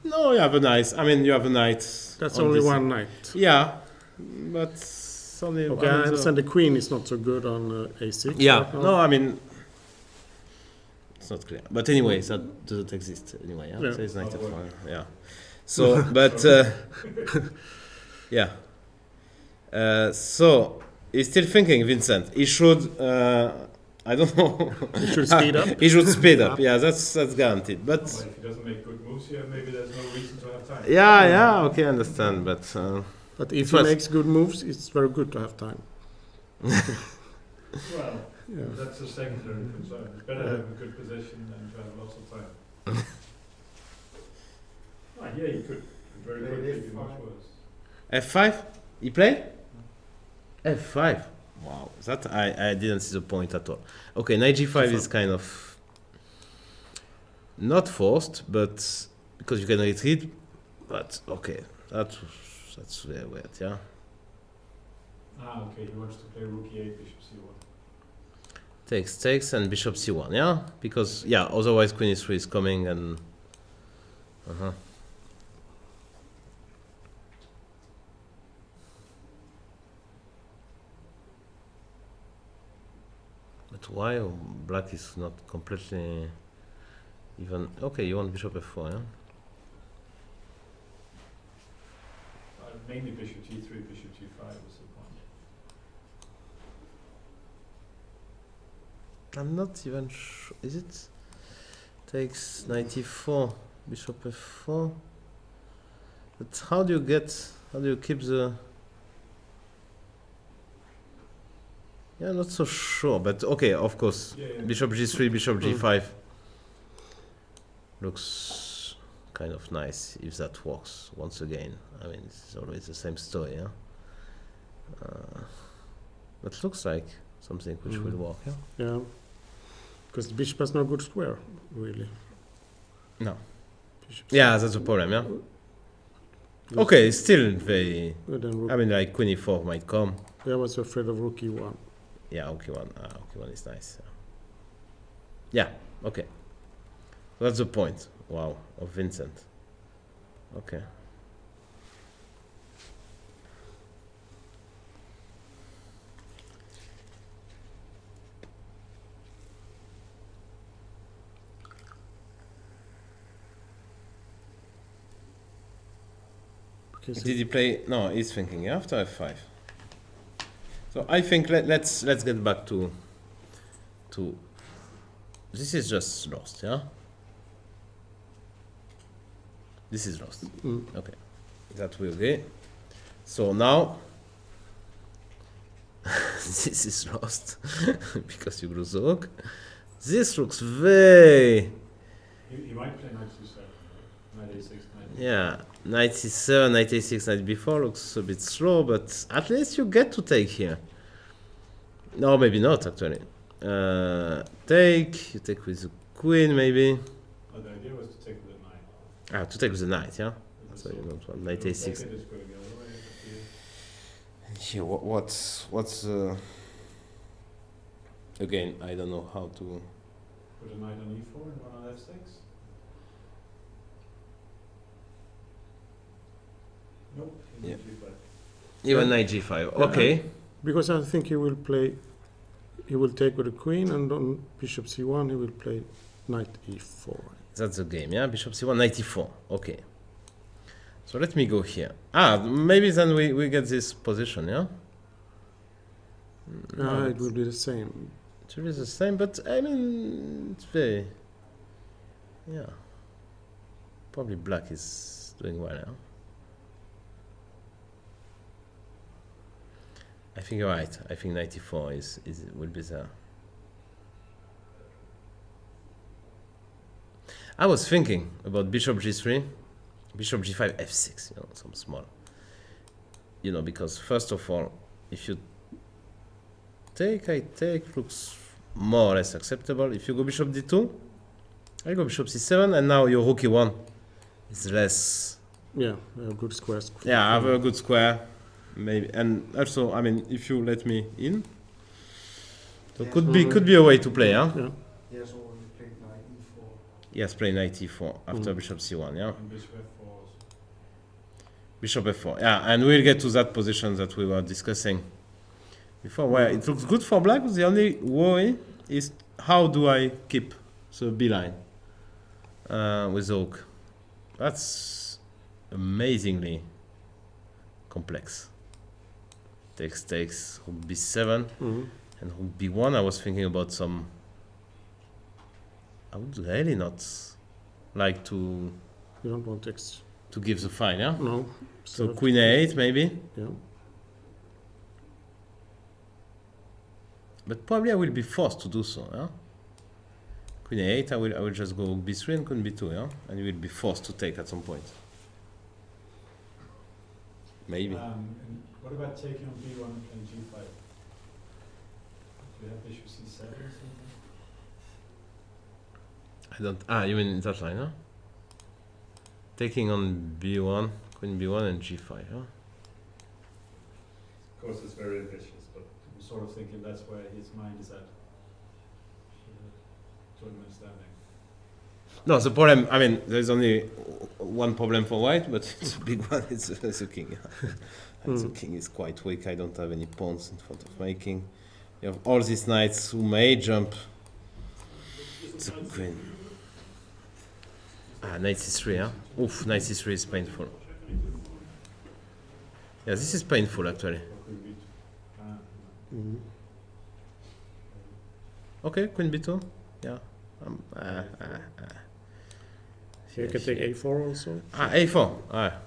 No, you have a knight. I mean, you have a knight. That's on only this- one knight. Yeah, but it's only Okay, one. I understand the queen is not so good on a6. Yeah, right now. no, I mean, it's not clear. But anyway, that doesn't exist anyway. Yeah, Yeah. so it's knight f1. Yeah. So, but yeah. So he's still thinking, Vincent. He should. I don't know. You should speed up. He should speed up. Yeah, that's guaranteed. But Well, if he doesn't make good moves here, maybe there's no reason to have time. yeah, okay, I understand. But But if It he was- makes good moves, it's very good to have time. Well, Yeah. that's a secondary concern. It's better to have a good position than to have lots of time. Yeah, you could. Very quickly be much worse. f5. He played f5. Wow, that I didn't see the point at all. Okay, knight g5 is kind of not forced, but because you can retreat. But okay, that's very weird, yeah. Okay, he wants to play rook e8, bishop c1. Takes and bishop c1, yeah, because yeah, otherwise queen e3 is coming and. But why black is not completely even? Okay, you want bishop f4, yeah? Mainly bishop g3, bishop g5 was the point. I'm not even sure. Is it? Takes 94, bishop f4. But how do you keep the? Yeah, not so sure, but okay, of course. Bishop g3, bishop g5 looks kind of nice if that works. Once again, I mean, it's always the same story, yeah. But looks like something which will work, yeah. Yeah, because the bishop has no good square, really. No. Bishop Yeah, that's the problem, yeah. Okay, still very. Then rook. I mean, like queen e4 might come. I was afraid of rook e1. Yeah, okay one. Okay one is nice. Yeah. Okay. That's the point. Wow, of Vincent. Okay. Okay, so Did he play? No, he's thinking after f5. So I think let's get back to. This is just lost, yeah. This is lost. Okay, that we agree. So now this is lost because you lose the rook. This looks very. He might play knight c7, knight a6, knight a6. Yeah, knight c7, knight a6, knight b4 looks a bit slow, but at least you get to take here. No, maybe not actually. You take with the queen maybe. Oh, the idea was to take with the knight. Ah, to take with the knight, yeah? So you don't want knight a6. Take it is going the other way, but Here, what's again, I don't know how to. put a knight on e4 and one on f6. Nope. Yeah. G5. Even knight g5, okay. because I think he will take with the queen, and on bishop c1 he will play knight e4. That's the game, yeah? Bishop c1, knight e4, okay. So let me go here. Ah, maybe then we get this position, yeah? No, It will be the same. it will be the same, but I mean, it's very, yeah. Probably black is doing well, yeah? I think you're right. I think 94 will be there. I was thinking about bishop g3, bishop g5, f6, some small. Because first of all, if you I take looks more or less acceptable. If you go bishop d2, I go bishop c7, and now your rook e1 is less. Yeah, a good square. Yeah, I have a good square. Maybe, and also, I mean, if you let me in, so Yes. could be a way to play, yeah. Yeah. Yes, already played knight e4. Yes, play knight e4 after bishop c1, yeah. And bishop f4 also. Bishop f4, yeah, and we'll get to that position that we were discussing before, where it looks good for black. The only worry is how do I keep the b line with the rook. That's amazingly complex. Takes rook b7 and rook b1. I was thinking about some. I would really not like to You don't want X. to give the fine, yeah. No. So queen a8 maybe, Yeah. but probably I will be forced to do so, yeah. Queen a8. I will just go rook b3 and queen b2, yeah, and you will be forced to take at some point. Maybe. And what about taking on b1 and g5? Do you have bishop c7 or something? I don't. Ah, you mean in that line, huh? Taking on b1, queen b1 and g5, huh? Of course, it's very ambitious, but I'm sort of thinking that's where his mind is at. To an understanding. No, the problem. I mean, there's only one problem for white, but it's a big one. It's the king. And the king is quite weak. I don't have any pawns in front of my king. You have all these knights who may jump the queen. Ah, knight c3, huh? Oof, knight c3 is painful. Yeah, this is painful actually. Or queen b2. Mhm. Okay, queen b2. Yeah. You can take a4 also. Ah, a4. Ah.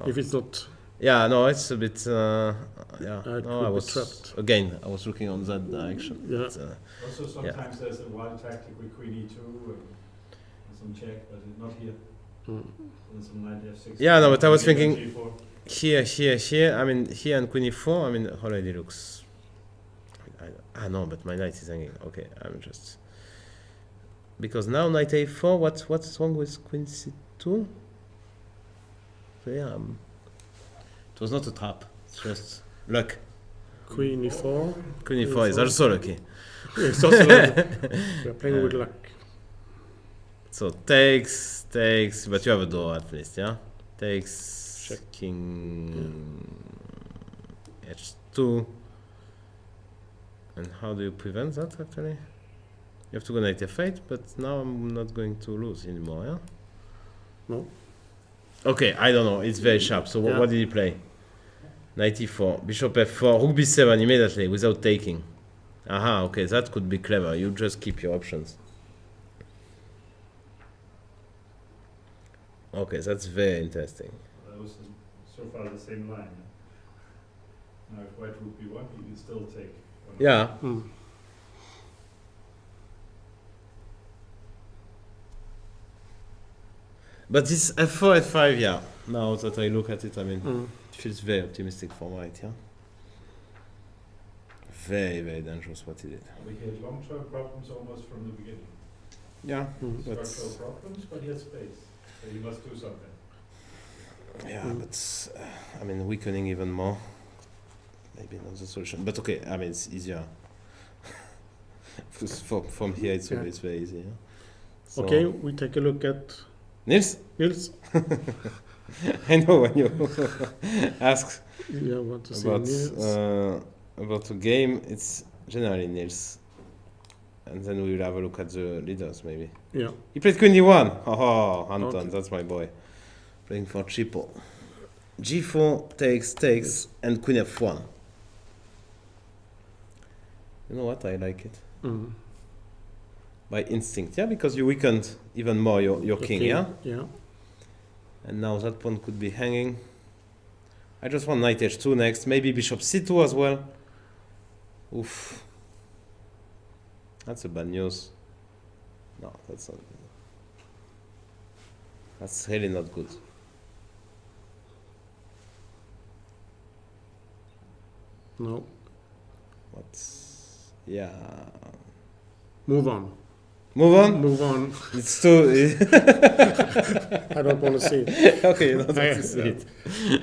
If it's not Yeah, no, it's a bit. Yeah, It no, could I be was trapped. again. I was looking on that direction. Yeah. But, Also, sometimes there's a wild tactic with queen e2 and some check, but not here. Mm. And some knight f6. Yeah, no, but I was Maybe thinking- G4. here. I mean, here and queen e4. I mean, already looks. No, but my knight is hanging. Okay, I'm just because now knight a4. What's wrong with queen c2? So yeah, it was not a trap. It's just luck. Queen e4. Queen e4 is also lucky. It's also like we are playing with luck. So takes, but you have a door at least, yeah? Takes, Check. king, h2. And how do you prevent that actually? You have to go knight f8, but now I'm not going to lose anymore, yeah? No. Okay, I don't know, it's very sharp. So Yeah. what did he play? Knight e4, bishop f4, rook b7 immediately without taking. Aha, okay, that could be clever. You just keep your options. Okay, that's very interesting. That was so far the same line. Now, if white rook b1, you can still take. Yeah. Mm. But this f4, f5, yeah. Now that I look at it, I mean, Mm. it feels very optimistic for white, yeah? Very, very dangerous what he did. We had long-term problems almost from the beginning. Yeah, Mm. but Structural problems, but he had space. So he must do something. yeah, Mm. but I mean, weakening even more. Maybe not the solution. But okay, I mean, it's easier. From here, it's Yeah. always very easy. Yeah? So- Okay, we take a look at Nils, Nils. I know when you ask Yeah, want to see about Nils. about the game, it's generally Nils. And then we will have a look at the leaders, maybe. Yeah. He played queen d1. Oh, Anton, Okay. that's my boy. Playing for triple. g4 takes, Yes. and queen f1. You know what? I like it. Mm. By instinct, yeah? Because you weakened even more your king, yeah? Yeah. And now that pawn could be hanging. I just want knight h2 next. Maybe bishop c2 as well. Oof. That's a bad news. No, that's not. That's really not good. No. What's yeah? Move on. Move on. Move on. It's too. I don't want to see it. Okay, you don't have to see Yeah. it.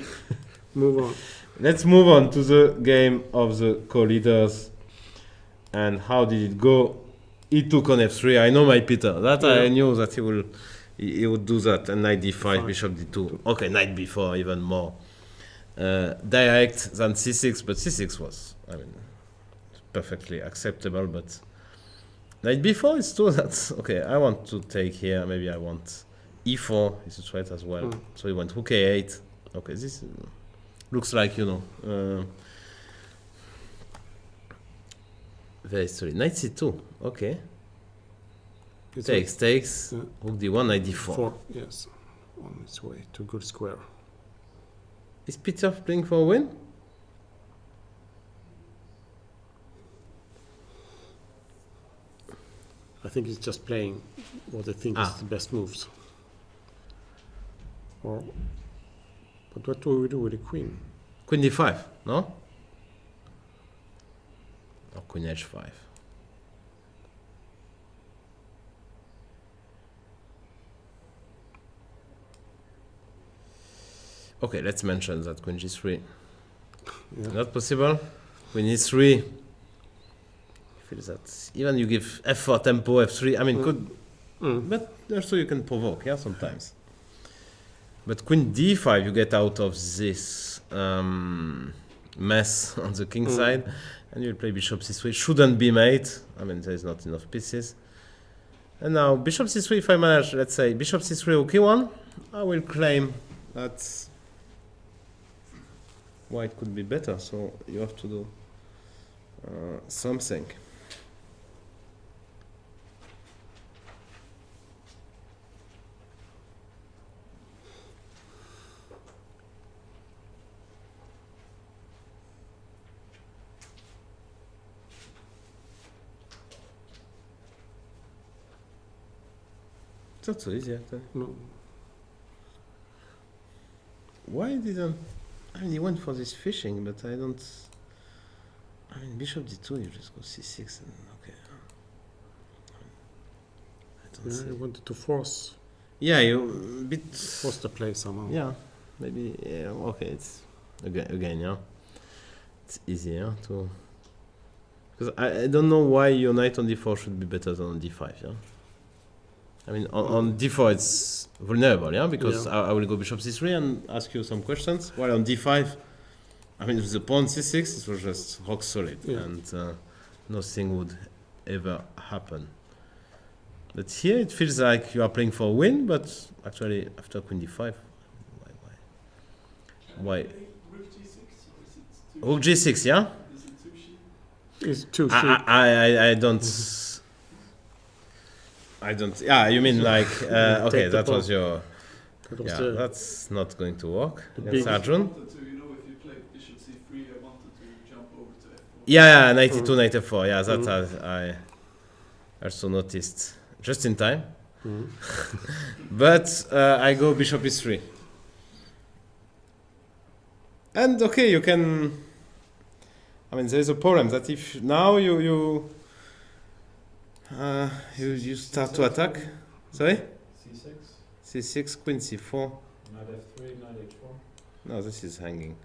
Move on. Let's move on to the game of the co-leaders. And how did it go? He took on f3. I know my Peter. That I Yeah. knew that he would do that. And knight d5, Fine. bishop d2. Okay, knight b4 even more direct than c6. But c6 was, I mean, perfectly acceptable. But knight b4 is too. That's okay. I want to take here. Maybe I want e4 is a threat as well. Mm. So he went rook a8. Okay, this looks like, you know. Very sorry. Knight c2. Okay. It's Takes. Yeah. Rook d1, knight d4. 4. Yes. On its way to good square. Is Peter playing for a win? I think he's just playing what they think is the best moves. Or, but what do we do with the queen? Queen d5, no? Or queen h5. Okay, let's mention that queen g3. Yeah. Not possible. Queen e3. Feel that even you give f4 tempo, f3. I mean, could, Mm. but also you can provoke, yeah, sometimes. But queen d5, you get out of this mess on the king side, and you'll play bishop c3. Shouldn't be mate. I mean, there is not enough pieces. And now bishop c3. If I manage, let's say bishop c3 rook e1, I will claim that white could be better. So you have to do something. It's not so easy actually. No. Why didn't... I mean, he went for this fishing, but I don't... I mean, bishop d2, you just go c6 and okay. I don't Yeah, see. I wanted to force You bit... the play somehow. Yeah, maybe, yeah, okay, it's... Again, yeah. It's easier to... Because I don't know why your knight on d4 should be better than on d5, yeah? I mean, on d4 it's vulnerable, yeah? Because Yeah. I will go bishop c3 and ask you some questions. While on d5, I mean, with the pawn c6, it was just rock solid. Yeah. And nothing would ever happen. But here it feels like you are playing for a win, but actually after queen d5, why? Rook g6, or is it too Rook g6, yeah? Is it too sheep? It's too I don't... I don't... Yeah, you mean like... okay, Take the that was pawn. your... That was Yeah, the that's not going to work The against big- Arjun. I wanted to, you know, if you play bishop c3, I wanted to jump over to f4. Yeah, 92, 94. Yeah, that Mhm. I also noticed just in time. Mhm. But I go bishop e3. And okay, you can... I mean, there's a problem that if now you start to attack... Sorry? C6, c6, queen c4. knight f3, knight h4. No, this is hanging.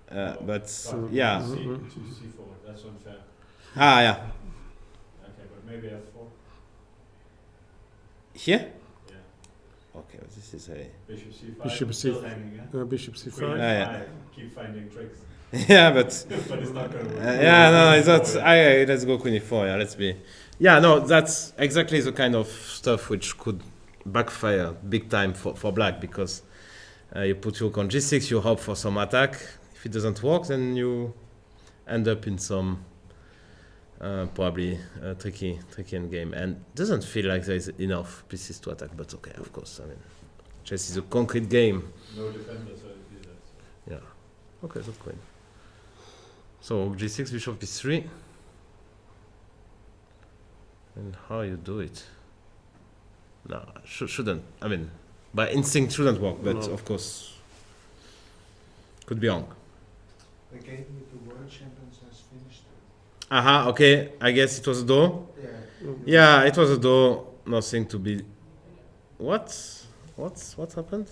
But But yeah. C Mhm. to c4, that's unfair. Ah, yeah. Okay, but maybe f4. Here? Yeah. Okay, this is a... Bishop c5. Bishop still c- hanging, yeah? bishop Queen c5. Ah, yeah. f5, keep finding tricks. yeah, but... But it's not gonna work. yeah, no, it's not... let's go queen e4, yeah, let's be... Yeah, no, that's exactly the kind of stuff which could backfire big time for black, because you put your on g6, you hope for some attack. If it doesn't work, then you end up in some probably tricky endgame. And doesn't feel like there is enough pieces to attack, but okay, of course. I mean, chess is a concrete game. No defender, so it is that. Yeah. Okay, that's queen. So g6, bishop e3. And how you do it? No, shouldn't. I mean, by instinct shouldn't work, but No. of course, could be wrong. The game with the world champions has finished. Aha, okay. I guess it was a door. Yeah. Yeah, it was a door. Nothing to be. What happened?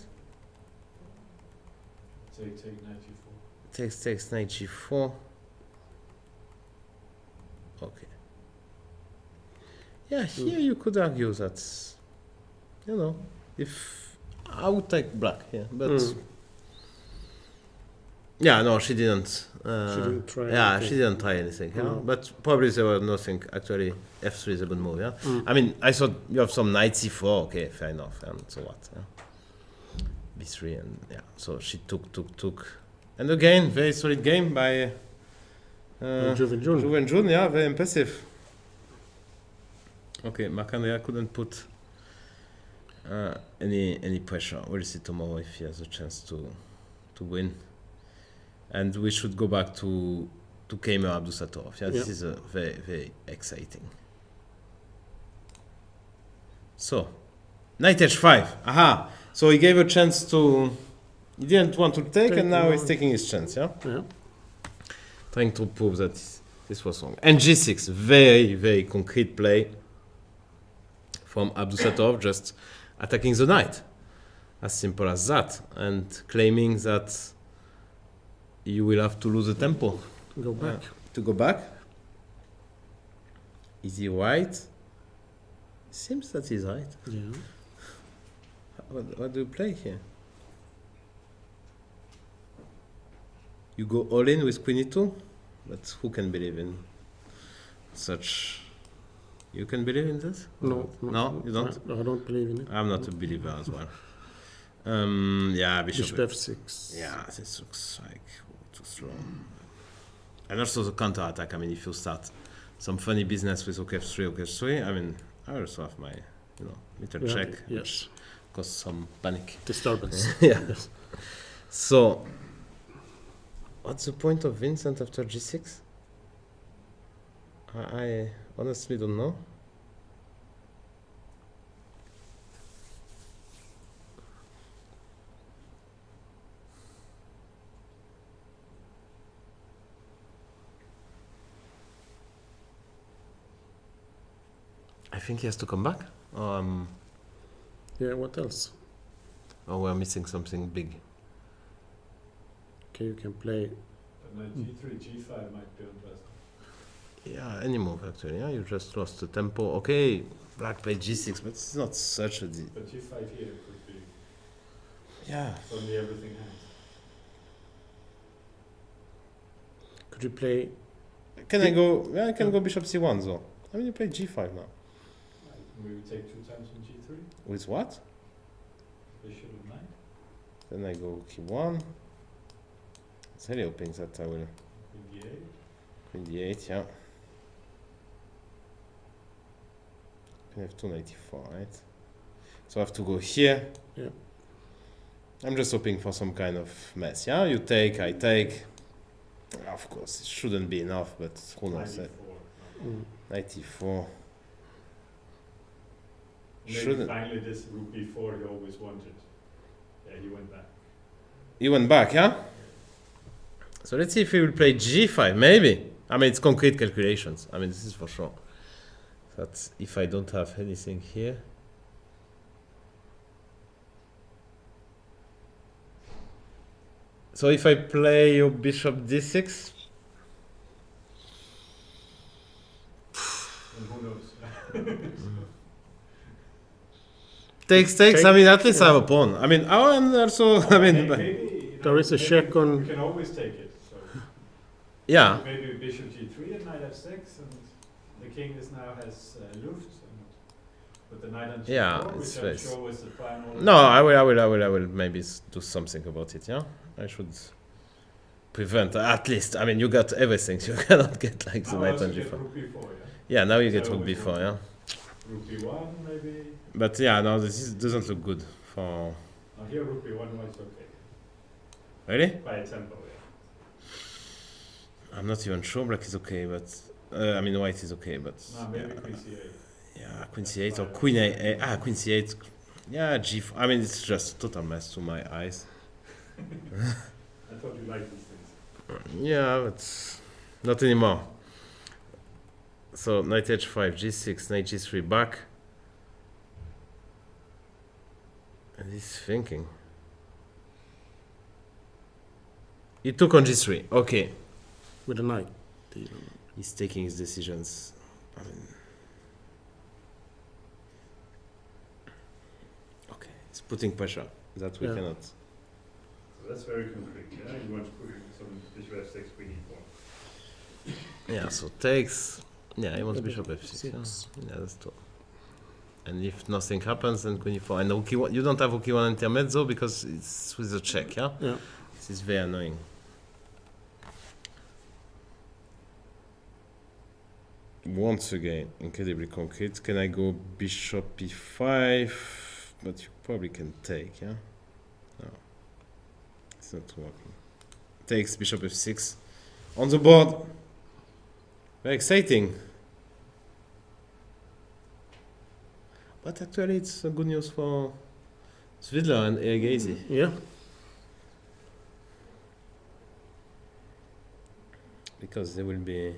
Take knight g4. Takes knight g4. Okay. Yeah, here you could argue that, you know, if I would take black here, but Mm. yeah, no, she didn't. She didn't try Yeah, anything. she didn't try anything. Yeah, No. but probably there was nothing. Actually, f3 is a good move. Yeah, Mm. I mean, I thought you have some knight c4. Okay, fair enough. And so what? Yeah? b3 and yeah. So she took, and again, very solid game by Wenjun. Yeah, very impressive. Okay, Marc-Andrea couldn't put any pressure. We'll see tomorrow if he has a chance to win. And we should go back to Keymer Abdusattorov. Yeah, this is a very, very exciting. So, knight h5. Aha! So he gave a chance to... He didn't want to take, and now he's taking his chance, yeah? Yeah. Trying to prove that this was wrong. And g6, very, very concrete play from Abdusattorov, just attacking the knight. As simple as that. And claiming that you will have to lose the tempo Go back. to go back. Is he right? Seems that he's right. Yeah. What do you play here? You go all in with queen e2? But who can believe in such... You can believe in this? No, No, you don't? I don't believe in it. I'm not a believer as well. Yeah, Bishop f6. Yeah, this looks like too slow. And also the counter attack. I mean, if you start some funny business with rook f3, I mean, I also have my, little Yeah, check, yes. which cause some panic. Disturbance. Yeah. Yes. So, what's the point of Vincent after g6? I honestly don't know. I think he has to come back. Yeah, what else? Or we're missing something big. Okay, you can play. But knight G3, G5 might be interesting. Yeah, any move actually. Yeah, you just lost the tempo. Okay, black played G6, but it's not such a. But G5 here could be Yeah. suddenly everything hangs. Could you play? Can I go? Yeah, I can go bishop c1 though. I mean, you play g5 now. We would take 2 times on G3, With what? bishop and knight, Then I go q1. It's really hoping that I will queen D8. queen d8. Yeah. Queen f2, knight e4, right? So I have to go here. Yeah. I'm just hoping for some kind of mess. Yeah, you take, I take. Of course, it shouldn't be enough, but who knows? 94. Knight e4. Maybe Shouldn't. finally this rook b4 he always wanted. Yeah, he went back. You went back, yeah? So let's see if he will play g5, maybe. I mean, it's concrete calculations. I mean, this is for sure. That's if I don't have anything here. So if I play your bishop d6, And who knows? takes. I mean, at least I have a pawn. I mean, oh, and also, I mean, maybe, you know, There is a maybe check on- We can always take it. So yeah. maybe bishop g3 and knight f6, and the king is now has Luft. But the knight on g4, Yeah, which it's I'm face. sure was the plan already. No, I will maybe do something about it. Yeah, I should prevent at least. I mean, you got everything. So you cannot get like the Now knight also on get g4. rook b4, yeah? Yeah, now you get So rook which b4. one? Yeah, Rook b1 maybe. but yeah, no, doesn't look good for. Now here rook b1 was okay. Really? By a tempo, yeah. I'm not even sure black is okay, but I mean white is okay, but Now maybe yeah. queen c8. Yeah, queen c8 or queen a. Queen c8. Yeah, g4. I mean, it's just total mess to my eyes. I thought you liked these things. Yeah, but not anymore. So knight h5, g6, knight g3 back. And he's thinking. He took on g3. Okay. With a knight. He's taking his decisions. I mean, okay, he's putting pressure that we Yeah. cannot. So that's very concrete, yeah? You want to put some bishop f6, queen e4. Yeah, so takes. Yeah, he wants Yeah, bishop f6. Yeah, F6. yeah, that's true. And if nothing happens, then queen e4. And rook e1, you don't have rook e1 intermezzo because it's with a check, yeah? Yeah. This is very annoying. Once again, incredibly concrete. Can I go bishop e5? But you probably can take, yeah? No. It's not working. Takes bishop f6. On the board. Very exciting. But actually, it's good news for Svidler and Erigaisi. Yeah. Because they will be.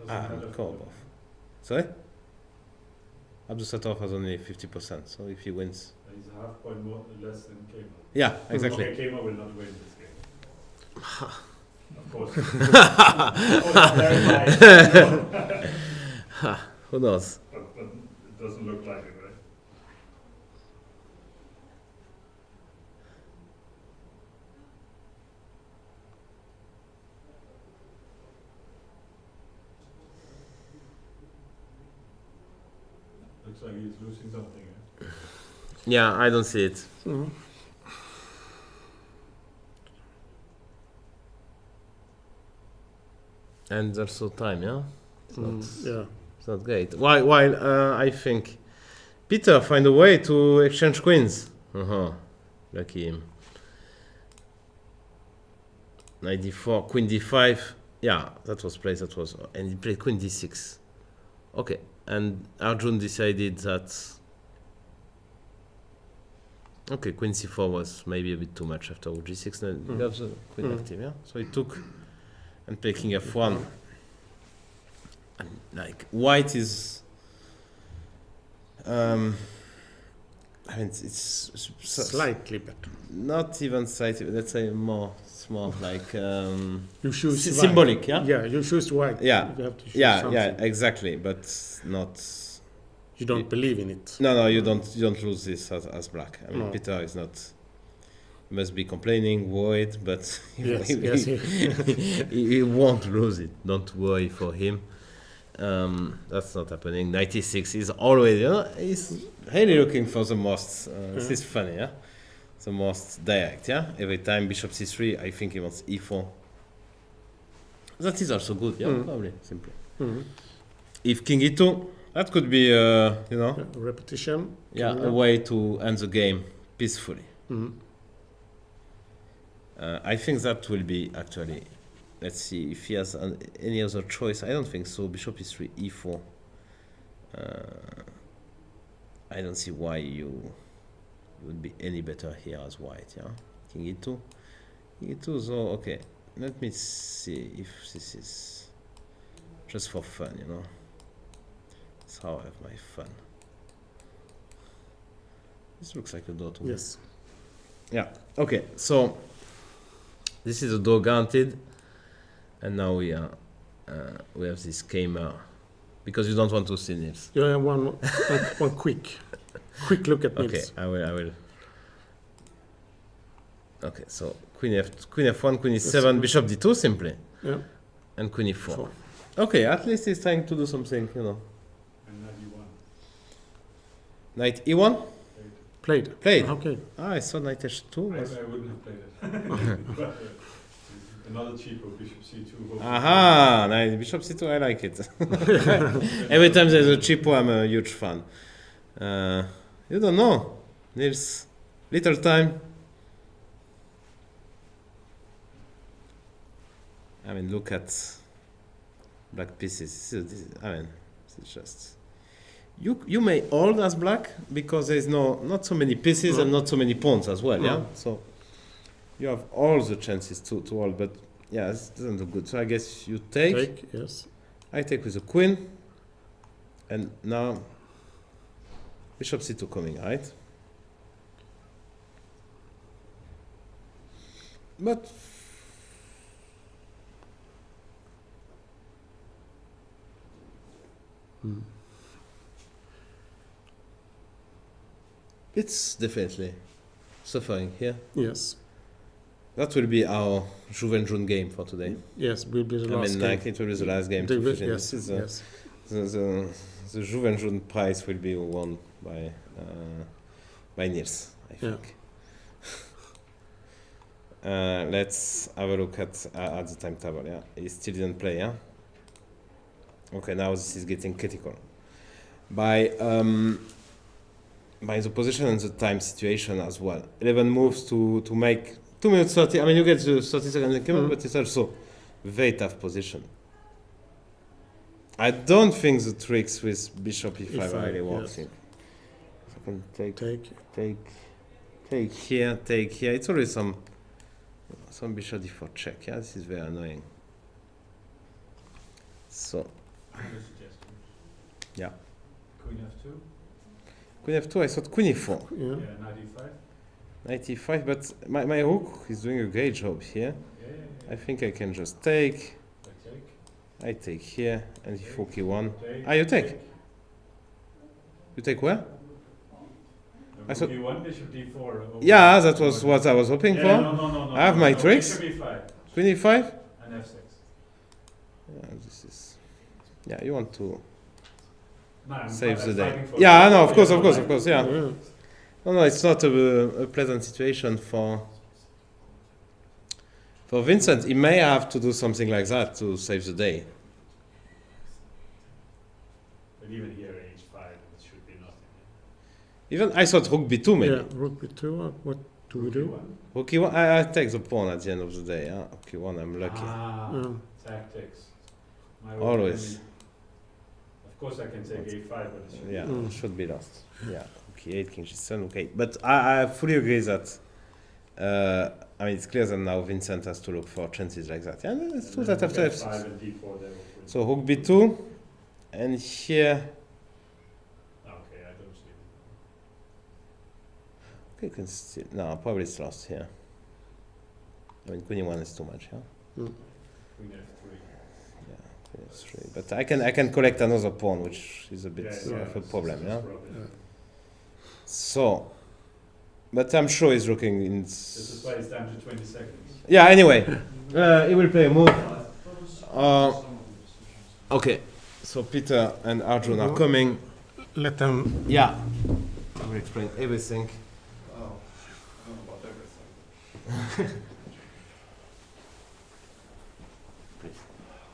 Doesn't matter for Korobov. Sorry? Abdusattorov has only 50%, so if he wins. He's a half point more less than Keymer. Yeah, exactly. Okay, Keymer will not win this game. Of course. Of course, very high. Who knows? But it doesn't look like it, right? Looks like he's losing something. Eh? Yeah, I don't see it. Mhm. And also time, yeah? It's not, Yeah. it's not great. While I think Peter find a way to exchange queens. Lucky him. Knight d4, queen d5. Yeah, that was played. And he played queen d6. Okay, and Arjun decided that. Okay, queen c4 was maybe a bit too much after g6. Now you have the queen active, yeah. So he took and played king f1. And like white is I mean, it's Slightly better. not even slightly. Let's say more like You choose white. symbolic. Yeah. Yeah, you choose white. Yeah. You have to choose Yeah, something. yeah, exactly, but not. You don't believe in it. No, you don't lose this as black. I mean, No. Peter is not. He must be complaining, worried, but Yes, he, yes. he won't lose it. Don't worry for him. That's not happening. 96 is always, he's really looking for the most. This is funny, yeah. The most direct, yeah. Every time bishop c3, I think he wants e4. That is also good, yeah. Probably simply. If king e2, that could be, Repetition. yeah, Coming a up. way to end the game peacefully. Mhm. I think that will be actually. Let's see if he has any other choice. I don't think so. Bishop e3, e4. I don't see why you would be any better here as white. Yeah, king e2. E2, so okay. Let me see if this is just for fun. That's how I have my fun. This looks like a door to me. Yes. Yeah. Okay. So this is a door guaranteed, and now we have this Keymer because you don't want to see Nils. You have one quick look at Okay, Nils. I will. Okay, so queen f1, queen e7, bishop d2 simply, Yeah. and queen e4. Four. Okay, at least he's trying to do something, And now you won. Knight e1 Played. played. Okay. I saw knight h2. I wouldn't have played it. But, another cheaper bishop c2. Aha, nice. Bishop c2, I like it. Every time there's a cheapo, I'm a huge fan. You don't know, Nils. Little time. I mean, look at black pieces. It's just. You may hold as black because there is not so many pieces and not so many pawns as well. Yeah, so you have all the chances to hold, but yeah, this doesn't look good. So I guess you take. Take, yes. I take with the queen, and now bishop c2 coming, right? But it's definitely suffering here. Yes. That will be our Wenjun game for today. Yes, will be the I last mean, game. like it will be the last game. The- to finish. yes, This is yes. the Wenjun prize will be won by Nils, I Yeah. think. Let's have a look at the timetable. Yeah, he still didn't play. Yeah. Okay, now this is getting critical. By the position and the time situation as well. 11 moves to make 2 minutes 30. I mean, you get the 30 seconds in Keymer, but it's also very tough position. I don't think the tricks with bishop e5 are really working. So I can take here. It's always some bishop d4 check. Yeah, this is very annoying. So Other suggestions. yeah, Queen f2. queen f2. I thought queen e4. Yeah. Yeah, knight e5. Knight e5, but my rook is doing a great job here. Yeah. I think I can just take. I take. I take here, and if rook e1. Take. Ah, you take? You take where? I thought- Rook e1, bishop d4. over- Yeah, that was what I was hoping Yeah, for. No. I have my tricks. Bishop e5 Queen e5? and f6. Yeah, this is. Yeah, you want to No, I'm save the fighting day. for- Yeah, no, of course, yeah. Yeah. No, it's not a pleasant situation for Vincent. He may have to do something like that to save the day. But even here, h5, it should be nothing. Even I thought rook b2 maybe. Yeah, rook b2. What do we do? E1. Rook e1, I take the pawn at the end of the day. Yeah, rook e1, I'm lucky. Yeah. Tactics. My Always. enemy. Of course, I can take a5, but it should Yeah, Mm. should be lost. Yeah, okay, 8 king g7, okay. But I fully agree that. I mean, it's clear that now Vincent has to look for chances like that. Yeah, let's do that after f6. f5 and d4, they will win. So rook b2, and here. Okay, I don't You can still, no, probably it's lost here. I mean, queen e1 is too much, yeah? Queen f3. Yeah, queen f3. But I can collect another pawn, which is a bit of a problem, yeah? So, but I'm sure he's looking in... This is why it's down to 20 seconds. Yeah, anyway, he will play a move. Okay, so Peter and Arjun are coming. Let them. Yeah, I will explain everything. Oh, I don't know about everything.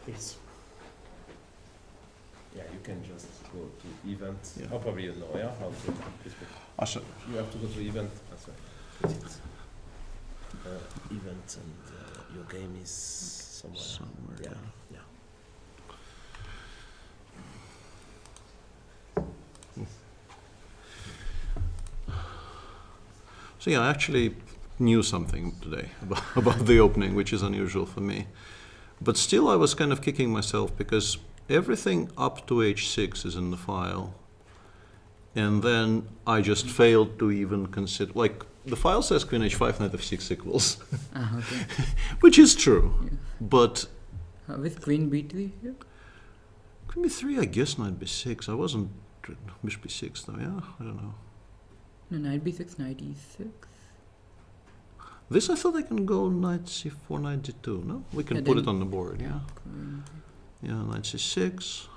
Please. Yeah, you can just go to event. Yeah. Oh, probably you know, yeah? How to, you have to go to event. That's right. Event and your game is somewhere. Yeah, yeah. So yeah, I actually knew something today about the opening, which is unusual for me. But still I was kind of kicking myself because everything up to h6 is in the file. And then I just failed to even consider, like, the file says queen h5, knight f6 equals, Okay. which is true. Yeah. But With queen b3 here? queen b3, I guess knight b6. I wasn't bishop b6 though, yeah? I don't know. No, knight b6, knight e6. This I thought I can go knight c4, knight d2, no? We can Yeah, put it then- on the board, yeah? Queen. Yeah, knight c6,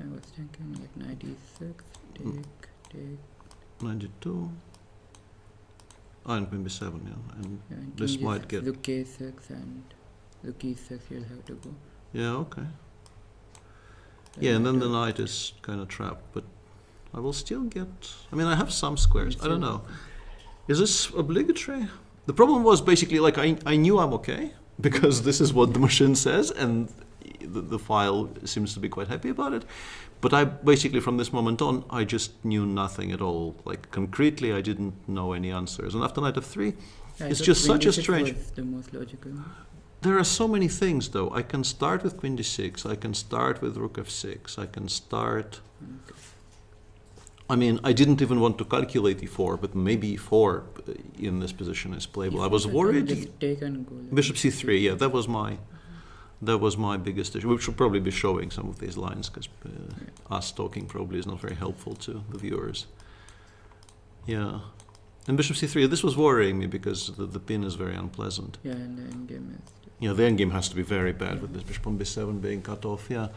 I was thinking like knight e6, Mm. take. knight d2. And queen b7, yeah. And Yeah, and This king might g6, get- Rook a6 and rook e6 you'll have to go. yeah, okay. Then Yeah, and then the knight knight is kind of trapped, but I will still get... I mean, I have some squares. I don't know. Is this obligatory? The problem was basically, like, I knew I'm okay, because this is what the machine says, and the file seems to be quite happy about it. But I basically, from this moment on, I just knew nothing at all. Like, concretely, I didn't know any answers. And after knight f3, I it's thought just queen such a d6 strange... was the most logical. There are so many things, though. I can start with queen d6, I can start with rook f6, I can start... Okay. I mean, I didn't even want to calculate e4, but maybe e4 in this position is playable. I was If worried. just take and go. Like Bishop c3, yeah, that was my biggest issue. We should probably be showing some of these lines because us talking probably is not very helpful to the viewers. Yeah, and bishop c3. This was worrying me because the pin is very unpleasant. Yeah, and the endgame is. Yeah, the endgame has to be very bad with this bishop on b7 being cut off. Yeah.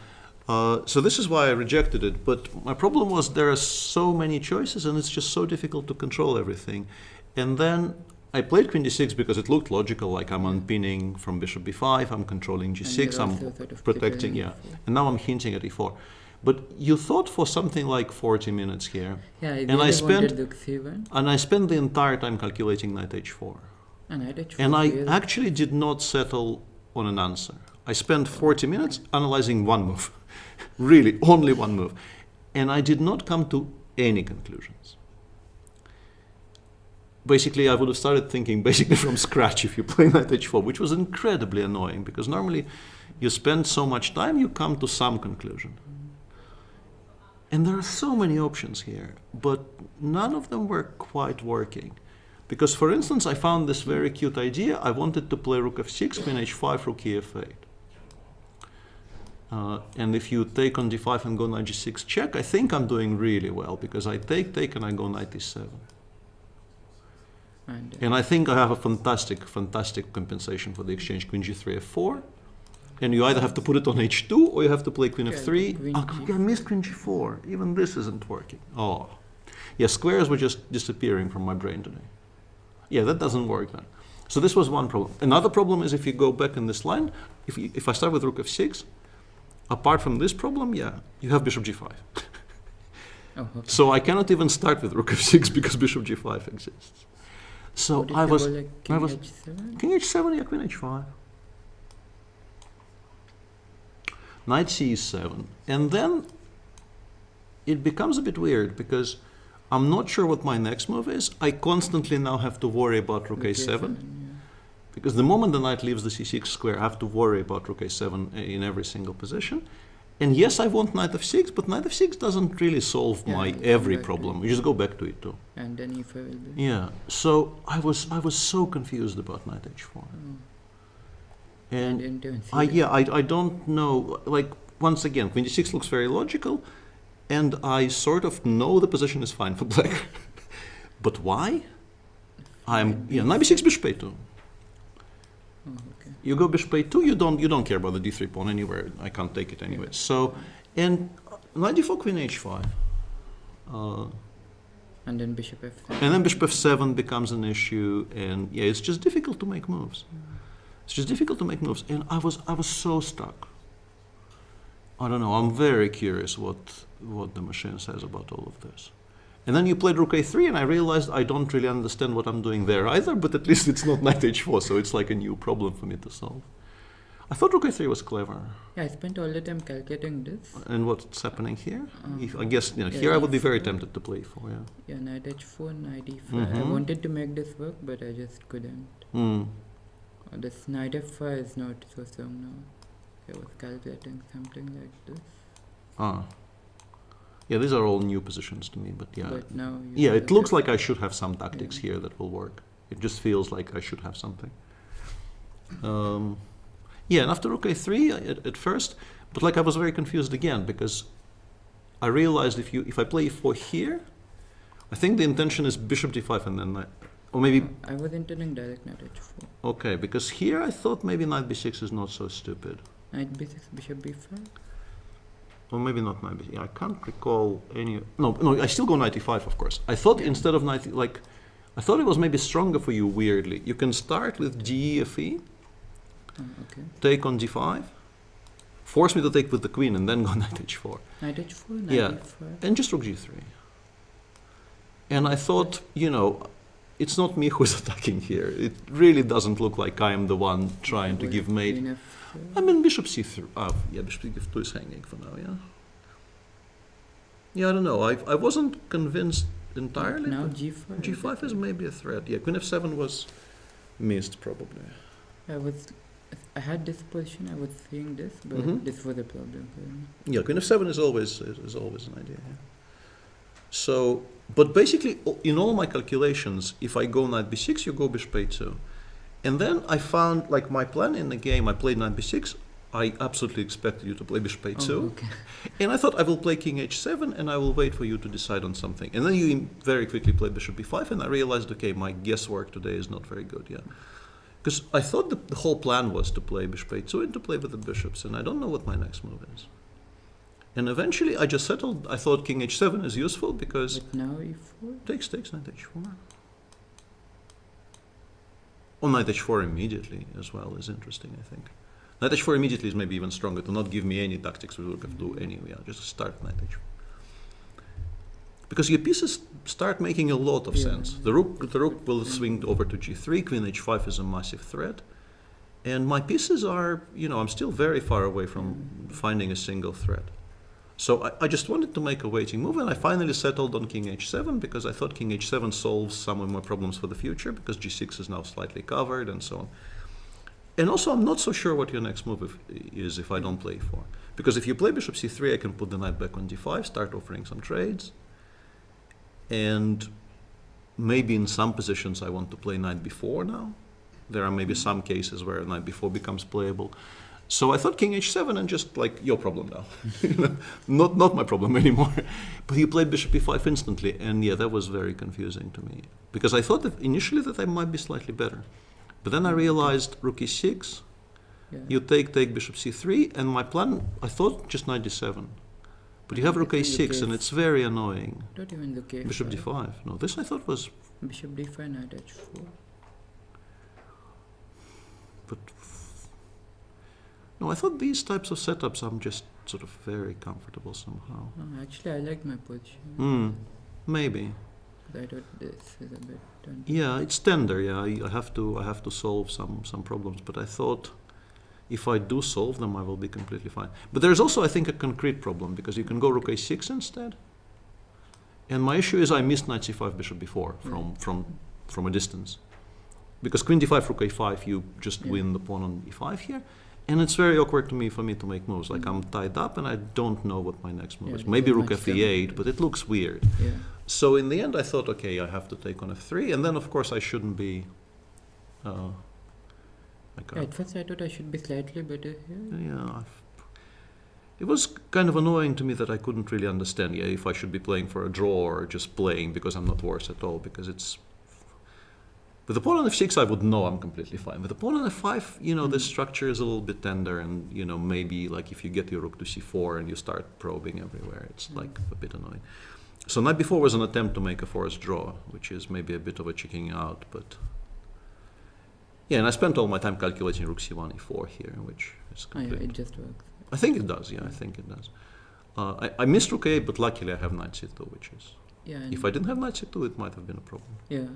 So this is why I rejected it, but my problem was there are so many choices and it's just so difficult to control everything. And then I played queen d6 because it looked logical, like I'm unpinning from bishop b5, I'm controlling g6, you're I'm also sort of protecting, yeah. preparing And now I'm hinting at e4. But you thought for something like 40 minutes here, Yeah, I And really I spent- wanted rook c1 and I spent the entire time calculating knight h4. and knight h4. And I really. actually did not settle on an answer. I spent 40 minutes analyzing one move. Really, only one move. And I did not come to any conclusions. Basically, I would have started thinking basically from scratch if you play knight h4, which was incredibly annoying because normally you spend so much time, you come to some conclusion. And there are so many options here, but none of them were quite working. Because, for instance, I found this very cute idea. I wanted to play rook f6, queen h5, rook e8. And if you take on d5 and go knight g6 check, I think I'm doing really well because I take, and I go knight e7. And I think I have a fantastic compensation for the exchange queen g3 f4. And you either have to put it on h2 or you have to play queen Yeah, f3. queen I missed queen g4. Even this isn't working. Oh. Yeah, squares were just disappearing from my brain today. Yeah, that doesn't work then. So this was one problem. Another problem is if you go back in this line, if I start with rook f6, apart from this problem, yeah, you have bishop g5. Oh, okay. So I cannot even start with rook f6 because bishop g5 exists. So What if I you was... go like king I was- h7? King h7, yeah, queen h5. Knight c7. And then it becomes a bit weird because I'm not sure what my next move is. I constantly now have to worry about rook a7. Because the moment the knight leaves the c6 square, I have to worry about rook a7 in every single position. And yes, I want knight f6, but knight f6 doesn't really solve Yeah, my you come every back to problem. it. You just go back to it too. And then if I will be. Yeah. So I was so confused about knight h4. I And didn't even see I don't know. Like once again, queen d6 looks very logical, and I sort of know the position is fine for black. But why? Knight b6, bishop a2. Oh, okay. You go bishop a2. You don't care about the d3 pawn anywhere. I can't take it anyway. So, and knight d4, queen h5. And then bishop f7. And then bishop f7 becomes an issue, and yeah, it's just difficult to make moves. It's just difficult to make moves, and I was so stuck. I don't know. I'm very curious what the machine says about all of this. And then you played rook a3, and I realized I don't really understand what I'm doing there either. But at least it's not knight h4, so it's like a new problem for me to solve. I thought rook a3 was clever. Yeah, I spent all the time calculating this. And what's happening here? Uh, I guess yeah, here I would be very e4. tempted to play e4. Yeah. Yeah, knight h4, knight e5. I Mhm. wanted to make this work, but I just couldn't. Hmm. This knight f5 is not so strong now. I was calculating something like this. Ah. Yeah, these are all new positions to me, but yeah. But now you Yeah, have it looks to- like I should have some tactics Yeah. here that will work. It just feels like I should have something. Yeah, and after rook a3 at first, but like I was very confused again because I realized if I play e4 here, I think the intention is bishop d5 and then or maybe I was intending direct knight h4. okay, because here I thought maybe knight b6 is not so stupid. Knight b6, bishop b5. Or maybe not knight b6. I can't recall any. No, I still go knight e5, of course. I thought instead of knight, I thought it was maybe stronger for you. Weirdly, you can start with g fe, Oh, okay. take on d5, force me to take with the queen, and then go knight h4, Knight h4, knight Yeah. e5. and just rook g3. And I thought, it's not me who's attacking here. It really doesn't look like I am the one trying to With give mate. queen f7. I mean, bishop c3. Yeah, bishop c2 is hanging for now. Yeah. Yeah, I don't know. I wasn't convinced entirely. Now but g5. G5 is maybe a threat. Yeah, queen f7 was missed probably. I had this position. I was seeing this, but Mhm. this was a problem for me. Yeah, queen f7 is always an idea. Yeah. So, but basically, in all my calculations, if I go knight b6, you go bishop a2, and then I found like my plan in the game. I played knight b6. I absolutely expected you to play bishop a2, Oh, okay. and I thought I will play king h7, and I will wait for you to decide on something. And then you very quickly played bishop b5, and I realized, okay, my guesswork today is not very good. Yeah. Because I thought the whole plan was to play bishop a2 and to play with the bishops, and I don't know what my next move is. And eventually I just settled. I thought king h7 is useful because But now e4. takes knight h4. Or knight h4 immediately as well is interesting, I think. Knight h4 immediately is maybe even stronger to not give me any tactics with rook f2 anyway. I'll just start knight h4. Because your pieces start making a lot of sense. The rook will swing over to g3, queen h5 is a massive threat. And my pieces are, I'm still very far away from finding a single threat. So I just wanted to make a waiting move, and I finally settled on king h7 because I thought king h7 solves some of my problems for the future because g6 is now slightly covered and so on. And also, I'm not so sure what your next move is if I don't play e4. Because if you play bishop c3, I can put the knight back on d5, start offering some trades. And maybe in some positions I want to play knight b4 now. There are maybe some cases where knight b4 becomes playable. So I thought king h7 and just like, your problem now. not my problem anymore. But he played bishop e5 instantly, and yeah, that was very confusing to me. Because I thought that initially that I might be slightly better. But then I realized rook e6, Yeah. you take bishop c3, and my plan, I thought just knight d7. But you have rook a6, and it's very annoying. Not even the k5. Bishop d5. No, this I thought was... Bishop d5, knight h4. But no, I thought these types of setups I'm just sort of very comfortable somehow. Oh, actually, I like my position. Maybe. I thought this is a bit tender. Yeah, it's tender. Yeah, I have to solve some problems. But I thought if I do solve them, I will be completely fine. But there's also, I think, a concrete problem because you can go rook a6 instead. And my issue is I missed knight c5 bishop before from a distance. Because queen d5 rook a5, you just win the pawn on e5 here. And it's very awkward for me to make moves. Like I'm tied up and I don't know what my next move Yeah, is. it Maybe doesn't rook match them. fe8, but it looks weird. Yeah. So in the end, I thought, okay, I have to take on f3, and then of course I shouldn't be. Like At first I thought I should be slightly better here. yeah, it was kind of annoying to me that I couldn't really understand. Yeah, if I should be playing for a draw or just playing because I'm not worse at all. Because it's with the pawn on f6, I would know I'm completely fine. With the pawn on f5, you know, the structure is a little bit tender, and you know, maybe like if you get your rook to c4 and you start probing everywhere, it's like a bit annoying. So night before was an attempt to make a forced draw, which is maybe a bit of a checking out, but yeah. And I spent all my time calculating rook c1 e4 here, which is Oh, yeah, complete. it just works. I think it does. Yeah, I think it does. I missed rook a8, but luckily I have knight c2, which is. Yeah. And If I didn't have knight c2, it might have been a problem. yeah.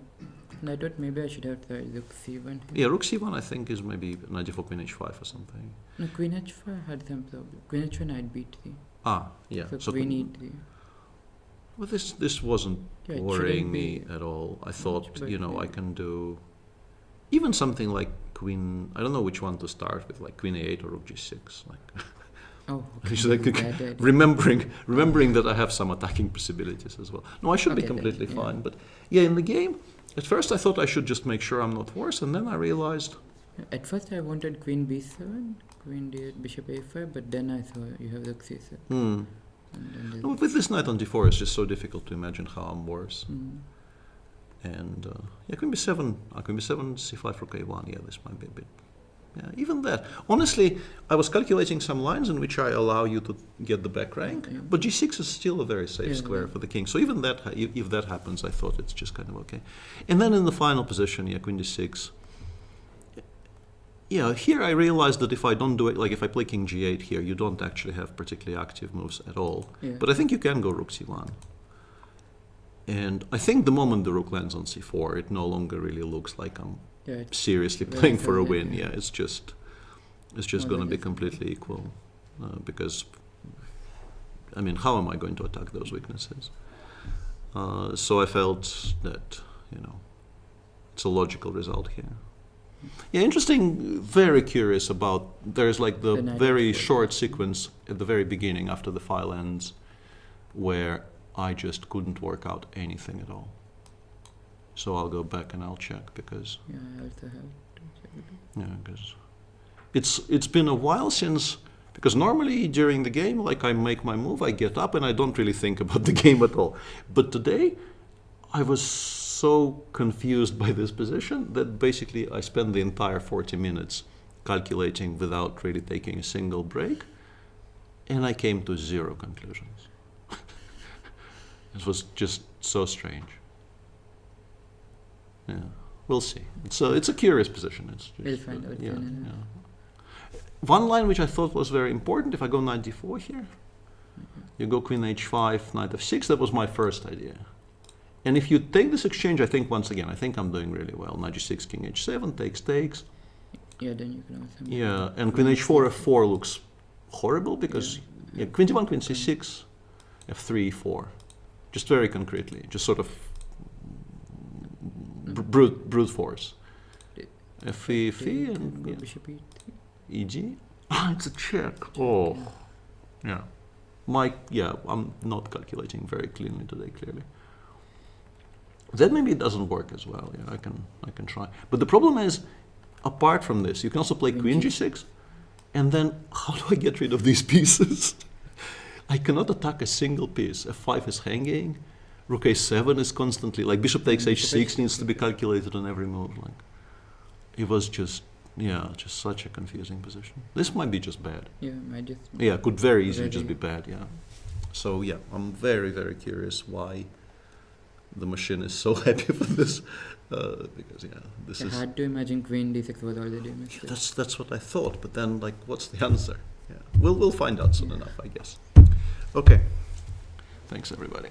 And I thought maybe I should have tried rook c1 here. Yeah, rook c1 I think is maybe knight d4 queen h5 or something. No, queen h4 had some problem. Queen h4 knight b3. Ah, yeah. So queen e3. Well, this wasn't Yeah, it worrying shouldn't me be at all. I thought, but you know, I yeah. can do even something like queen. I don't know which one to start with, like queen a8 or rook g6. Like Oh, Should I bad idea. remembering that I have some attacking possibilities as well. No, I should be Okay, then, completely yeah. fine. But yeah, in the game, at first I thought I should just make sure I'm not worse, and then I realized, At first I wanted queen b7, queen d8, bishop a5, but then I saw you have rook c7. And then no, with this knight on d4, it's just so difficult to imagine how I'm worse. And yeah, queen b7, queen b7, c5, rook a1. Yeah, this might be a bit. Yeah, even that. Honestly, I was calculating some lines in which I allow you to get the back rank, Okay. but g6 is still a very safe Yeah, square yeah. for the king. So even that, if that happens, I thought it's just kind of okay. And then in the final position, yeah, queen d6. Yeah, here I realized that if I don't do it, like if I play king g8 here, you don't actually have particularly active moves at all. Yeah. But I think you can go rook c1. And I think the moment the rook lands on c4, it no longer really looks like I'm yeah, it's seriously very playing for a solid, win. yeah. Yeah, it's just More going to than be just- completely equal because I mean, how am I going to attack those weaknesses? So I felt that, you know, it's a logical result here. Yeah, interesting. Very curious about. There's like the The knight very f4. short sequence at the very beginning after the file ends, where I just couldn't work out anything at all. So I'll go back and I'll check because. Yeah, I also have to check it. Yeah, because it's been a while since, because normally during the game, like I make my move, I get up and I don't really think about the game at all. But today, I was so confused by this position that basically I spent the entire 40 minutes calculating without really taking a single break, and I came to zero conclusions. It was just so strange. Yeah. We'll see. It's a curious position. It's just, We'll find out yeah, soon enough. yeah. One line which I thought was very important, if I go knight d4 here, you go queen h5, knight f6, that was my first idea. And if you take this exchange, I think once again, I think I'm doing really well. Knight g6, king h7, takes. Yeah, then you can also. Yeah, and queen h4, f4 looks horrible because yeah, queen d1, queen c6, f3, e4. Just very concretely, just sort of brute force. F3, f3, and Go yeah. bishop e3. EG? Ah, it's a check. Oh, yeah. I'm not calculating very cleanly today, clearly. That maybe doesn't work as well. Yeah, I can try. But the problem is, apart from this, you can also play queen g6, and then how do I get rid of these pieces? I cannot attack a single piece. F5 is hanging. Rook a7 is constantly, like bishop takes h6 needs to be calculated on every move. Like, it was just such a confusing position. This might be just bad. Yeah, might just. Yeah, could very easily just Already. be bad, yeah. So yeah, I'm very, very curious why the machine is so happy for this. Because yeah, this It's is hard to imagine queen d6 was already a mistake. that's what I thought, but then like what's the answer? Yeah. We'll find out soon enough, I guess. Okay. Thanks everybody.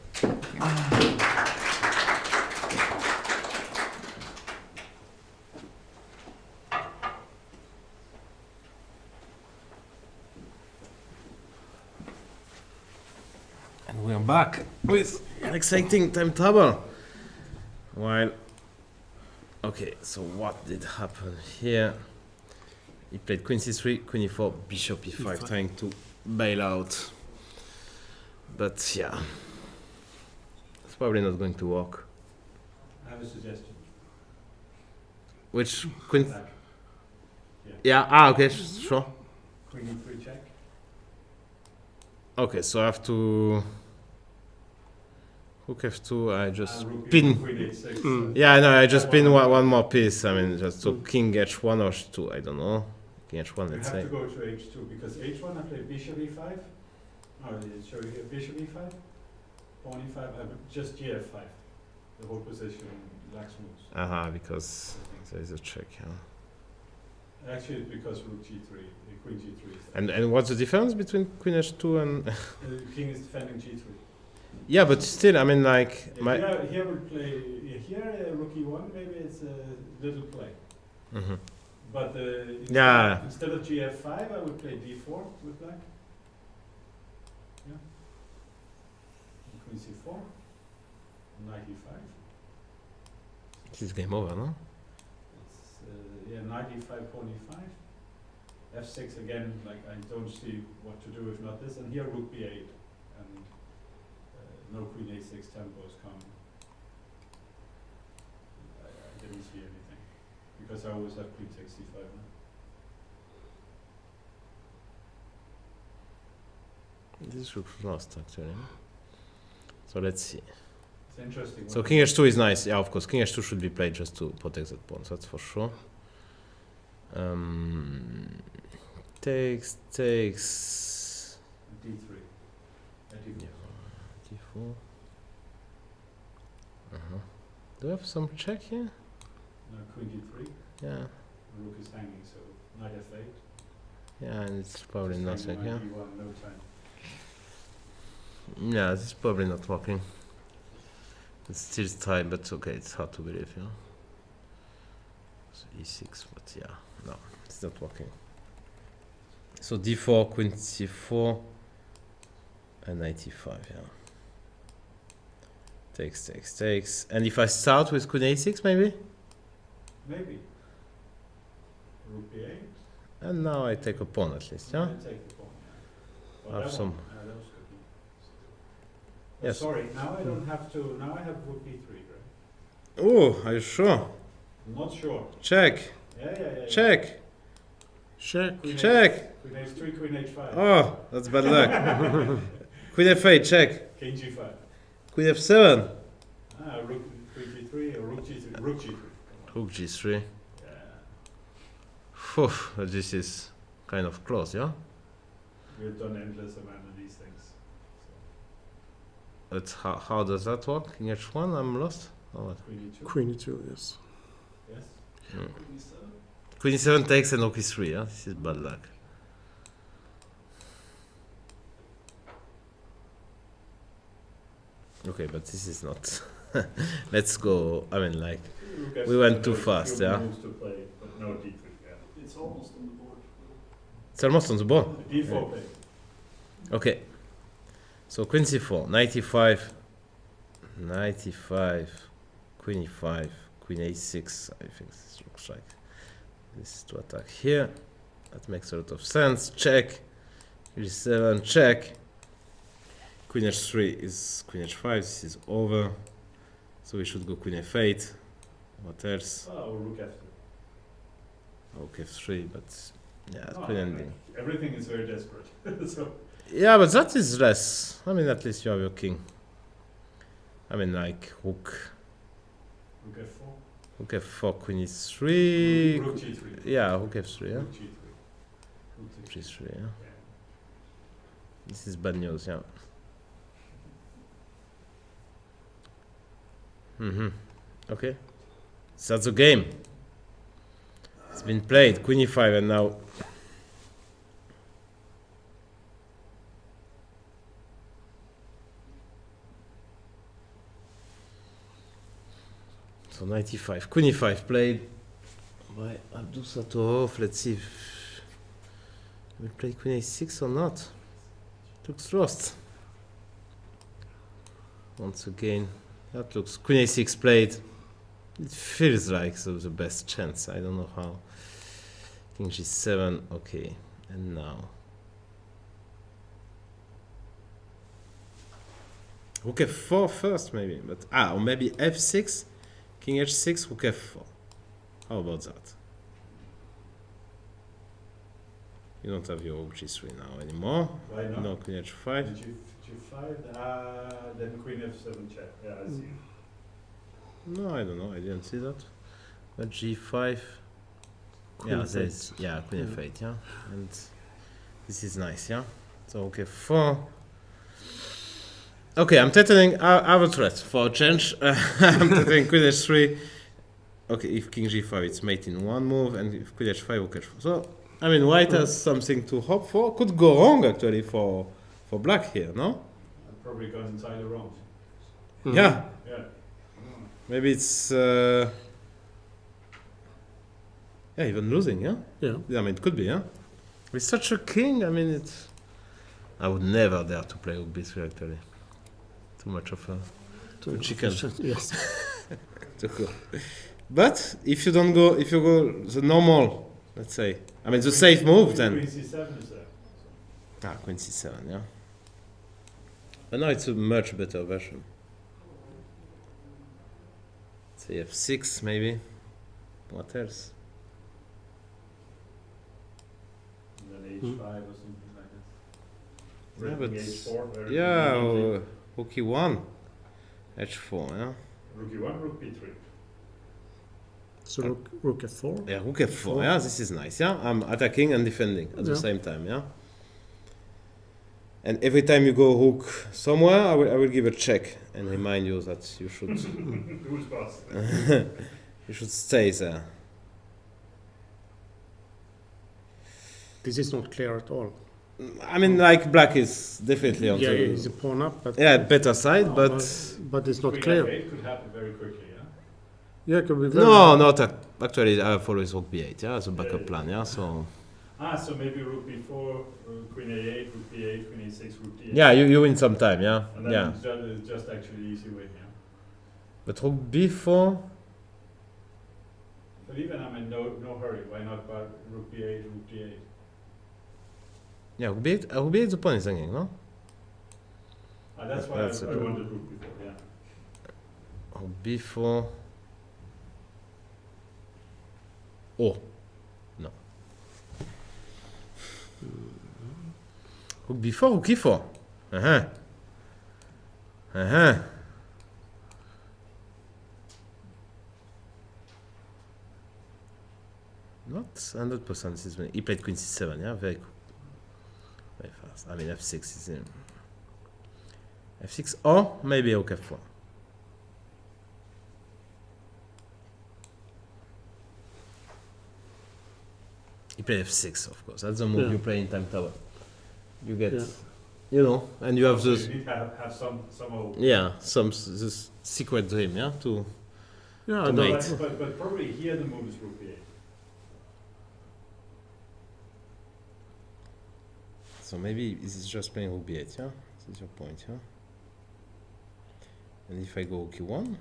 And we are back with an exciting time table. While, okay, so what did happen here? he played queen c3, queen e4, bishop e5, E5. trying to bail out. But yeah, it's probably not going to work. I have a suggestion. Which queen? Attack. Yeah. Okay. Sure. Queen e3 check. Okay. So I have to. Rook f2. I just Rook pin. Queen h6. Mm. Yeah. No. I just pin one more piece. I mean, just so king h1 or h2. I don't know. King h1. You Let's have say. to go to h2 because h1 I play bishop e5. Oh, did it show you here bishop e5? Pawn e5. Just gf5. The whole position lacks moves. Because I think. there is a check. Yeah. Actually, it's because rook g3, queen g3. Is And what's the difference between queen h2 and? the king is defending g3. Yeah, but still, I mean, like my. Here we play. Here rook e1. Maybe it's a little play. Mhm. But Yeah. instead of gf5, I would play d4 with black. Yeah. And queen c4. Knight e5. This is game over, no? It's knight e5, pawn e5. f6 again. Like I don't see what to do if not this. And here rook b8 and no queen a6 tempos come. I didn't see anything because I always have queen takes c5 now. This looks lost actually. So let's see. It's interesting. So king h2 is nice. Yeah, of course, king h2 should be played just to protect that pawn. That's for sure. Takes. d3. At d4. d4. Do I have some check here? No, queen d3. Yeah. Rook is hanging, so knight f8. Yeah, and it's probably Just nothing. hanging Yeah. knight e1, no time. Yeah, this is probably not working. It's still tight, but okay, it's hard to believe, yeah. So e6, but yeah, no, it's not working. So d4, queen c4, and knight e5, yeah. Takes. And if I start with queen a6, maybe? Maybe. Rook b8. And now I take a pawn at least, yeah? I take the pawn, yeah. I have that some- one, that was good. Yes. Sorry, now I don't have to. Now I have rook b3, right? Oh, are you sure? Not sure. Check, Yeah. check, Check. Queen check. Queen h3, queen h5. Oh, that's bad luck. Queen f8, check. King g5. Queen f7. Rook queen g3 or rook g3. Rook g3. Rook g3. Yeah. Phew, this is kind of close, yeah? We've done endless amount of these things. But how does that work? King h1, I'm lost? Or what? Queen e2. Queen e2, yes. Yes. Mm. Queen e7. Queen e7 takes and rook e3, yeah? This is bad luck. Okay, but this is not. Let's go. I mean, like, Rook we went f7, too there's fast, few yeah? moves to play, but no d3. Yeah. It's almost on the board. it's almost on the board. d4 play. Okay. So queen c4, knight e5, queen e5, queen a6. I think this looks like this is to attack here. That makes a lot of sense. Check. G7, check. Queen h3 is queen h5. This is over. So we should go queen f8. What else? Oh, rook f3. Rook f3, but yeah, No, queen ending. Everything is very desperate. So Yeah, but that is less. I mean, at least you have your king. I mean, like rook rook f4. f4, queen e3. Rook g3. Yeah, rook f3, yeah. Rook g3. Rook takes G3, yeah. yeah. This is bad news, yeah. Okay. So that's the game. It's been played. Queen e5 and now. So knight e5. Queen e5 played by Abdusattorov. Let's see if we play queen a6 or not. Looks lost. Once again, that looks queen a6 played. It feels like the best chance. I don't know how. King G7, okay. And now Rook F4 first, maybe, but or maybe F6, King H6, Rook F4. How about that? You don't have your Rook G3 now anymore. Why not? No, Queen H5. G5, then Queen F7 check. Yeah, I see. No, I don't know. I didn't see that. But G5. Queen Yeah, F8. there's Queen Yeah. F8. Yeah, and this is nice. Yeah. So okay, 4. Okay, I'm threatening. I have a threat for a change. I'm threatening Queen H3. Okay, if King G5, it's mate in one move, and if Queen H5, Rook H4. So I mean, White has something to hope for. Could go wrong actually for Black here, no? I've probably gone entirely wrong. Mhm. Yeah. Yeah. Maybe it's even losing, yeah? Yeah. I mean, it could be, yeah? With such a king, I mean, it's... I would never dare to play with B3, actually. Too much of a... To chicken. Yes. too cool. But, if you don't go... If you go the normal, let's say... I mean, the safe move, then... Queen C7 is there. Queen C7, yeah. But now it's a much better version. Say F6, maybe. What else? And then H5 or something like that. Yeah, but... H4, very Yeah, conveniently. or Rook E1. H4, yeah? Rook E1, Rook B3. So Rook F4. Yeah, Rook F4, yeah, this is nice, yeah? I'm attacking and defending at the Yeah. same time, yeah? And every time you go Rook somewhere, I will give a check and remind you that you should Who's boss? you should stay there. This is not clear at all. I mean, like, Black is definitely on Yeah, the... it's a pawn up, but better side, but... but it's not Queen clear. F8 could happen very quickly, yeah? Yeah, it could be very No, not actually, I have always Rook B8, yeah, as a backup Yeah. plan, yeah, so... So maybe Rook B4, Queen A8, Rook B8, Queen A6, Rook D8. Yeah, you win some time, yeah, And then yeah. it's just actually easy win, yeah? But Rook B4... But even I'm in no hurry. Why not Rook B8, Rook D8? Yeah, Rook B8 the pawn is hanging, no? That's why That's I it. wanted Rook B4, yeah. Rook B4... Oh, no. Rook B4, Rook E4. Uh-huh. Uh-huh. Not 100%. This is when he played Queen C7, yeah? Very cool. Very fast. I mean, F6 is in. F6 or maybe Rook F4. You play F6, of course. That's the move Yeah. you play in time tower. You get, Yeah. you know, and you have So this, you need to have some hope. yeah, this secret dream, yeah, to Yeah, To I mate. don't, But probably here the move is Rook B8. So maybe this is just playing Rook B8, yeah? This is your point, yeah? And if I go Rook E1,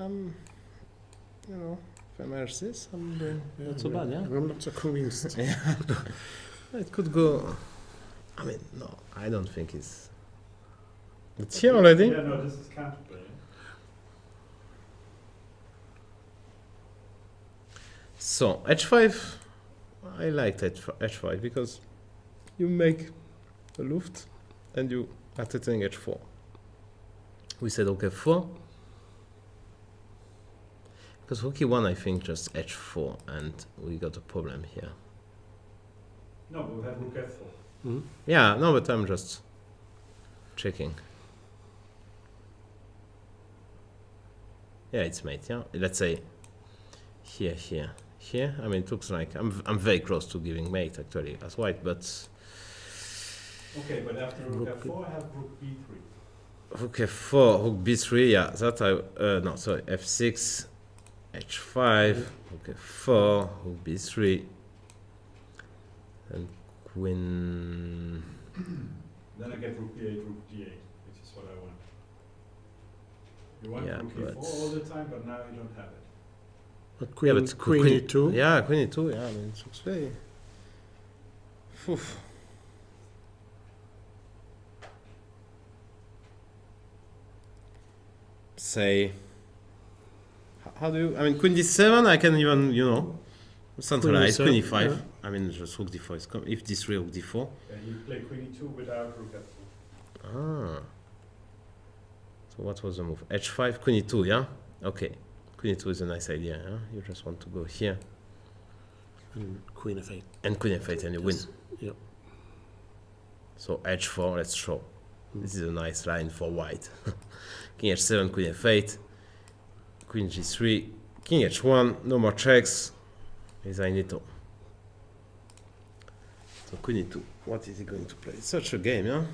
I'm, you know, if I manage this, I'm doing not so bad, yeah? I'm not so convinced. It could go, I mean, no, I don't think it's here already. Yeah, no, this is counterplay. So, H5, I liked H5 because you make a luft and you are threatening H4. We said okay, 4. Because Rook E1, I think just H4 and we got a problem here. No, but we have Rook F4. Mhm. Yeah, no, but I'm just checking. Yeah, it's mate, yeah? Let's say here, here, here. I mean, it looks like I'm very close to giving mate actually as white, but Okay, but after Rook Rook F4, I have Rook B3. Rook F4, Rook B3, yeah, that I, no, sorry, F6, H5, Rook F4, Rook B3, and Queen, Then I get Rook B8, Rook D8, which is what I want. You want Yeah, Rook but- E4 all the time, but now you don't have it. But queen, but queen e2. Yeah, queen e2. Yeah, I mean, it looks very. Phew. Say. How do you? I mean, queen d7. I can even, centralize. Queen Queen e7, e5. yeah. I mean, just rook d4 is if d3, rook d4. Yeah, you play queen e2 without rook f4. Ah. So what was the move? h5, queen e2. Yeah. Okay. Queen e2 is a nice idea. Yeah? You just want to go here And queen f8. and queen f8, and you win. Yes. Yep. So h4. Let's show. Mm. This is a nice line for white. King h7, queen f8, queen g3, king h1, no more checks. Resignito. So queen e2. What is he going to play? It's such a game, yeah?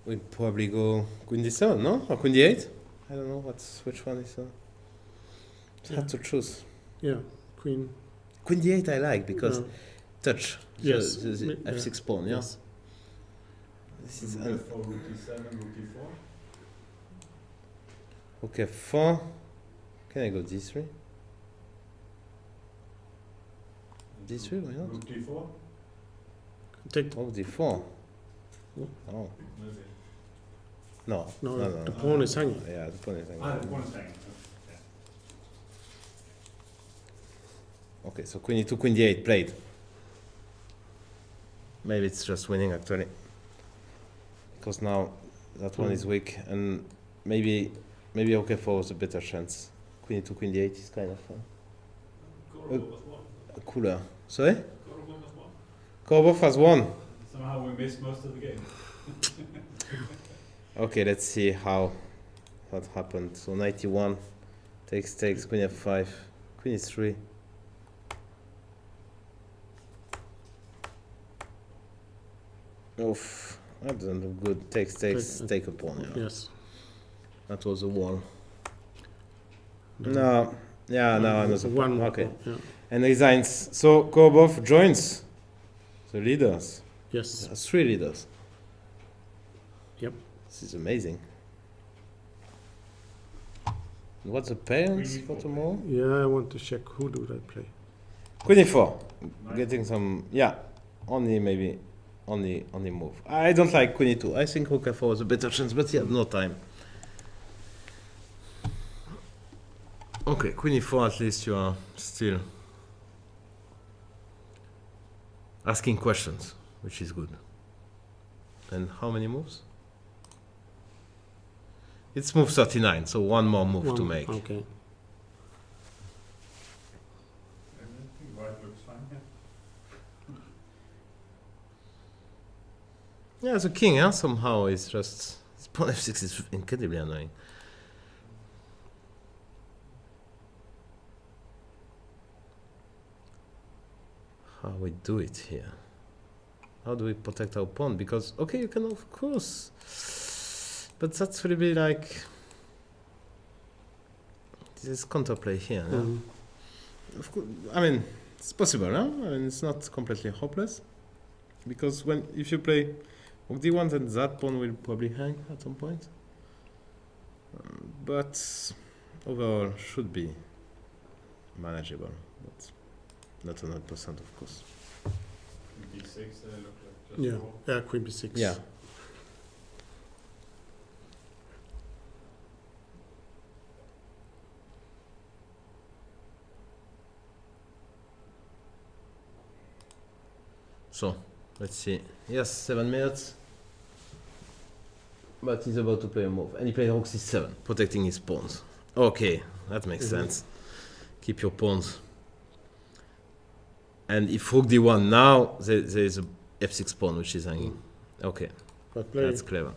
We'd probably go queen d7, no? Or queen d8? I don't know which one is. It's hard to choose. Yeah, queen. Queen d8 I like because touch. Yes. The f6 pawn, yeah? Yes. This is Rook f4, rook d7, rook d4. okay, 4. Can I go d3? D3, why not? Rook d4. Take. Oh, d4. Oh, Maybe. no. No, No. the pawn is hanging. Yeah, the pawn is hanging. Ah, the pawn is hanging. Yeah. Okay, so queen e2, queen d8 played. Maybe it's just winning actually. Because now that one is weak and maybe okay 4 was a better chance. Queen e2, queen d8 is kind of Korobov has won. cooler. Sorry? Korobov has won. Korobov has won. Somehow we missed most of the game. Okay, let's see what happened. So 91 takes, queen f5, queen e3. Oof, that doesn't look good. Take a pawn. Yeah. Yes. That was a wall. No, yeah, no, another one. Okay, Yeah. and resigns. So Korobov joins the leaders. Yes. 3 leaders. Yep. This is amazing. What's the parents for tomorrow? Yeah, I want to check who do I play. Queen e4. Nice. Getting some, only move. I don't like queen e2. I think rook f4 was a better chance, but he had no time. Okay, queen e4, at least you are still asking questions, which is good. And how many moves? It's move 39, so one more move to make. Okay. I think white looks fine here. Yeah, the king, somehow is just... His pawn f6 is incredibly annoying. How we do it here? How do we protect our pawn? Because, okay, you can of course... But that's really like... This is counterplay here, yeah? Mhm. Of course, I mean, it's possible, huh? I mean, it's not completely hopeless. Because if you play rook d1, then that pawn will probably hang at some point. But overall, should be manageable. But not 100%, of course. Queen d6, look like just Yeah. four. Yeah, queen b6. Yeah. So, let's see. Yes, 7 minutes. But he's about to play a move. And he played rook c7, protecting his pawns. Okay, that makes sense. Keep your pawns. And if rook d1 now, there is a f6 pawn which is hanging. Okay, But play that's clever.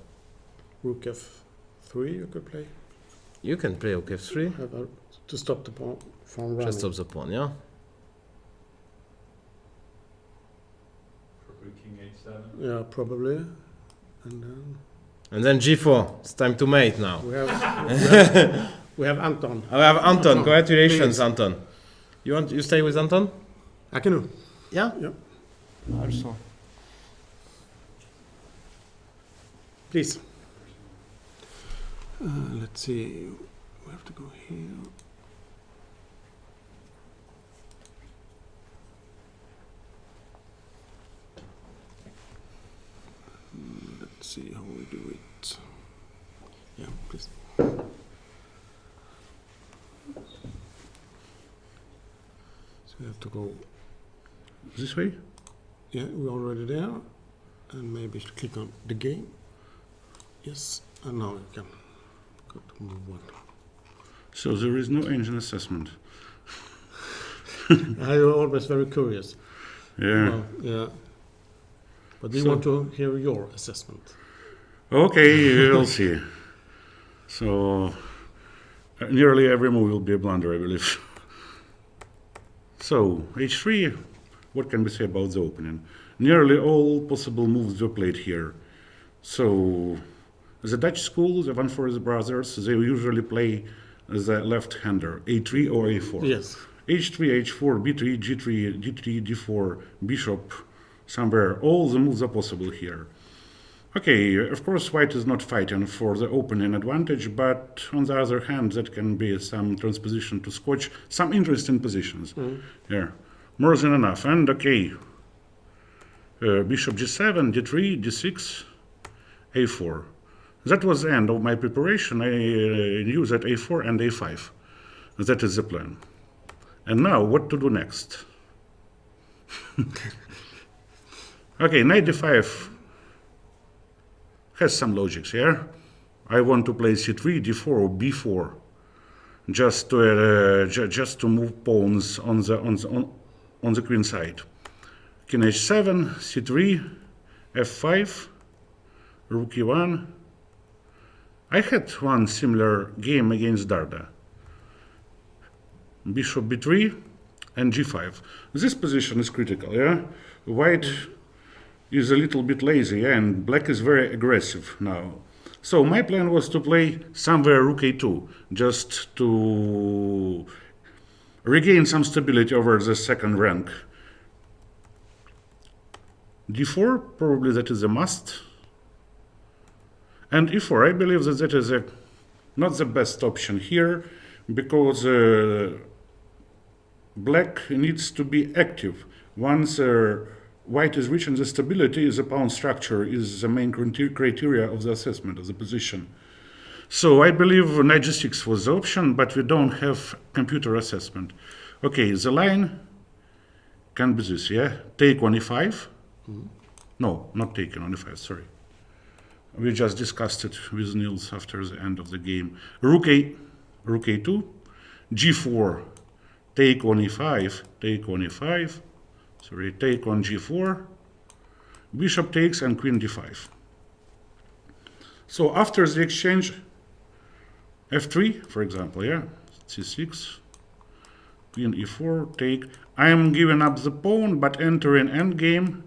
rook f3 you could play. You can play rook f3. To stop the pawn from running. Just stop the pawn, yeah? Probably king h7. Yeah, probably. And then And then g4. It's time to mate now. we have We have Anton. I have Anton. Anton, Congratulations, please. Anton. You stay with Anton? I can do. Yeah. Yeah. Also. Please. Let's see. We have to go here. Let's see how we do it. Yeah, please. So we have to go This way? Yeah, we're already there. And maybe click on the game. Yes, and now you can go to move one. So there is no engine assessment. I'm always very curious. Yeah. Well, yeah. But we So- want to hear your assessment. Okay, we'll see. So, nearly every move will be a blunder, I believe. So, h3, what can we say about the opening? Nearly all possible moves were played here. So, the Dutch school, the one for the brothers, they usually play the left-hander, a3 or a4. Yes. h3, h4, b3, g3, d3, d4, bishop, somewhere. All the moves are possible here. Okay, of course, white is not fighting for the opening advantage, but on the other hand, that can be some transposition to scotch some interesting positions. Yeah, more than enough. And okay, bishop g7, d3, d6, a4. That was the end of my preparation. I knew that a4 and a5. That is the plan. And now, what to do next? Okay, knight d5 has some logics here. I want to play c3, d4, or b4, just to move pawns on the queen side. King h7, c3, f5, rook e1. I had one similar game against Darda. Bishop b3 and g5. This position is critical, yeah? White is a little bit lazy, and black is very aggressive now. So my plan was to play somewhere rook a2, just to regain some stability over the second rank. d4, probably that is a must. And e4, I believe that that is not the best option here, because black needs to be active. Once white is reaching the stability, the pawn structure is the main criteria of the assessment of the position. So I believe knight g6 was the option, but we don't have computer assessment. Okay, the line can be this, yeah? Take on e5. No, not taking on e5, sorry. We just discussed it with Niels after the end of the game. Rook a2, g4, take on e5, take on e5. Sorry, take on g4, bishop takes, and queen d5. So after the exchange, f3, for example, yeah, c6, queen e4, take. I am giving up the pawn, but entering endgame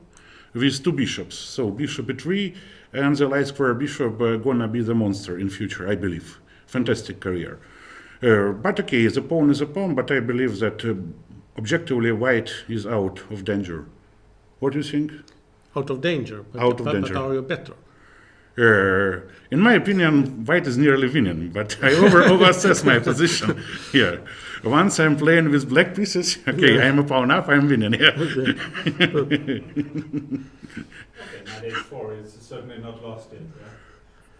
with two bishops. So bishop e3, and the light square bishop gonna be the monster in future, I believe. Fantastic career. But okay, the pawn is a pawn, but I believe that objectively, white is out of danger. What do you think? Out of danger. Out of danger. But are you better? In my opinion, white is nearly winning, but I over-assess my position here. Once I'm playing with black pieces, okay, Yeah. I'm a pawn up, I'm winning, yeah. Okay. Okay, knight h4 is certainly not lost yet, yeah?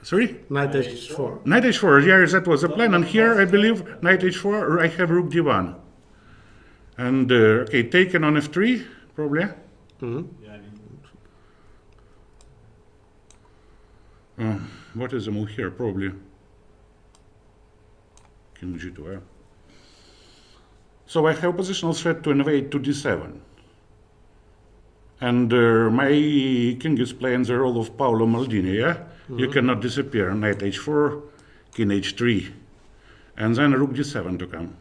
Sorry? Knight h4. Knight h4, yeah, that was the plan. And here, I believe, knight h4, I have rook d1. And, okay, taken on f3, probably. Mhm. Yeah, I need What is the move here? Probably king g2, yeah. So I have positional threat to invade to d7. And my king is playing the role of Paolo Maldini, yeah? You cannot disappear. Knight h4, king h3, and then rook d7 to come.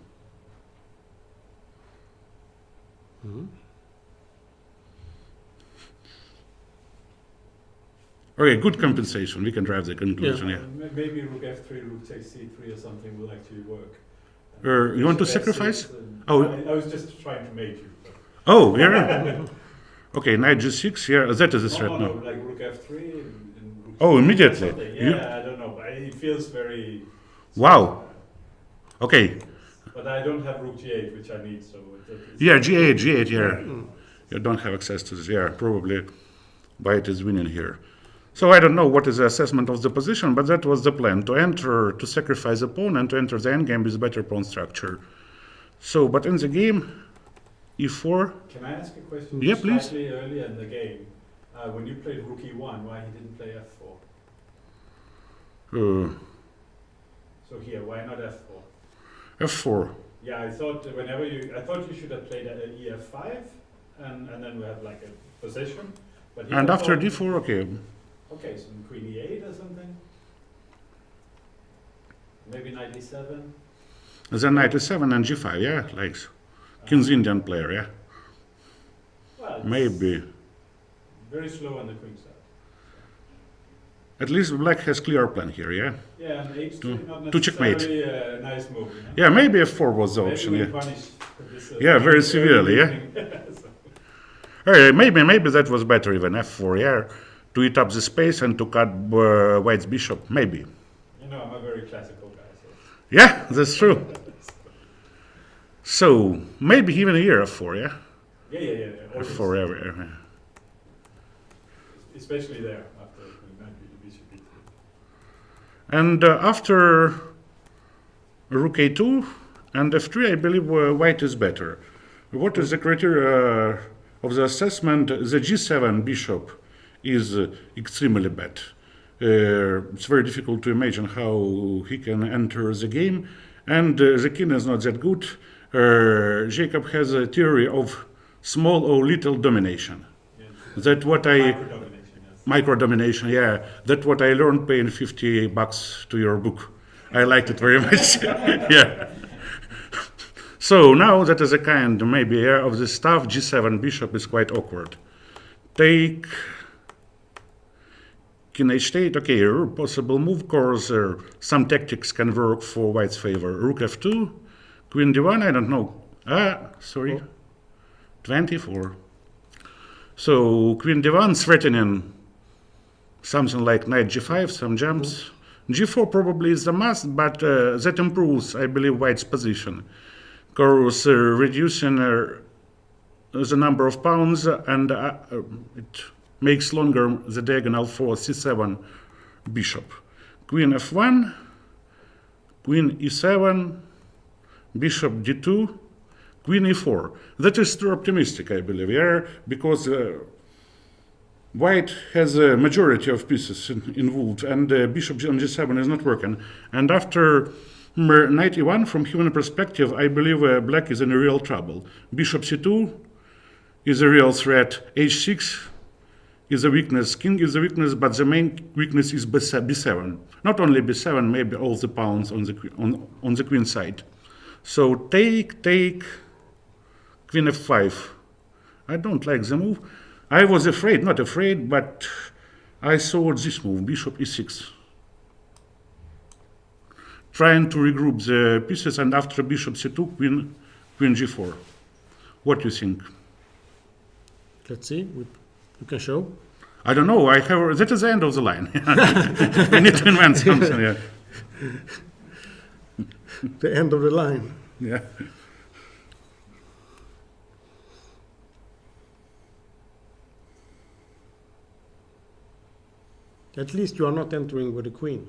Okay, good compensation. We can drive the conclusion. Yeah. Maybe rook f3, rook takes c3 or something will actually work. You want to Bishop f6, sacrifice? and Oh. I was just trying to mate you. But Oh, yeah. Okay, knight g6. Yeah, that is a threat no, now. like rook f3 and rook Oh, c3 or immediately. something. You- Yeah, I don't know, but it feels very. Wow. Okay. But I don't have rook g8, which I need, so it's Yeah, g8. Yeah. You don't have access to this. Yeah, probably white is winning here. So I don't know what is the assessment of the position, but that was the plan, to enter, to sacrifice the pawn and to enter the endgame with better pawn structure. So, but in the game, e4, Can I ask a question? Yeah, please. Slightly earlier in the game, when you played rook e1, why he didn't play f4? So here, why not f4? f4. Yeah, I thought you should have played ef5, and then we have like a position. But here And I after thought- d4, okay. Okay, so queen e8 or something. Maybe knight e7. Then knight e7 and g5, yeah, like King's Indian player, yeah. Well, it's Maybe. very slow on the queen side. At least black has clear plan here, yeah. Yeah, and h3 To- not to checkmate. necessarily a nice move. You know? Yeah, maybe f4 was the Maybe option, we yeah. punish this, Yeah, very severely, yeah. So- Maybe that was better even f4, yeah. To eat up the space and to cut white's bishop, maybe. You know, I'm a very classical guy. So. Yeah, that's true. So, maybe even here f4, yeah? Yeah. Always. f4, yeah. Especially there, after knight bishop e3. And after rook a2 and f3, I believe white is better. What is the criteria of the assessment? The g7 bishop is extremely bad. It's very difficult to imagine how he can enter the game, and the king is not that good. Jacob has a theory of small or little domination. Yeah, That what I micro-domination, yes. micro domination, yeah. That's what I learned paying $50 to your book. I liked it very much. Yeah. So now that is a kind maybe of the stuff. G7 bishop is quite awkward. Take king h8. Okay, possible move course. Some tactics can work for white's favor. Rook f2, queen d1. I don't know. Sorry. 24. So queen d1 threatening something like knight g5, some jumps. g4 probably is the must, but that improves, I believe, white's position. Because reducing the number of pawns and it makes longer the diagonal for c7 bishop. Queen f1, queen e7, bishop d2, queen e4. That is too optimistic, I believe, yeah, because white has a majority of pieces involved, and bishop on g7 is not working. And after knight e1, from human perspective, I believe black is in real trouble. Bishop c2 is a real threat. h6 is a weakness. King is a weakness, but the main weakness is b7. Not only b7, maybe all the pawns on the queen side. So take queen f5. I don't like the move. I was afraid, not afraid, but I saw this move, bishop e6. Trying to regroup the pieces, and after bishop c2, queen g4. What do you think? Let's see. You can show. I don't know. That is the end of the line. We need to invent something. Yeah. The end of the line. Yeah. At least you are not entering with the queen.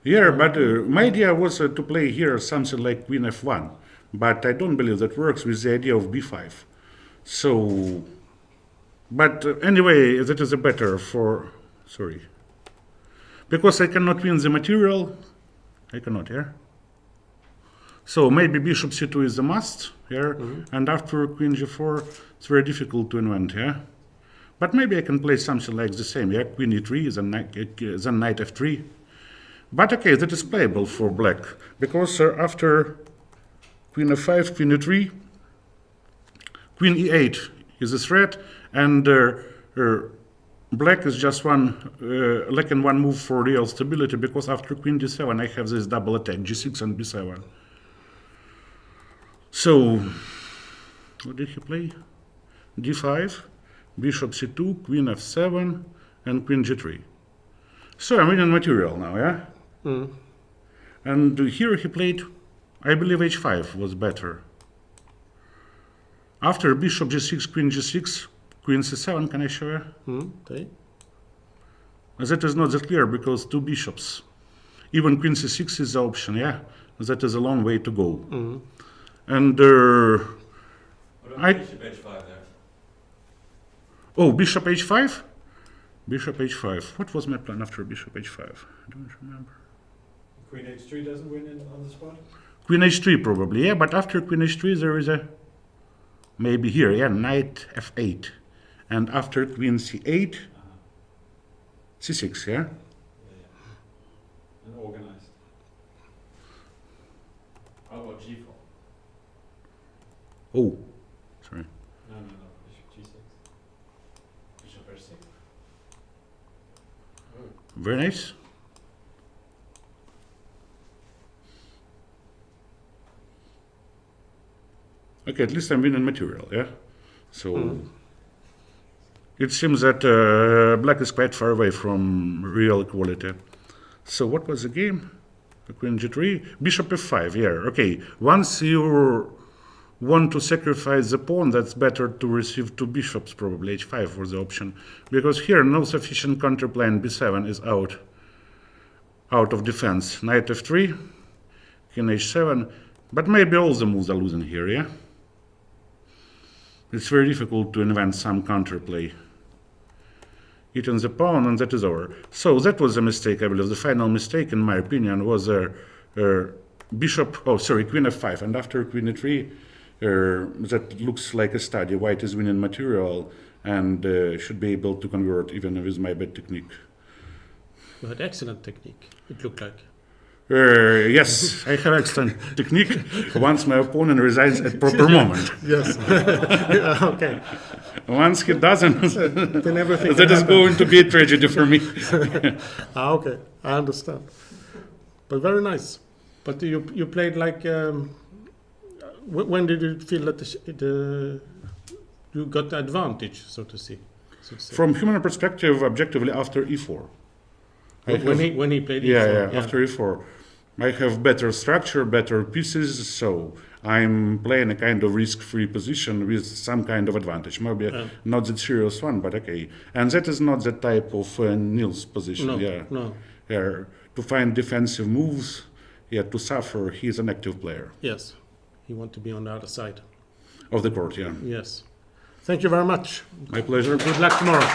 Yeah, but my idea was to play here something like queen f1, but I don't believe that works with the idea of b5. So, but anyway, that is a better for, sorry, because I cannot win the material, I cannot, yeah? So maybe bishop c2 is the must, yeah? And after queen g4, it's very difficult to invent, yeah? But maybe I can play something like the same, yeah? Queen e3, then knight f3. But okay, that is playable for black, because after queen f5, queen e3, queen e8 is a threat, and black is just lacking one move for real stability, because after queen d7 I have this double attack, g6 and b7. So, what did he play? d5, bishop c2, queen f7, and queen g3. So I'm winning material now, yeah? Mm. And here he played, I believe h5 was better. After bishop g6, queen g6, queen c7, can I show you? Okay. That is not that clear, because two bishops. Even queen c6 is the option, yeah? That is a long way to go. Mm. And Bishop h5 there. oh, bishop h5? Bishop h5. What was my plan after bishop h5? I don't remember. Queen h3 doesn't win on the spot? Queen h3 probably, yeah, but after queen h3 there is a, maybe here, yeah, knight f8. And after queen c8, c6, yeah? Yeah. And organized. How about g4? Oh, sorry. No, bishop g6. Bishop h6. Very nice. Okay, at least I'm winning material, yeah? So, it seems that black is quite far away from real equality. So what was the game? Queen g3, bishop f5, yeah, okay. Once you want to sacrifice the pawn, that's better to receive two bishops, probably h5 was the option. Because here no sufficient counterplay and b7 is out of defense. Knight f3, king h7, but maybe all the moves are losing here, yeah? It's very difficult to invent some counterplay. Eating the pawn, and that is over. So that was a mistake, I believe. The final mistake, in my opinion, was bishop, queen f5, and after queen e3, that looks like a study. White is winning material, and should be able to convert even with my bad technique. You had excellent technique, it looked like. Yes, I have excellent technique once my opponent resigns at proper moment. Yes. Yeah, okay. Once he doesn't, Then everything that can is happen. going to be a tragedy for me. Okay, I understand. But very nice. But you played like. When did you feel that you got the advantage, so to say? From human perspective, objectively, after e4. When he played Yeah, e4, yeah, after e4. I have better structure, better pieces, so I'm playing a kind of risk-free position with some kind of advantage. Maybe not that serious one, but okay. And that is not the type of Niels position. No, yeah. no. Yeah, to find defensive moves, yeah, to suffer, he's an active player. Yes, he wants to be on the other side. Of the court, yeah. Yes. Thank you very much. My pleasure. Good luck tomorrow.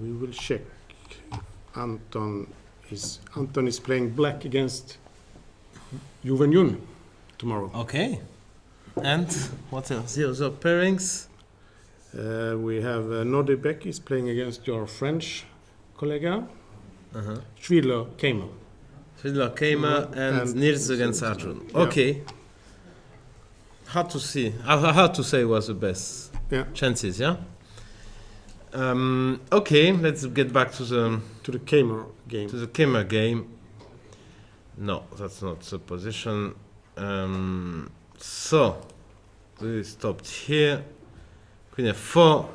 We will check. Anton is playing black against Wenjun tomorrow. Okay. And what else? The other pairings? We have Nordebek is playing against your French colleague, Uh-huh. Svidler, Keymer. Svidler, Keymer, and Niels against Arjun. Yeah. Okay. Hard to see. Hard to say was the best Yeah. chances, yeah? Okay, let's get back to the Keymer game. Keymer game. No, that's not the position. So, we stopped here. Queen f4,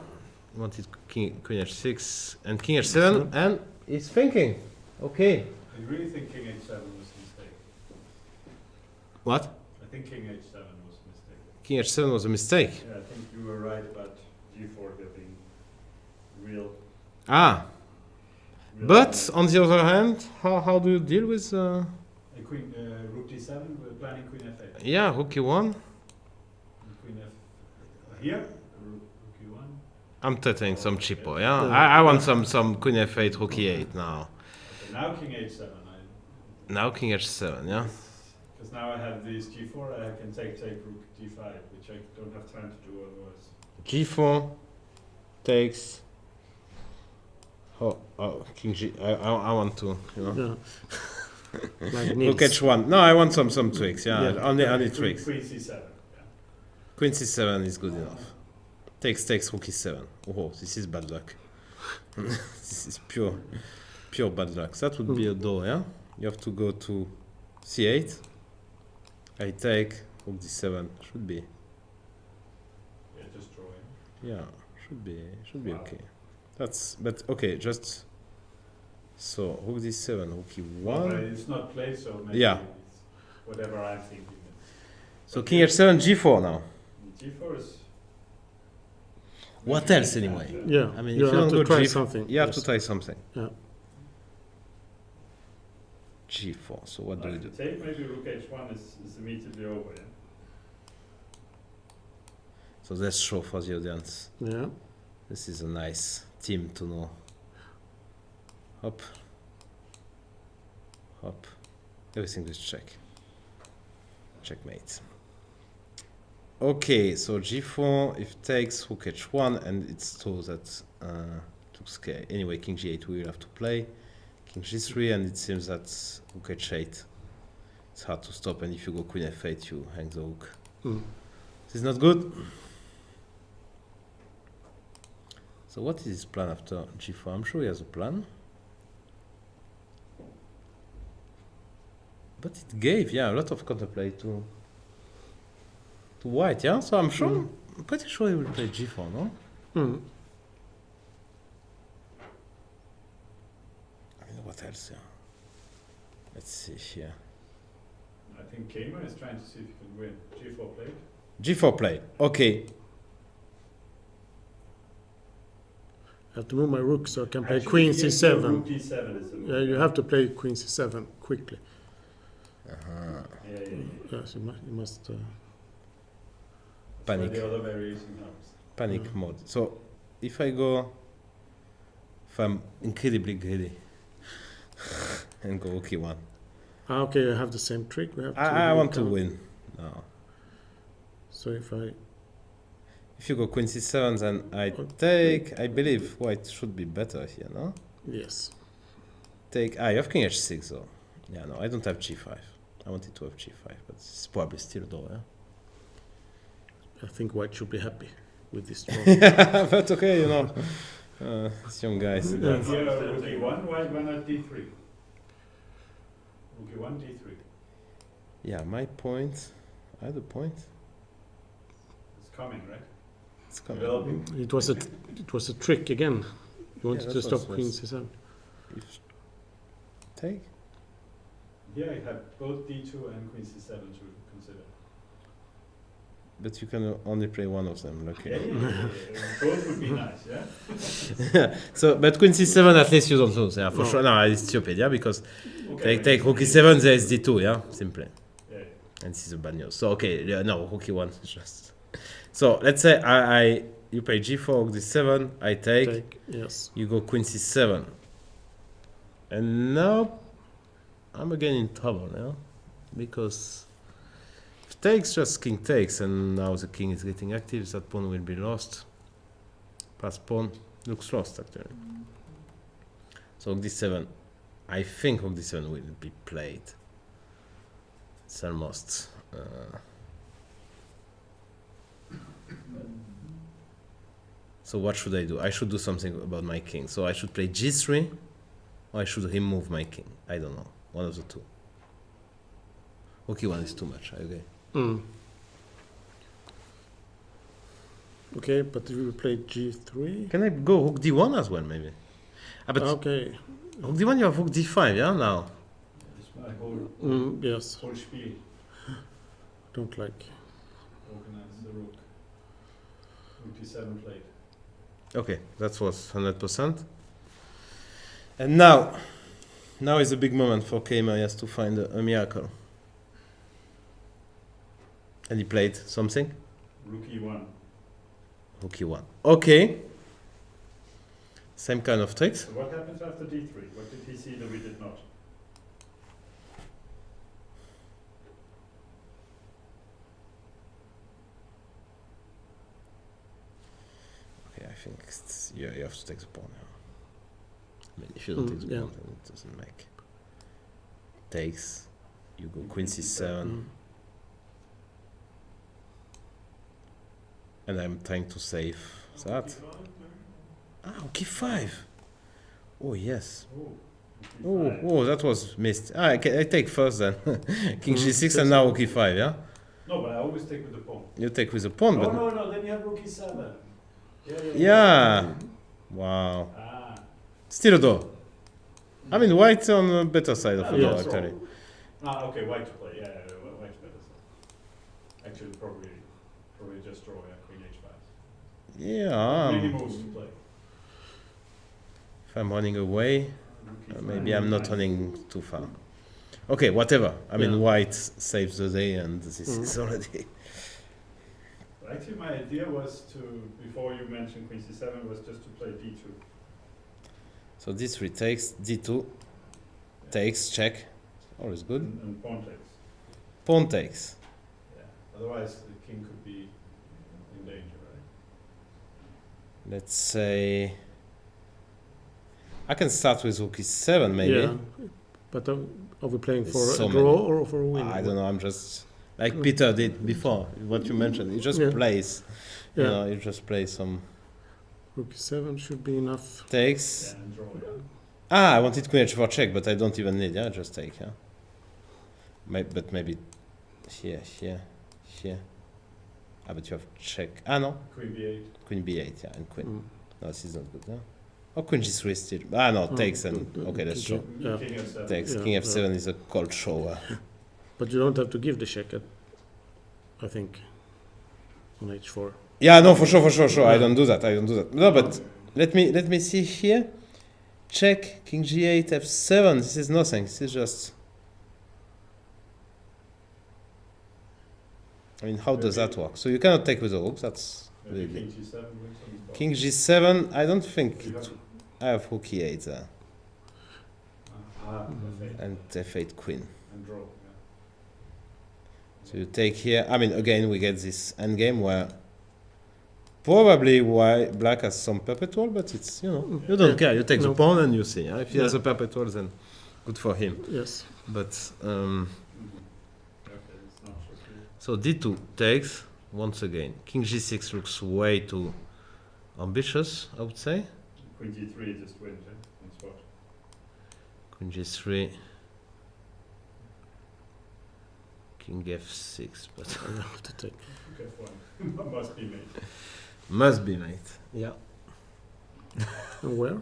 wanted queen h6, and king h7, and he's thinking. Okay. I really think king h7 was a mistake. What? I think king h7 was a mistake. King h7 was a mistake. Yeah, I think you were right about g4 being real. Ah. But on the other hand, how do you deal with? Queen rook d7. We're planning queen f8. Yeah, rook e1. And queen f here. Rook e1. I'm taking some cheapo. Yeah, I want some queen f8, rook e8 now. Okay, now king h7. Now king h7. Yeah. Because now I have this g4. I can take rook d5, which I don't have time to do otherwise. G4 takes. Oh, king g. I want to. You know. Yeah. Like Rook h1. No, I want some tricks. Yeah, Yeah. only tricks. Queen c7. Yeah. Queen c7 is good enough. Takes rook e7. Oh, this is bad luck. This is pure bad luck. That would be a door, yeah? You have to go to c8. I take rook d7. Should be. Yeah, just drawing. Yeah, should be okay. But okay, just so rook d7, rook Well, e1. it's not played, so maybe Yeah. it's whatever I'm thinking. So king h7, g4 now. G4 is. What else anyway? Yeah, I mean, you if you have don't to go try G4, something. You have yes. to try something. Yeah. g4. So what do we Like do? to take maybe rook h1 is immediately over. Yeah. So let's show for the audience. Yeah. This is a nice team to know. Hop. Hop. Everything is check. Checkmate. Okay, so g4, if takes rook h1, and it's true that to scale. Anyway, king g8 we will have to play. King g3, and it seems that rook h8. It's hard to stop, and if you go queen f8, you hang the rook. Mm. This is not good. So what is his plan after g4? I'm sure he has a plan. But it gave, yeah, a lot of counterplay to white, yeah? So I'm sure, I'm pretty sure he will play g4, no? Mm. I mean, what else, yeah? Let's see here. I think Keymer is trying to see if he can win. G4 played. G4 play, okay. I have to move my rook so I can play Actually, queen yeah, c7. Rook d7 is the move. Yeah, you have to play queen c7 quickly. Uh-huh. Yeah. Yes, you must. So Panic. the other variation helps. Panic mode. So if I go, if I'm incredibly greedy and go rook e1, Okay, you have the same trick. We have I want to count. win. No. So if If you go queen c7, then I Okay. take, I believe white should be better here, no? yes, Take, you have king h6 though. Yeah, no, I don't have g5. I wanted to have g5, but it's probably still though, yeah? I think white should be happy with this draw. But okay, you know, these young guys. Yeah. Here, rook e1, why not d3? Rook e1, d3. Yeah, my point, I had a point. It's coming, right? It's coming. Developing. It was a trick again. You wanted Yeah, to that stop was- queen c7. If take? Here I have both d2 and queen c7 to consider. But you can only play one of them, lucky. Yeah. Both would be nice, yeah? So, but queen c7 at least you don't lose, yeah, for No. sure. No, it's stupid, yeah, because Okay. take rook e7, there is d2, yeah, simply. Yeah. And this is a bad news. So, okay, yeah, no, rook e1 is just. So, let's say you play g4, rook d7, I take, Yes. you go queen c7. And now, I'm again in trouble, yeah? Because if takes, just king takes, and now the king is getting active, that pawn will be lost. Pass pawn looks lost, actually. So rook d7, I think rook d7 will be played. It's almost... So what should I do? I should do something about my king. So I should play g3, or I should remove my king. I don't know. One of the two. Rook e1 is too much, I agree. Mm. Okay, but if you play g3. Can I go rook d1 as well, maybe? But Okay. rook d1, you have rook d5, yeah, now? Just my whole, Yes. whole spiel. Don't like. Organize the rook. Rook d7 played. Okay, that was 100%. And now is a big moment for Keymer. He has to find a miracle. And he played something? Rook e1. Rook e1. Okay. Same kind of tricks. So what happened after d3? What did he see that we did not? Okay, I think you have to take the pawn now. I mean, if you don't take the yeah. pawn, then it doesn't make. takes. You go queen c7. And I'm trying to save that. Ah, k5. Oh, yes. Oh, that was missed. Ah, I take first then. King g6 and now k5, yeah? No, but I always take with the pawn. You take with a pawn, but... No, then you have rook e7. Yeah. Wow. Ah, Still though. I mean, white's on the better side of the Yeah. door, actually. okay, white to play. Yeah, white's better. Actually, probably just draw queen h5. Yeah. Many moves to play. If I'm running away, Rook e5. maybe I'm not running too far. Okay, whatever. I mean, Yeah. white saves the day, and this is already... Actually, my idea was to, before you mentioned queen c7, was just to play d2. So d3 takes, d2 takes, check. Always good. And pawn takes. Pawn takes. Yeah. Otherwise, the king could be in danger, right? Let's say... I can start with rook e7, maybe. Yeah. But are we playing for So a many. draw or for a win? I don't know, I'm just... Like Peter did before, what you mentioned. He just Yeah. plays. You Yeah. know, he just plays some Rook 7 should be enough. takes. Yeah, and draw. Yeah. Ah, I wanted queen h4 check, but I don't even need, yeah, just take, yeah. But maybe here. Ah, but you have check. Ah, no. Queen b8. Queen b8, yeah, and queen. Mm. No, this is not good, no? Or queen g3 still. Ah, no, takes and... Okay, that's true. Yeah. King f7. Takes. Yeah, King yeah. f7 is a cold show. But you don't have to give the check, I think, on h4. Yeah, no, for sure. I Yeah. don't do that. No, but let me see here. Check, king g8, f7. This is nothing. This is just... I mean, how does that work? So you cannot take with the rook. That's Maybe really... king g7 wins on the spot. King g7, I don't think... You have- I have rook e8 there. f8 And f8 queen. and draw. Yeah. So you take here... I mean, again, we get this endgame where... Probably why black has some perpetual, but it's, you know... You don't Yeah. care. You take the No. pawn and you see. Yeah? If he has Yeah. a perpetual, then good for him. Yes. But... Okay, it's not so clear. So d2 takes, once again. King g6 looks way too ambitious, I would say. Queen g3 just wins on spot. Queen g3. King f6, but I have to take. Okay, fine. Must be made. must be mate. Yeah. And where?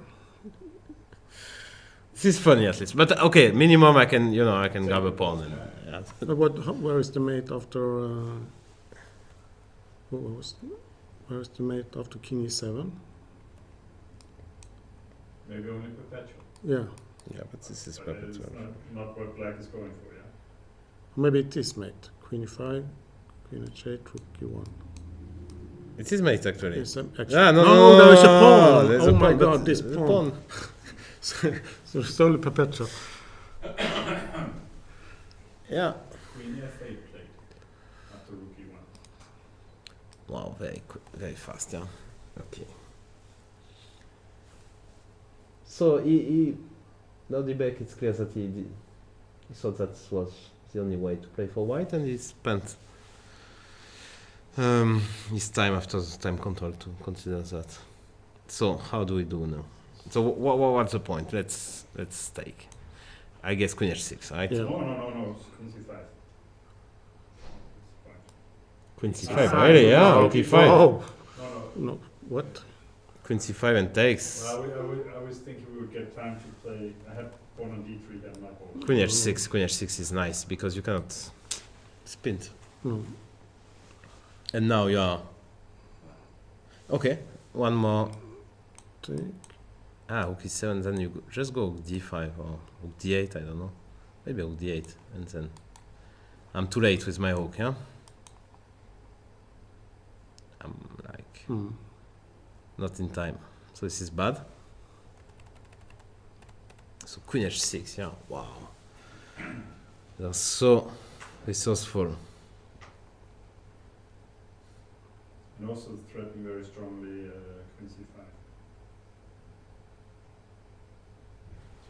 This is funny at least. But okay, minimum I can, you know, I can grab a pawn and... Yeah. But where is the mate after? Where is the mate after king e7? Maybe only perpetual. Yeah. Yeah, but this is But it's perpetual. not what black is going for, yeah? Maybe it is mate. Queen e5, queen h8, rook e1. It is mate actually. Yes, actually. Yeah, no, there is a pawn. there's Oh a my pawn, but god, this the pawn. So it's only perpetual. Yeah. Queen f8 played after rook e1. Wow, very fast, yeah. Okay. So he now the back it's clear that he thought that was the only way to play for white, and he spent his time after the time control to consider that. So how do we do now? So what's the point? Let's take. I guess queen h6, right? Yeah. No, it's queen c5. It's fine. Queen c5, c5, really? Yeah, Oh, okay, fine. Oh, No. no. What? Queen c5 and takes. Well, I was thinking we would get time to play. I had pawn on d3, then my pawn. Queen h6 is nice because you cannot spin. No. And now you are... Okay, one more. Take. Rook e7, then you just go rook d5 or rook d8, I don't know. Maybe rook d8, and then... I'm too late with my rook, yeah? I'm like... Not in time. So this is bad. So queen h6, yeah, wow. They're so resourceful. And also threatening very strongly queen c5.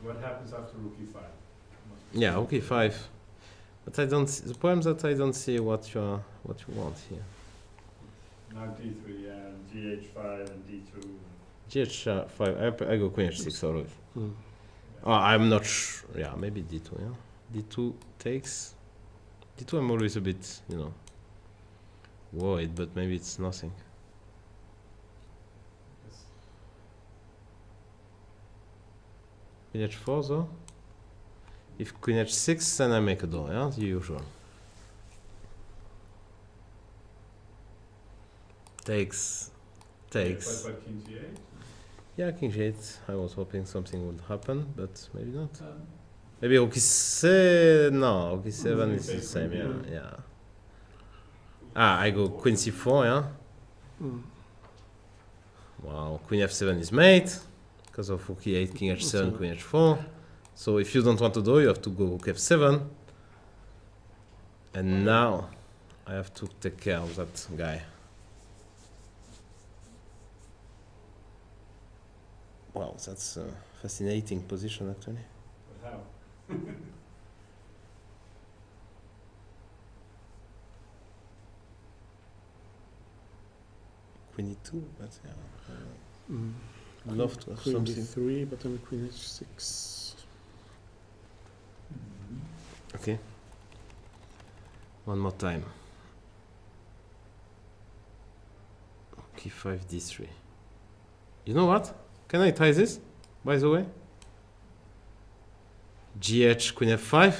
So what happens after rook e5? Yeah, rook e5. But I don't. The problem is that I don't see what you want here. Now d3 and gh5 and d2. gh5. I go queen h6 always. Mm. Oh, I'm not sure. Yeah, maybe d2. Yeah, d2 takes. d2. I'm always a bit, worried, but maybe it's nothing. Yes. Queen h4 though. If queen h6, then I make a door. Yeah, the usual. Takes. But king g8. Yeah, king g8. I was hoping something would happen, but maybe not. Maybe rook e7. No, rook e7 is the same. Yeah. Ah, I go queen c4. Yeah. Mm. Wow, queen f7 is made because of rook e8, king h7, queen h4. So if you don't want to do, you have to go rook f7. And now I have to take care of that guy. Wow, that's a fascinating position actually. But how? Queen e2, but yeah. Mm. I'd love to have Queen something. d3, but then queen h6. Okay. One more time. K5 d3. You know what? Can I tie this? By the way. GH queen f5.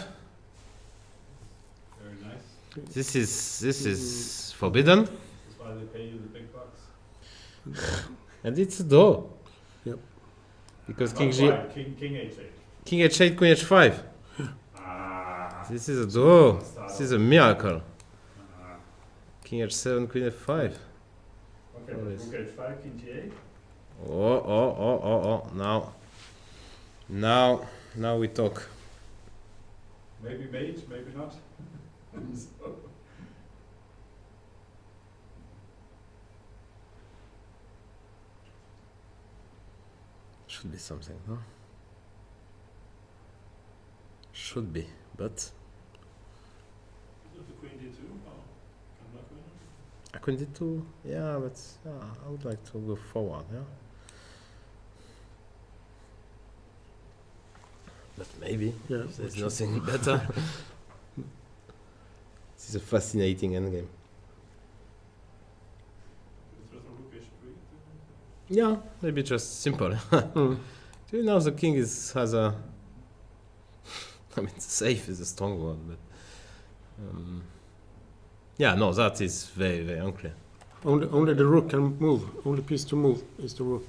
Very nice. This is forbidden, That's why they pay you the big bucks. and it's a door. Yep. Because Not king g, quite. King h8. king h8, queen h5. Ah. This is a door. Start This is off. a miracle. Ah. King h7, queen f5. Okay, Always. rook h5, king g8. Oh. Now we talk. Maybe mate, maybe not. So, Should be something, no? Should be, but Is it the queen d2? Oh, I'm not going to. I couldn't do two. Yeah, but I would like to go forward, yeah. But maybe Yeah. if there's nothing better. This is a fascinating endgame. Is it rook h3? Yeah, maybe just simple. Mm. Do you know the king has a? I mean, safe is a strong word, but yeah, no, that is very, very unclear. Only the rook can move. Only piece to move is the rook.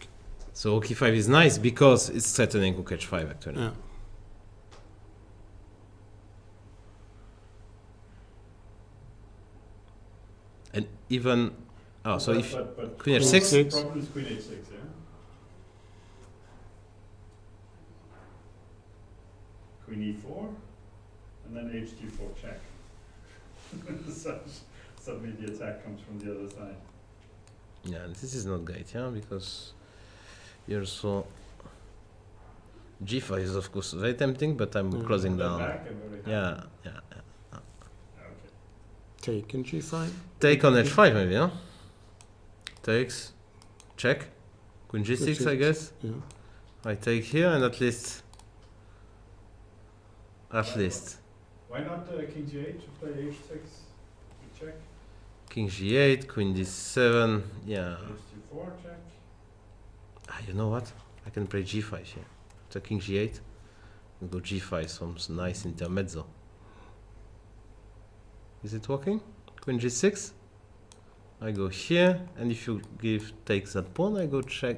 So rook e5 is nice because it's threatening rook h5 actually. Yeah. And even so if but queen Queen h6, h6. problem is queen h6, yeah. Queen e4, and then hg4 check. So suddenly the attack comes from the other side. yeah, this is not great, yeah, because you're so. g5 is of course very tempting, but I'm Mm. closing Then down. back and very happy. Yeah. Okay. Take in g5. Take on h5 maybe, yeah. Takes, check, queen g6, I guess. Yeah. I take here and at least. Why not king g8 to play h6? Check. King g8, queen d7, yeah. hg4 check. You know what? I can play g5 here. So king g8, and go g5, some nice intermezzo. Is it working? Queen g6. I go here, and if you takes that pawn, I go check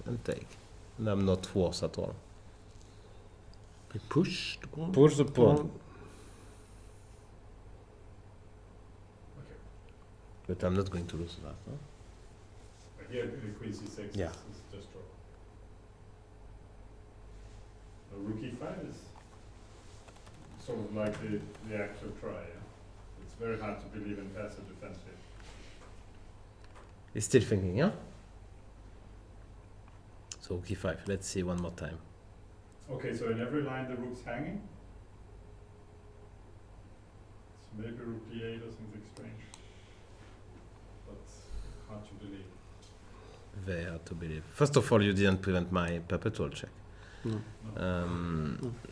and take. And I'm not worse at all. I push the pawn. Push the pawn. Okay. But I'm not going to lose that, no? But here queen c6 Yeah. is just draw. So rook e5 is sort of like the actual try, yeah? It's very hard to believe in passive defense here. He's still thinking, yeah? So rook e5, let's see one more time. Okay, so in every line the rook's hanging. So maybe rook d8 or something strange. But hard to believe. Very hard to believe. First of all, you didn't prevent my perpetual check. No.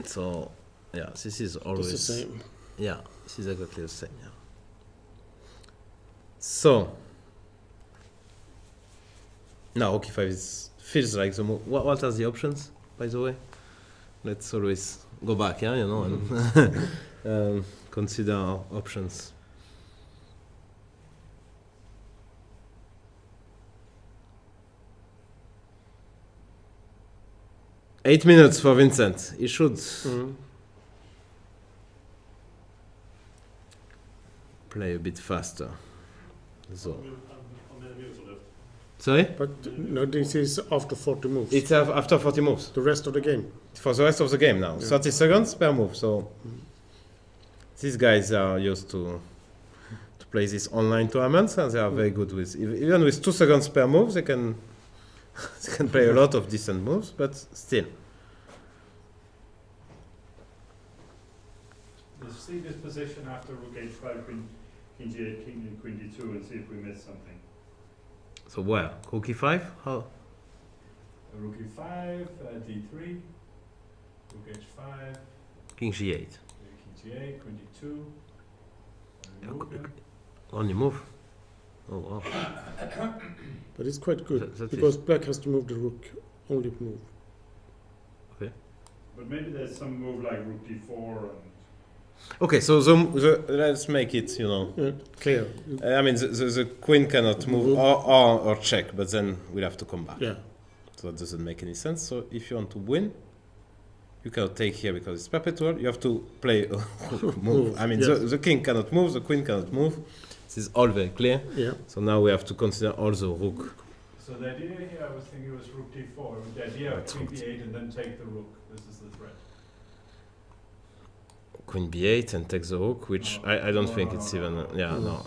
So, yeah, this is It's always... the same. Yeah, this is exactly the same, yeah. So, now rook e5 feels like the move. What are the options, by the way? Let's always go back, yeah, you know, and consider our options. Eight minutes for Vincent. He should play a bit faster. So, How many minutes are left? sorry? But no, this is after 40 moves. It's after 40 moves. The rest of the game. For the rest of the game now. Yeah. 30 seconds per move. So these guys are used to play these online tournaments, and they are very good with even with 2 seconds per move. They can they can play a lot of decent moves, but still. Let's see this position after rook h5, king g8, king queen d2, and see if we miss something. So where? Rook e5? How? Rook e5, d3, rook h5, King g8. king g8, queen d2. Yeah, rook here. Only move. Oh wow. But it's quite good That because is- black has to move the rook, only move. But maybe there's some move like rook d4 and Okay, so let's make it, you know. Yeah, clear. I mean, the queen cannot move or check, but then we'll have to come back. Yeah. So that doesn't make any sense. So if you want to win, you cannot take here because it's perpetual. You have to play a move. I mean, Yes. the king cannot move, the queen cannot move. This is all very clear. Yeah. So now we have to consider also rook. so the idea here I was thinking was rook d4, with the idea of That's queen rook. b8 and then take the rook. This is the threat. Queen b8 and take the rook, which I don't think it's even... yeah, no.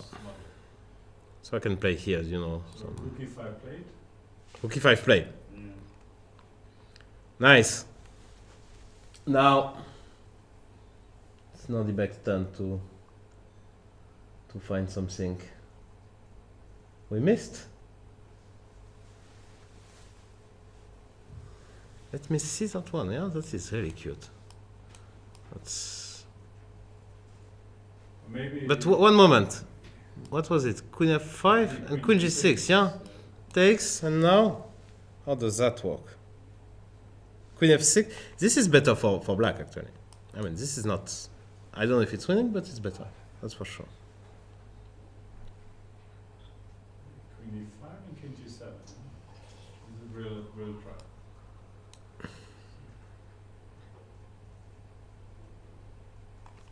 So I can play here, you know. So So. rook e5 played. Rook e5 play. Yeah. Nice. Now it's now the back turn to find something we missed. Let me see that one. Yeah, that is really cute. That's. Maybe. But one moment. What was it? Queen f5 and queen g6. Yeah, takes and now how does that work? Queen f6. This is better for black actually. I mean, this is not. I don't know if it's winning, but it's better. That's for sure. Queen e5 and king g7. This is a real try.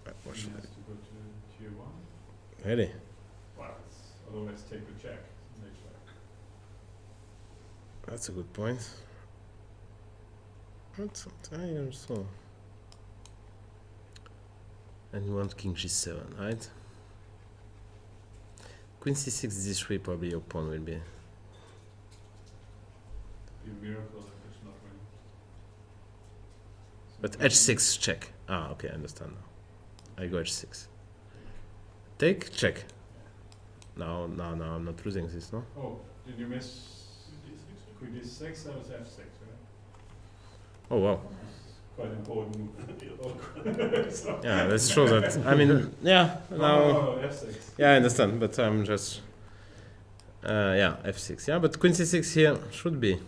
What Queen should has to go to g1. Really? Well, otherwise take the check. Next check. That's a good point. That's I also. And you want king g7, right? Queen c6, d3, probably your pawn will be. Be a miracle if it's not winning. But h6 check. Ah, okay, I understand now. I go h6. Take, check. No, I'm not losing this, no? Oh, did you miss queen d6? That was f6, right? Oh, wow. Quite important move. So- Yeah, let's show that. I mean, yeah, now. Oh, f6. Yeah, I understand, but I'm just. Yeah, f6. Yeah, but queen c6 here should be.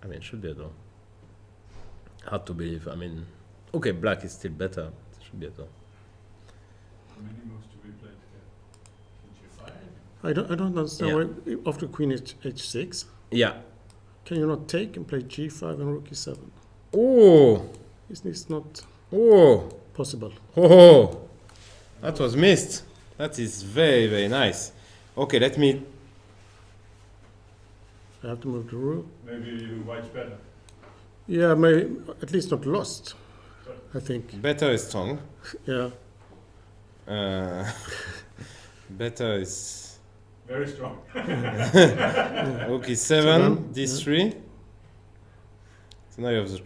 I mean, should be though. Hard to believe. I mean, okay, black is still better. It should be a though. How many moves to be played here? King g5? I don't understand Yeah. why after queen h6, Yeah. can you not take and play g5 and rook e7? Oh, Is this not oh, possible? oh. That was missed. That is very, very nice. Okay, let me. I have to move the rook. Maybe even white's better. Yeah, may at least not lost. I think. Better is strong. Yeah. Better is. Very strong. Okay, 7, d3. So now you have the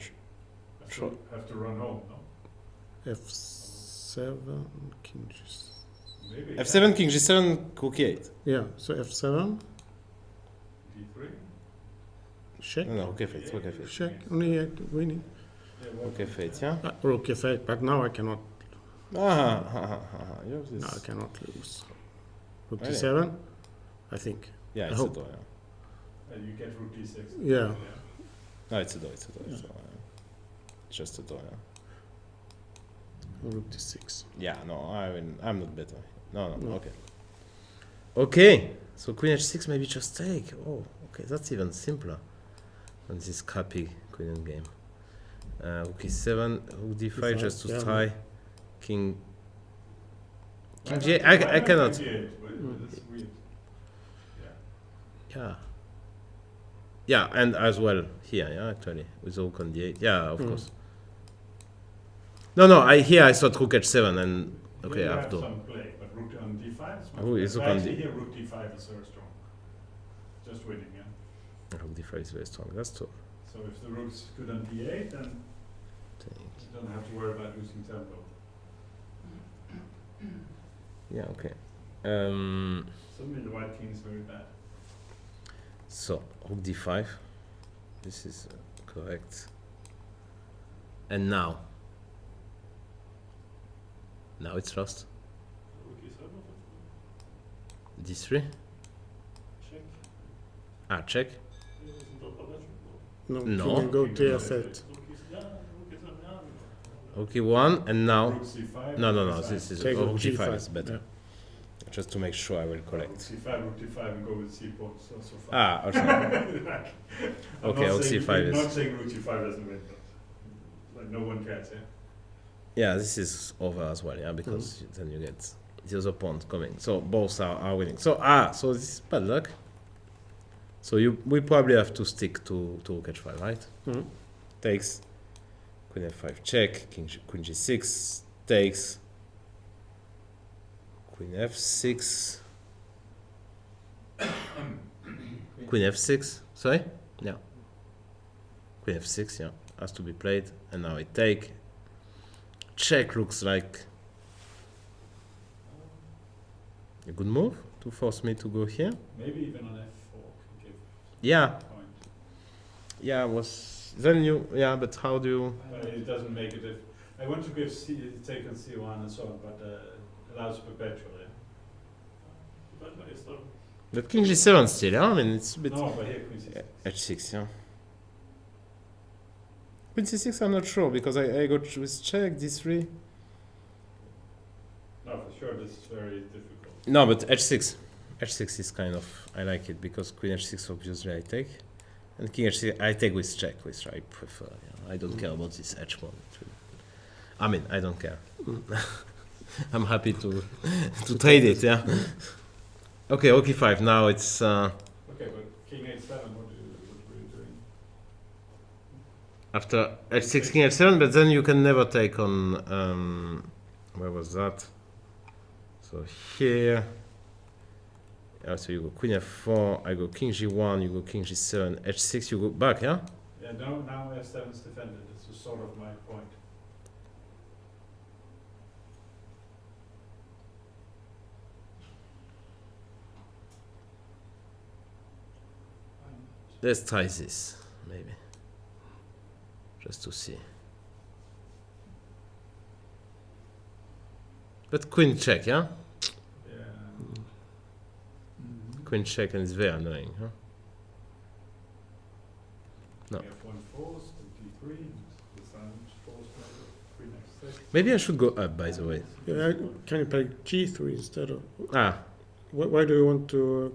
Sure. Have to run home, no? F7, king G7. Maybe. F7, king G7, rook E8. Yeah, so F7, D3. check, No, rook F8, rook F8. check, only winning. Yeah, Rook F8, yeah? Rook F8, but now I cannot, You have this. now I cannot lose. Rook Really? D7, I think. Yeah, I it's a hope. door, yeah. You get rook D6. Yeah. No, it's a door, it's a door. It's just a door, yeah. Rook D6. Yeah, no, I'm not better. No, No. okay. Okay, so queen h6 maybe just take. Oh, okay, that's even simpler than this crappy queen game. Rook e7, rook d5 D5, just to yeah. try. King Why g8, not- I why not cannot. D8? Well, that's weird. Yeah. Yeah. Yeah, and as well here, yeah, actually, with rook on d8. Yeah, of Mm. course. No, here I thought rook h7 and okay, Here you I have have to. some play, but rook on D5 is much Rook is better. rook on Actually, D- here rook D5 is very strong. Just winning, yeah. Rook d5 is very strong. That's true. So if the rook's good on D8, then you don't have to worry about losing tempo. Yeah, okay. Suddenly the white king is very bad. So, rook d5. This is correct. And now it's lost. Rook E7, d3. check. Check. Isn't that better? No, No. you can go King to D8. F8. Rook E7, yeah, rook E7, yeah. Rook e1 and now. Rook C5. No. D5. This is Take rook rook g5 G5, is better. Just to make sure I will Rook collect. C5, rook D5, and go with C4. So far. Also. Okay, rook c5 I'm not is. saying rook G5 doesn't win, but like no one cares, yeah. Yeah, this is over as well, yeah, because then you get the other pawn coming. So both are winning. So so this is bad luck. So we probably have to stick to rook h5, right? Mhm. Takes. Queen f5 check. Queen g6 takes. Queen f6. Queen f6. Sorry? Yeah. Queen f6, yeah. Has to be played. And now I take. Check looks like a good move to force me to go here. Maybe even on F4 can give Yeah. point. Yeah, was then you but how do you But it doesn't make it if I want to give take on C1 and so on, but allows perpetual, yeah. But it's the but king g7 still, yeah? I mean it's a bit No, but here Queen C6. h6, yeah. Queen c6 I'm not sure because I got with check d3. No, for sure this is very difficult. No, but h6. h6 is kind of I like it because queen h6 obviously I take. And king h6 I take with check, which I prefer. Yeah. I don't care about this h1. I mean, I don't care. I'm happy to trade it, yeah. Okay, ok5. Now it's Okay, but King H7, what were you doing? after h6, king h7, but then you can never take on. Where was that? So here. So you go queen f4. I go king g1. You go king g7. h6. You go back, yeah. Yeah, now F7 is defended. It's sort of my point. Let's try this, maybe. Just to see. But queen check, yeah? Yeah. Queen check and it's very annoying, huh? No. We have one forced, D3, the sun forced, Queen F6. Maybe I should go up, by the way. Yeah, can you play G3 instead of? Ah, Why do you want to?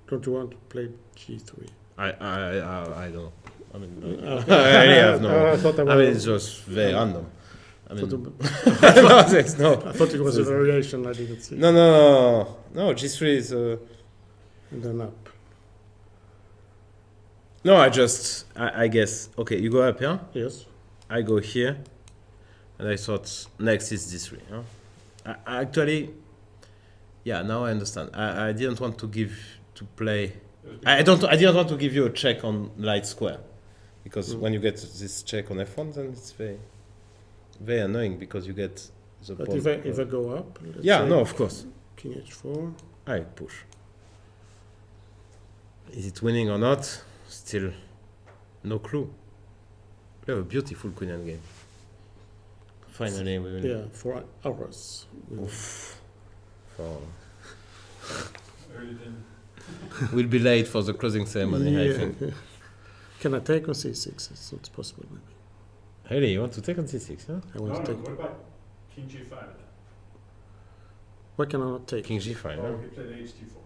Don't you want to play G3? I don't know. I mean, Okay. I really have no. I thought I mean, it's just very random. I mean, thought no, there's no. I thought it was a variation I didn't see. No. G3 is. And then up. No, I guess. Okay, you go up, yeah? Yes. I go here. And I thought next is D3, huh? I actually. Yeah, now I understand. I didn't want to play. I didn't want to give you a check on light square. Because when you get this check on f1, then it's very annoying because you get the But pawn. if I go up, let's Yeah, say no, of course. King h4. I push. Is it winning or not? Still no clue. We have a beautiful queen endgame. Finally, we win. Yeah, 4 hours. For Early then. we'll be late for the closing ceremony, I think. Can I take on c6? It's not possible, maybe. Really, you want to take on c6, huh? I No, want to no, take. what about King G5 then? Why can I not take? King g5, huh? Oh, he played HT4.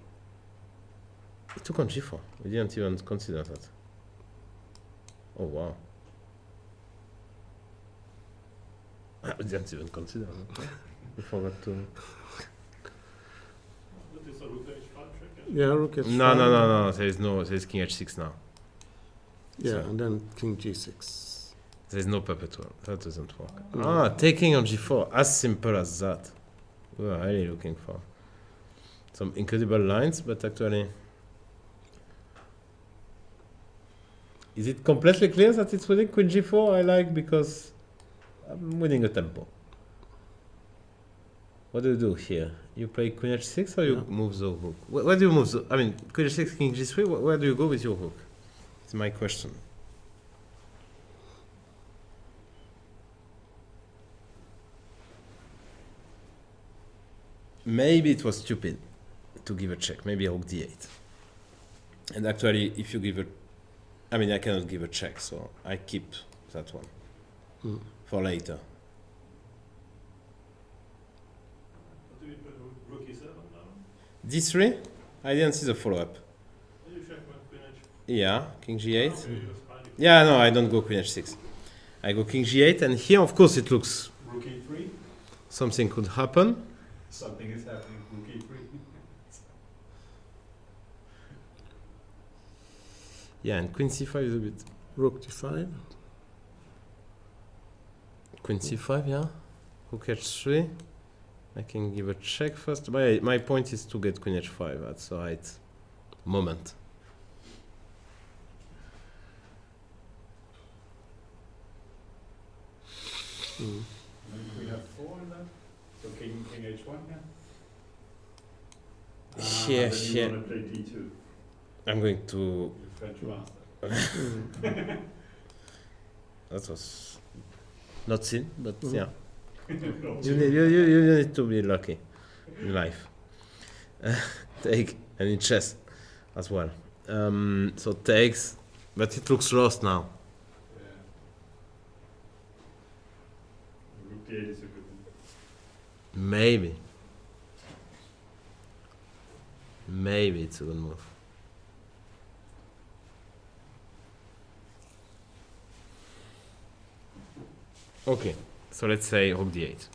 He took on g4. We didn't even consider that. Oh, wow. We didn't even consider that. We forgot to... That is a rook h5 check. Yeah, rook h5. No. There is king h6 now. Yeah, So- and then king g6. There is no perpetual. That doesn't work. Mm. Ah, taking on g4. As simple as that. We are really looking for some incredible lines, but actually... Is it completely clear that it's winning queen g4? I like because I'm winning a tempo. What do you do here? You play queen h6 or you Yeah. move the hook? Where do you move the... I mean, queen h6, king g3, where do you go with your hook? It's my question. Maybe it was stupid to give a check. Maybe rook d8. And actually, if you give a... I mean, I cannot give a check, so I keep that one Mm. for later. What do you play rook e7 now? d3? I didn't see the follow-up. You check my queen h4. Yeah, king g8. Okay, just fine. Yeah, no, I don't go queen h6. I go king g8, and here, of course, it looks Rook E3. something could happen. Something is happening. Rook E3. Yeah, and queen c5 is a bit... Rook d5. Queen c5, yeah. Rook h3. I can give a check first. My point is to get queen h5 at the right moment. Mm. And then queen F4 in that. So king H1, yeah. Yeah, then you want to play D2. I'm going to... Your French master. Mm. That was not seen, but Mhm. yeah. No. You need to be lucky in life. Take, and in chess as well. So takes, but it looks lost now. Yeah. Rook D8 is a good one. Maybe it's a good move. Okay, so let's say rook d8.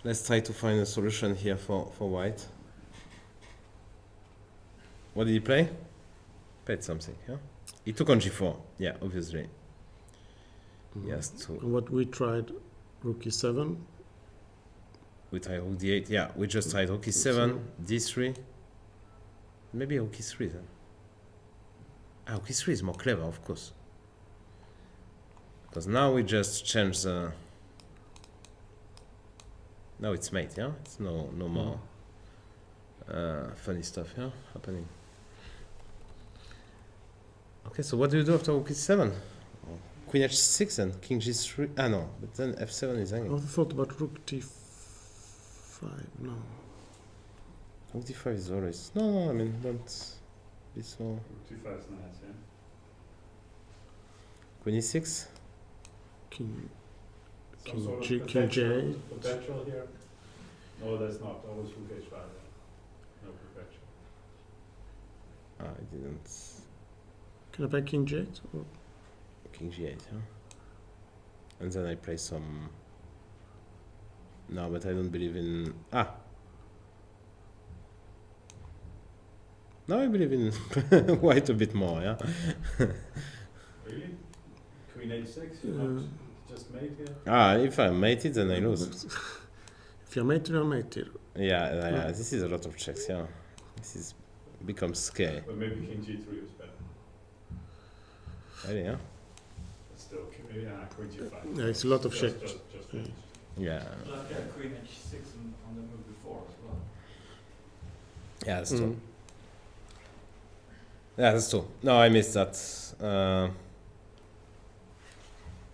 Let's try to find a solution here for white. What did he play? Played something, yeah? He took on g4, yeah, obviously. Yes, to And what we tried, rook e7. we try rook d8, yeah, we just tried rook e7, d3. Maybe rook e3 then. Ah, rook e3 is more clever, of course. Because now we just change the... Now it's mate, yeah? It's no more funny stuff, yeah, happening. Okay, so what do you do after rook e7? Queen h6 and king g3. Ah, no, but then f7 is I hanging. also thought about rook d5. No. Rook d5 is always... No, I mean, don't be so... Rook D5 is nice, yeah. Queen e6? King. Some King sort of G- King perpetual- J. Perpetual here? No, there's not. Always rook H5. No perpetual. Ah, I didn't... Can I play king j8? Or King g8, huh? And then I play some... No, but I don't believe in... Ah! Now I believe in white a bit more, yeah? Really? Queen H6? You're not just mate here? Ah, if I mate it, then I lose. If you're mated, you're mated. Yeah, this is a lot of checks, yeah. This is becomes scary. But maybe King G3 is better. Really, yeah? But still, yeah, queen g5. Yeah, it's a lot of Just- check. just Yeah. Yeah. Like queen h6 on the move before as well. Yeah, that's true. Mm. Yeah, that's true. No, I missed that.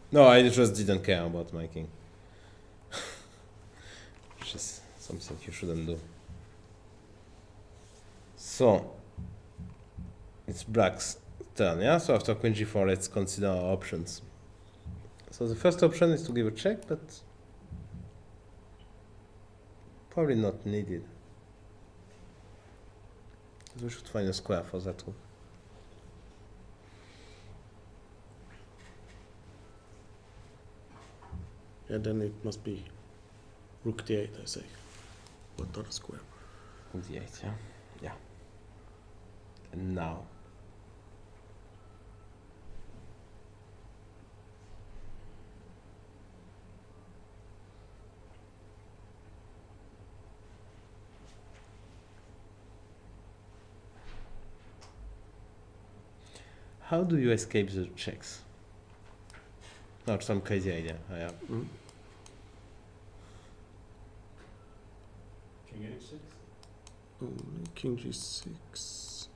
No, I just didn't care about my king. Which is something you shouldn't do. So, it's black's turn, yeah? So after queen g4, let's consider our options. So the first option is to give a check, but probably not needed. We should find a square for that one. Yeah, then it must be rook d8, I say. What other square? Rook d8, yeah? Yeah. And now. How do you escape the checks? Not some crazy idea I have. Mm. King h6? King g6.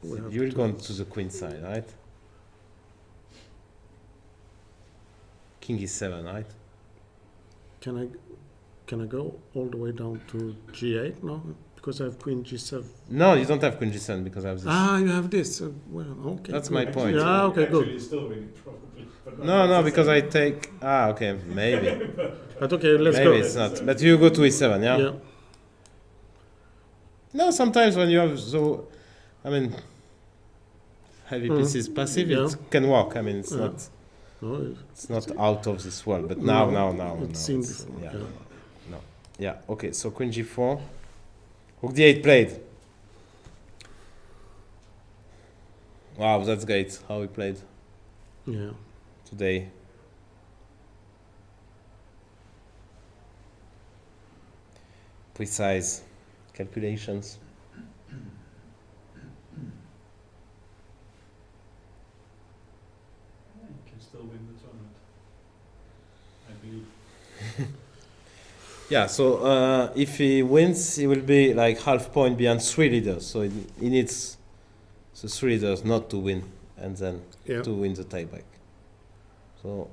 We have You will go to- to the queen side, right? King e7, right? Can I go all the way down to g8 now? Because I have queen g7. No, you don't have queen g7 because I have this. Ah, you have this. Well, okay. That's good. my point. Yeah, okay, Actually, good. it's still winning, probably. But not No, no, because I necessarily. take. Ah, okay, maybe. But okay, let's Maybe go. it's not. But you go to e7, yeah? Yeah. No, sometimes when you have so, I mean, heavy pieces passive, Yeah. it can work. I mean, it's Yeah. not. No, It's not out of this world. But No, now. it's seen it's- before, Yeah, yeah. no. Yeah. Okay. So queen g4. Rook d8 played. Wow, that's great. How he played yeah. today. Precise calculations. Yeah, you can still win the tournament. I believe. Yeah, so if he wins, he will be like half point behind 3 leaders. So he needs the 3 leaders not to win and then Yeah. to win the tiebreak. So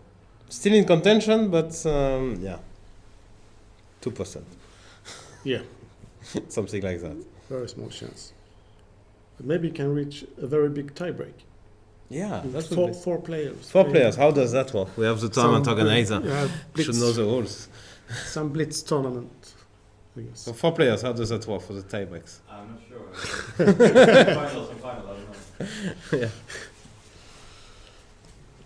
still in contention, but yeah, 2%, Yeah. something like that. Very small chance. But maybe you can reach a very big tiebreak. Yeah, With that's four players. Four players. How does that work? We have the tournament Some, organizer. Yeah, Should blitz, know the rules. some blitz tournament, I guess. So 4 players. How does that work for the tiebreaks? I'm not sure. Finals and final, I don't know.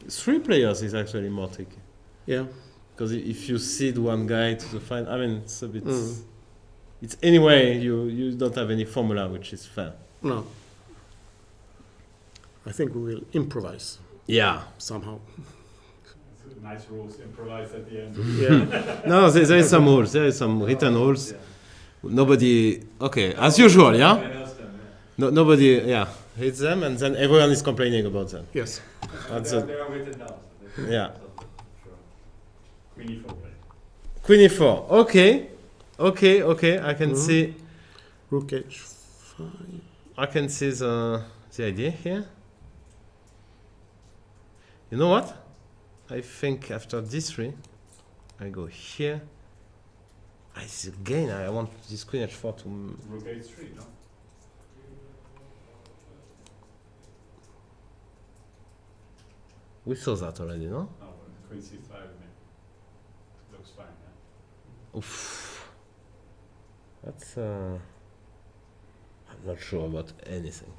3 players is actually more tricky. Yeah. Because if you seed one guy to the final, I mean, it's a bit. Mm. It's anyway, you don't have any formula which is fair. No. I think we will improvise Yeah. somehow. Nice rules, improvise at the end. Yeah. No, there is some rules. There is some written rules. Nobody. Okay, as usual, yeah. No, nobody. Yeah, hates them, and then everyone is complaining about them. Yes. That's They it. are written down. So they- Yeah. Sure. Queen e4 play. Queen e4. Okay. I can Mhm. see. Rook h5. I can see the idea here. You know what? I think after d3, I go here. Again, I want this queen h4 to. Rook h3, no? We saw that already, no? No, queen c5, maybe. Looks fine, yeah. Oof. That's. I'm not sure about anything.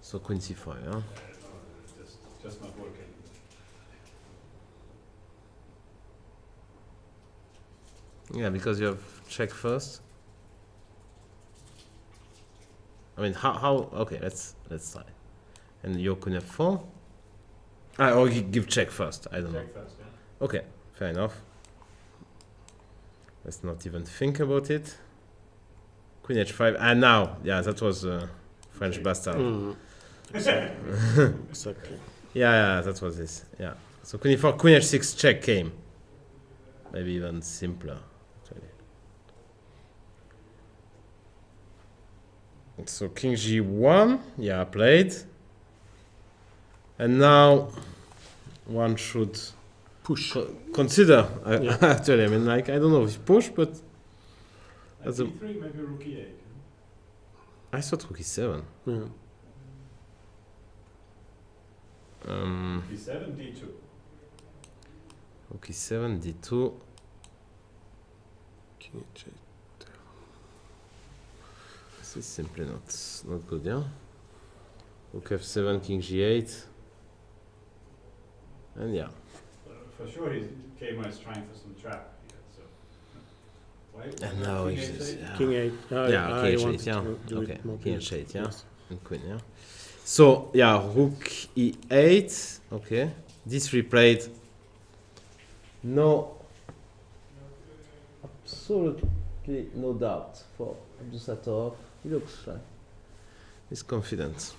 So queen c5, yeah? No, just not working. Yeah, because you have check first. I mean, how? Okay, let's try. And your queen f4. Or give check first. I don't know. Check first, yeah. Okay, fair enough. Let's not even think about it. Queen h5. And now, yeah, that was French bastard. Mm. Exactly. Yeah, that was this. Yeah. So Queen e4, Queen h6 check came. Maybe even simpler. Actually. So King g1, yeah, played. And now one should Push. consider. Yeah. Actually, I mean, like, I don't know if push, but At that's a, d3, maybe rook e8. I thought rook e7. Yeah. d7, d2. Rook e7, d2. King h8. This is simply not good, yeah? Rook f7, king g8. And yeah. For sure, Keymer is trying for some trap here. So why? And now King it's h8? just, yeah. King 8. Yeah, I king h8, wanted yeah. to do Okay, it more king beautiful. h8, yeah. Yes. And queen, yeah. So, yeah, rook e8. Okay. D3 played. No. Absolutely no doubt for Abdusattorov. He looks like he's confident.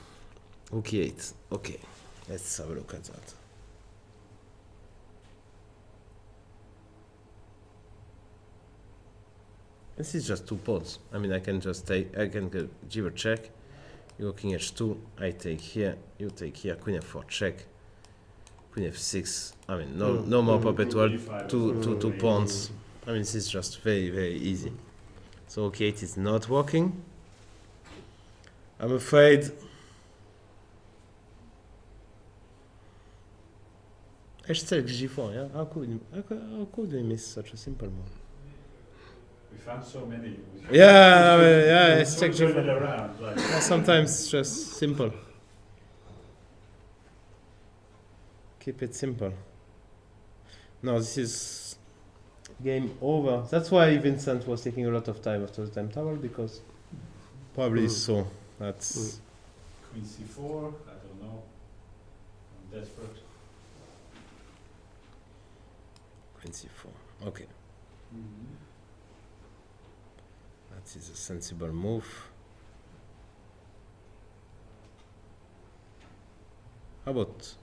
Rook e8. Okay. Let's have a look at that. This is just 2 pawns. I mean, I can just take, I can go g4 check. You go king h2, I take here, you take here, queen f4 check, queen f6. I mean, no more perpetual, two pawns. I mean, this is just very, very easy. So okay, it is not working. I'm afraid. H-check g4, yeah? How could we miss such a simple move? We found so many. Yeah, I mean, yeah, it's check Turn it g4. around. Like, Yeah, sometimes it's just simple. Keep it simple. No, this is game over. That's why Vincent was taking a lot of time after the time tower, because probably so. That's Queen c4. I don't know. I'm desperate. queen c4. Okay, that is a sensible move. How about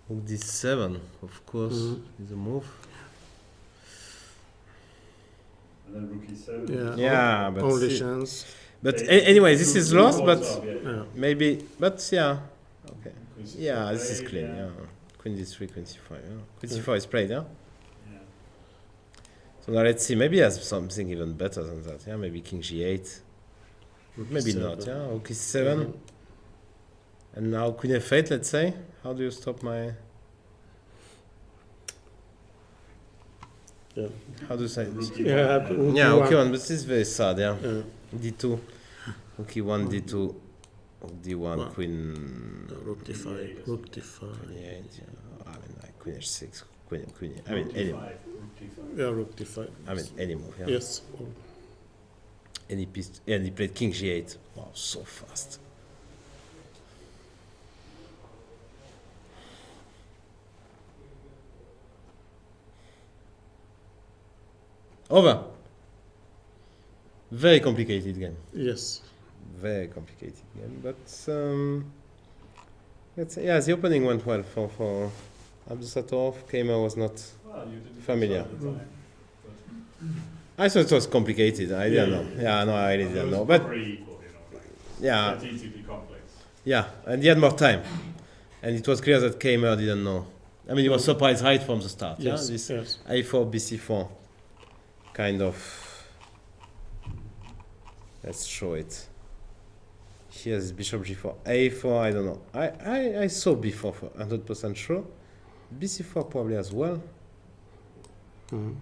rook d7, of course, is a move. And then rook e7. Yeah. Yeah, but Only see- chance. But anyway, this is lost. But Yeah. maybe. But yeah, okay. Queen c4 Yeah, this is played, clean. Yeah, queen d3, queen c5. Yeah, queen c4 is played. Yeah. Yeah. So now let's see. Maybe he has something even better than that. Yeah, maybe king g8. Maybe not. Yeah, rook e7. And now queen f8. Let's say. How do you stop my? Yeah. How do you say? Yeah. Yeah, okay, one, but this is very sad. Yeah, Yeah. d2, rook e1, d2, rook d1, Wow. queen. Rook d5. Rook d5. Queen e8. Yeah. I mean, like queen h6, queen. I mean, any. Rook d5. Yeah, rook d5. I mean, any move. Yeah. Yes. Any piece. And he played king g8. Wow, so fast. Over. Very complicated game. Yes. Very complicated game. But let's say, yeah, the opening went well for Abdusattorov. Keymer was not. Well, you didn't Familiar. decide the time, I thought it was complicated. I didn't know. Yeah, no, I really but didn't it know. was But very equal, like yeah, strategically complex. yeah, and he had more time, and it was clear that Keymer didn't know. I mean, he was surprised right from the start. Yes. Yeah, this Yes. A4, BC4, kind of. Let's show it. Here's bishop g4, A4. I don't know. I saw b4 for 100% sure. BC4 probably as well. Mhm.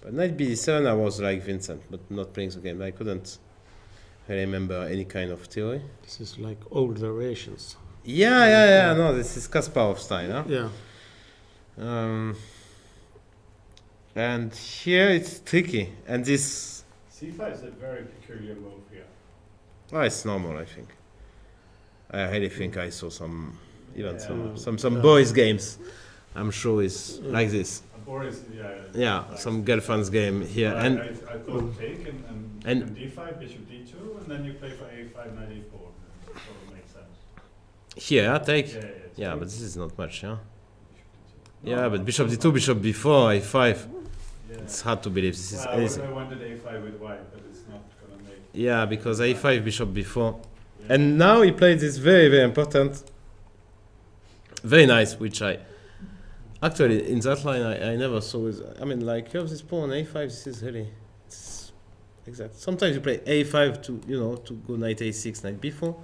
But knight b7, I was like Vincent, but not playing the game. I couldn't really remember any kind of theory. This is like old variations. Yeah. No, this is Kasparov style, huh? Yeah. And here it's tricky. And this, c5 is a very peculiar move here. oh, it's normal, I think. I really think I saw some, even Yeah. some boys games I'm sure is like this. Or is, Yeah, like- some girlfriend's game here. So And I thought take and- and d5, bishop d2, and then you play for a5, knight e4. So it makes sense. here, take. Yeah, Yeah, but this is not much, yeah? No, Yeah, but bishop d2, bishop b4, a5. Yeah. It's hard to believe this is Well, anything. I wanted a5 with white, but it's not gonna make. Yeah, because a5, bishop b4. Yeah. And now he played this very, very important, very nice, which I actually in that line I never saw. I mean, like you have this pawn a5. This is really, it's exact. Sometimes you play a5 to to go knight a6, knight b4.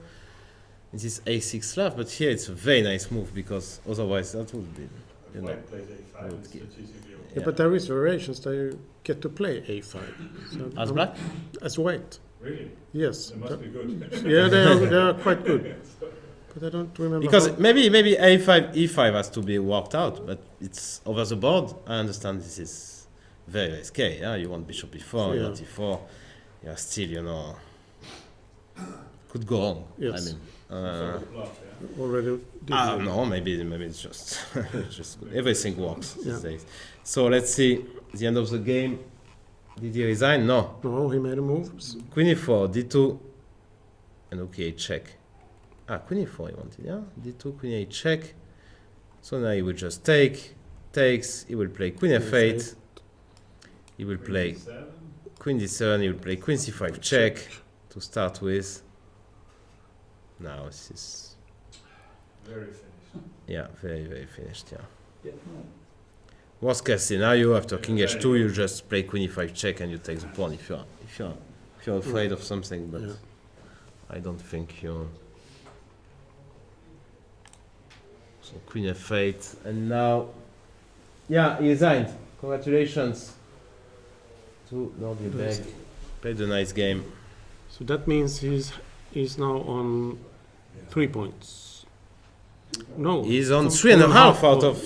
This is a6 slav, but here it's a very nice move because otherwise that would be, If white plays I a5, would it's give- strategically okay. Yeah, but there is variations that you get to play a5. So as black. As white. Really? Yes. They must be good. Yeah, they are quite good. But I don't remember. Because how- maybe a5 e5 has to be worked out, but it's over the board. I understand this is very, very scary. Yeah, you want bishop b4, you Yeah. want e4. You're still, could go wrong. Yes. I mean, Sort of bluff, yeah? already did. I don't know. Maybe it's just just good. Everything works Yeah. these days. So let's see the end of the game. Did he resign? No. No, he made a move. Queen e4, d2, and okay, check. Queen e4 he wanted, yeah? d2, queen a check. So now he will just takes, he will play queen f8, he will play Queen d7. queen d7, he will play queen c5 check to start with. Now this is, Very finished. yeah, very, very finished, yeah. Worst case scenario, after king h2, you just play queen e5 check and you take the pawn if you're afraid of something, but Yeah. I don't think you. So queen f8, and now, yeah, he resigned. Congratulations to Nordic. Played a nice game. So that means he's now on 3 points. No. He's on some 3.5 out of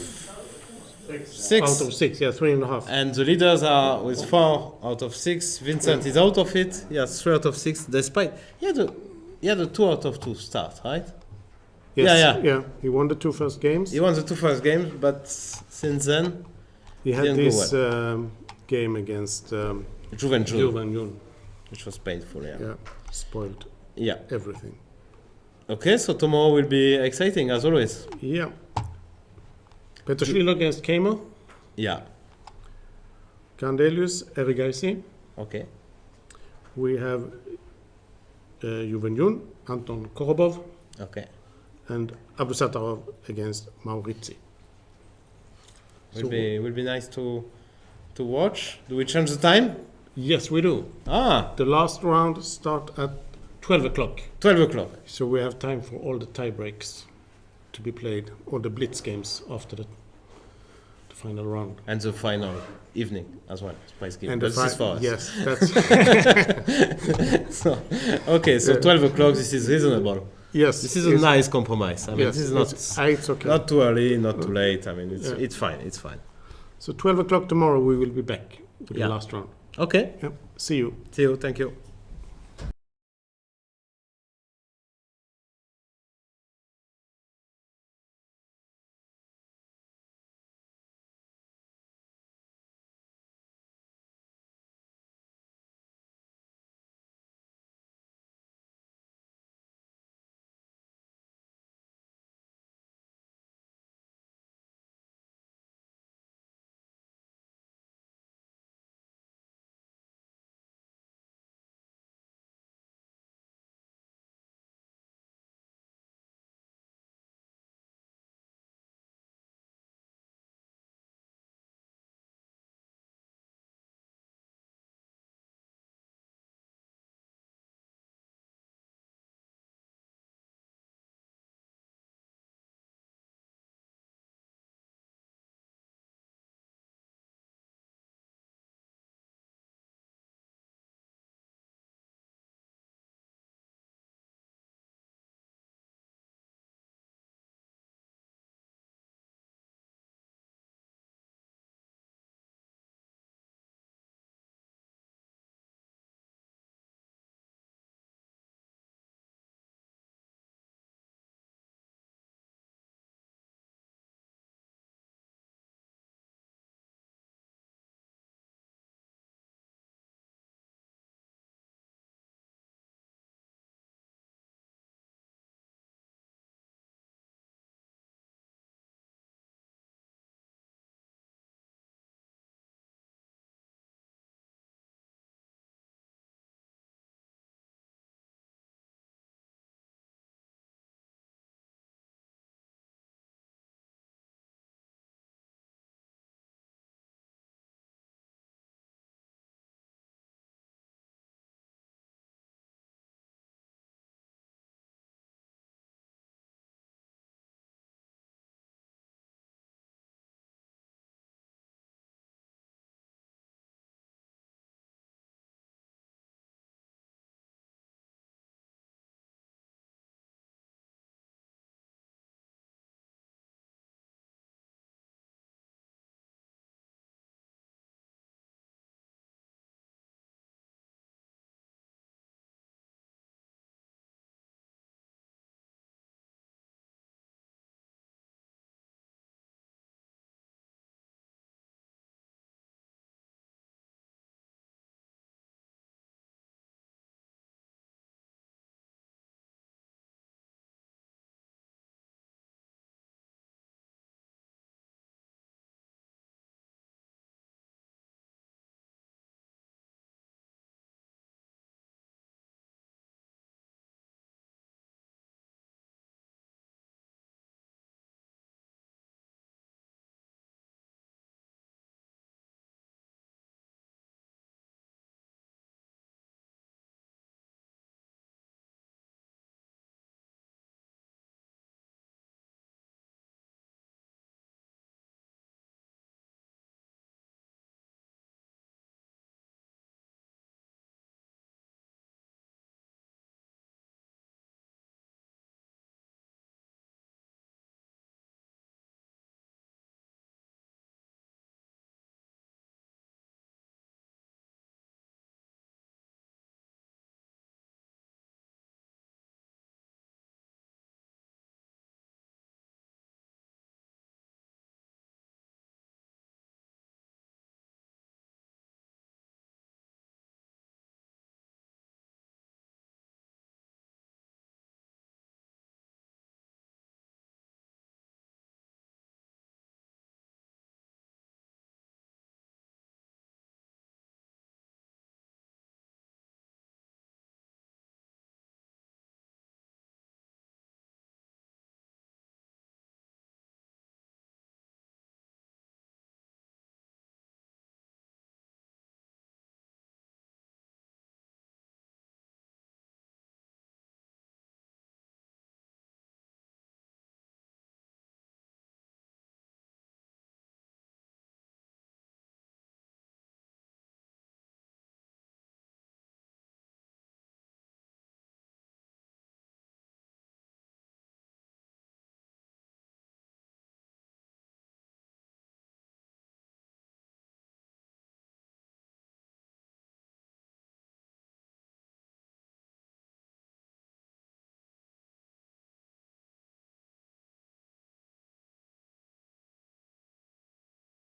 Six. 6. Out of 6, yeah, 3.5. And the leaders are with 4 out of 6. Vincent is out of it. He has 3 out of 6. Despite he had a 2 out of 2 start, right? Yes, yeah. He won the 2 first games. He won the 2 first games, but since then, He had didn't go this game against Wenjun, which was painful. yeah, spoiled Yeah. everything. Okay, so tomorrow will be exciting as always. Yeah. Peter against Keymer, Yeah. Grandelius, Erigaisi. Okay. We have Wenjun, Anton Korobov, Okay. and Abdusattorov against Maurizzi. Will be nice to watch. Do we change the time? Yes, we do. The last round start at 12 o'clock. 12 o'clock. So we have time for all the tie breaks to be played, all the blitz games after the final round. And the final evening as well. Spice game. And But this is for us. Yes, that's So, okay, so 12 o'clock, this is reasonable. yes. This is a nice compromise. I mean, Yes, this is not it's okay. not too early, not too late. I mean, Yeah. it's fine. It's fine. So 12 o'clock tomorrow we will be back with Yeah. the last round. Okay. Yeah. See you. See you. Thank you.